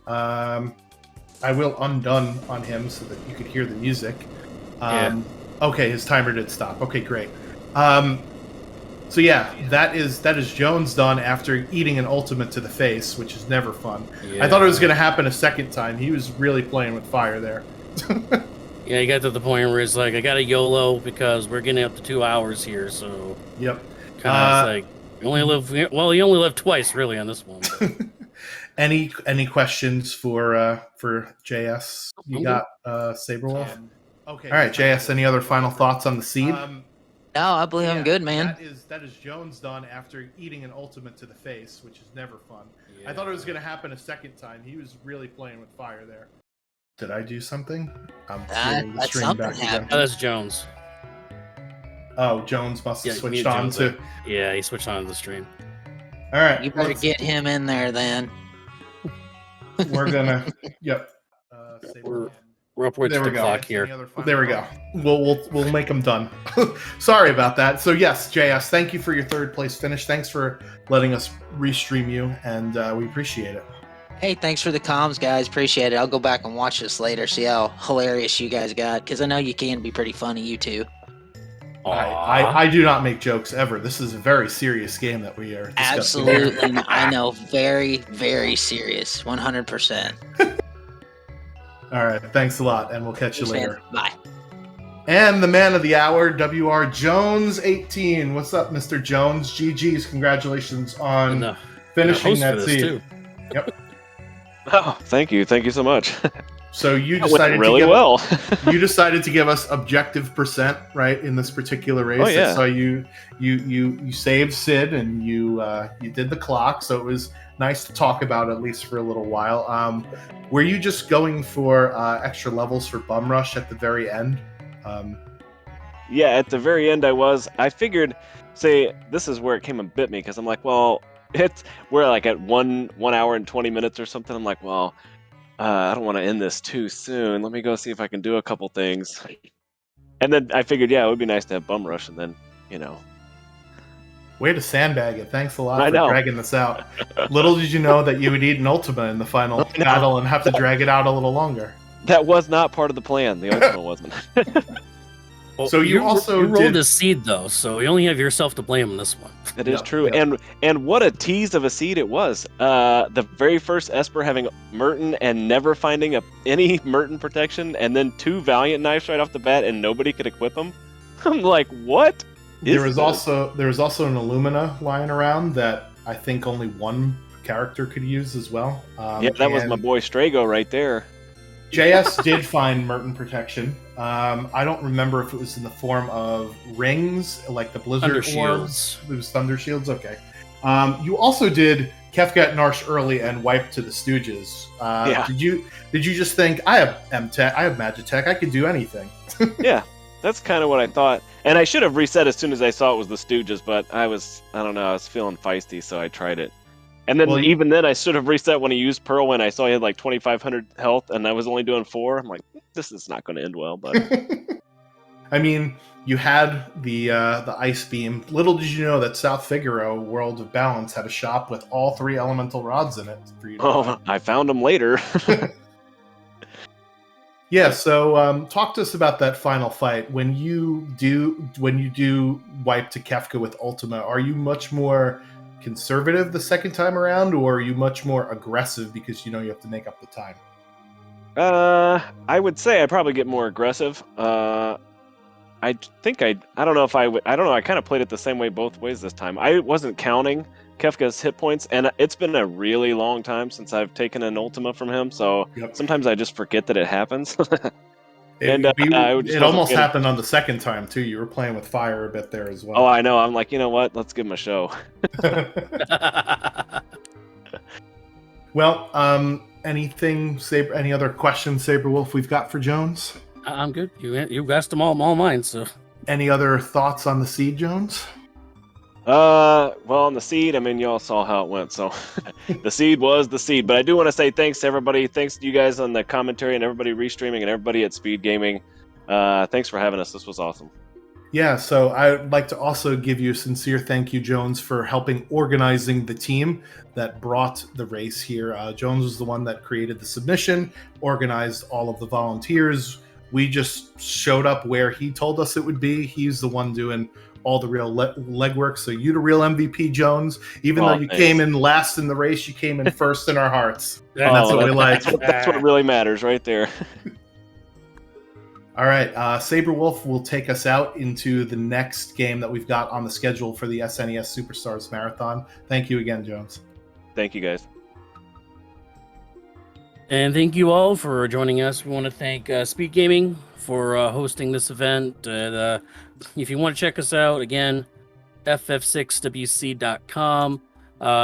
I will undone on him so that you could hear the music. Okay, his timer did stop. Okay, great. So yeah, that is Jones done after eating an ultimate to the face, which is never fun. Yeah. I thought it was going to happen a second time. He was really playing with fire there. Yeah, he got to the point where it's like, I got a YOLO because we're getting up to 2 hours here, so... Yep. Kind of like, you only live twice, really, on this one. Any questions for JS? You got Saberwolf? Okay. All right, JS, any other final thoughts on the seed? No, I believe I'm good, man. That is Jones done after eating an ultimate to the face, which is never fun. Yeah. I thought it was going to happen a second time. He was really playing with fire there. Did I do something? I'm feeling the stream back again. Oh, that's Jones. Oh, Jones must have switched on to... Yeah, he switched on to the stream. All right. You better get him in there, then. We're gonna... Yep. We're upwards to the clock here. There we go. We'll make them done. Sorry about that. So yes, JS, thank you for your 3rd place finish. Thanks for letting us restream you, and we appreciate it. Hey, thanks for the comms, guys. Appreciate it. I'll go back and watch this later, see how hilarious you guys got, because I know you can be pretty funny, you two. I do not make jokes ever. This is a very serious game that we are discussing. Absolutely. I know. Very, very serious. 100%. All right. Thanks a lot, and we'll catch you later. Bye. And the man of the hour, WR Jones 18. What's up, Mr. Jones? GG's. Congratulations on finishing that seed. Yep. Oh, thank you so much. So you decided really well. You decided to give us objective percent, right, in this particular race. Oh, yeah. So you saved Sid and you did the clock. So it was nice to talk about at least for a little while. Were you just going for extra levels for Bum Rush at the very end? Yeah, at the very end I figured, this is where it came and bit me, because I'm like, well, we're like at 1 hour and 20 minutes or something. I'm like, well, I don't want to end this too soon. Let me go see if I can do a couple things. And then I figured, yeah, it would be nice to have Bum Rush, and then, you know. Way to sandbag it. Thanks a lot for dragging this out. Little did you know that you would eat an Ultima in the final battle and have to drag it out a little longer. That was not part of the plan. The Ultima wasn't. Well, so you rolled a seed, though, so you only have yourself to blame on this one. That is true. And what a tease of a seed it was. The very first Esper having Merton and never finding any Merton protection, and then 2 Valiant knives right off the bat, and nobody could equip them. I'm like, what? There was also an Illumina lying around that I think only one character could use as well. Yeah, that was my boy Strago right there. JS did find Merton protection. I don't remember if it was in the form of rings, like the Blizzard orbs. It was Thunder Shields. Okay. You also did Kefka Narsh early and wiped to the Stooges. Yeah. Did you just think, I have M-Tech, I have Magitek, I could do anything? Yeah, that's kind of what I thought. And I should have reset as soon as I saw it was the Stooges, but I was feeling feisty, so I tried it. And then even then, I should have reset when I used Pearl when I saw he had like 2,500 health, and I was only doing 4. I'm like, this is not going to end well. But I mean, you had the Ice Beam. Little did you know that South Figaro, World of Balance, had a shop with all 3 elemental rods in it for you to buy. I found them later. Yeah, so talk to us about that final fight. When you do wipe to Kefka with Ultima, are you much more conservative the second time around, or are you much more aggressive because you know you have to make up the time? I would say I probably get more aggressive. I think I don't know if I would. I don't know. I kind of played it the same way both ways this time. I wasn't counting Kefka's hit points, and it's been a really long time since I've taken an Ultima from him. So Yep. sometimes I just forget that it happens. And I just It wasn't almost paying- happened on the second time too. You were playing with fire a bit there as well. Oh, I know. I'm like, you know what? Let's give him a show. Well, any other questions, Saberwolf, we've got for Jones? I'm good. You asked them all mine. So Any other thoughts on the seed, Jones? Well, on the seed, I mean, you all saw how it went. So the seed was the seed. But I do want to say thanks to everybody. Thanks to you guys on the commentary and everybody restreaming and everybody at SpeedGaming. Thanks for having us. This was awesome. Yeah, so I'd like to also give you a sincere thank you, Jones, for helping organizing the team that brought the race here. Jones was the one that created the submission, organized all of the volunteers. We just showed up where he told us it would be. He's the one doing all the real legwork. So you the real MVP, Jones. Even though you came in last in the race, you came in first in our hearts. And that's what we like. That's what really matters right there. All right, Saberwolf will take us out into the next game that we've got on the schedule for the SNES Super Stars Marathon. Thank you again, Jones. Thank you, guys. And thank you all for joining us. We want to thank SpeedGaming for hosting this event. If you want to check us out, again, ff6wc.com.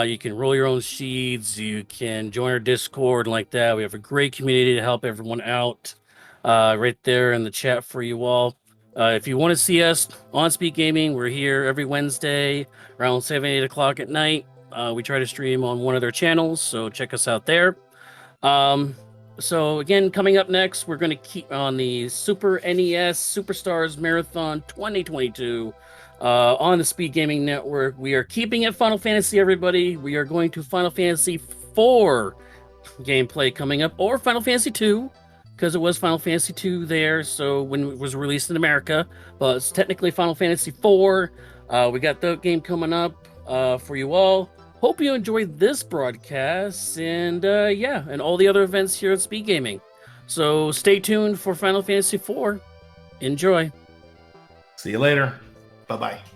You can roll your own sheets. You can join our Discord like that. We have a great community to help everyone out right there in the chat for you all. If you want to see us on SpeedGaming, we're here every Wednesday around 7, 8 o'clock at night. We try to stream on one of their channels, so check us out there. So again, coming up next, we're going to keep on the Super NES Superstars Marathon 2022 on the SpeedGaming Network. We are keeping it Final Fantasy, everybody. We are going to Final Fantasy 4 gameplay coming up, or Final Fantasy 2, because it was Final Fantasy 2 there, so when it was released in America, but it's technically Final Fantasy 4. We got the game coming up for you all. Hope you enjoyed this broadcast and and all the other events here at SpeedGaming. So stay tuned for Final Fantasy 4. Enjoy. See you later. Bye-bye.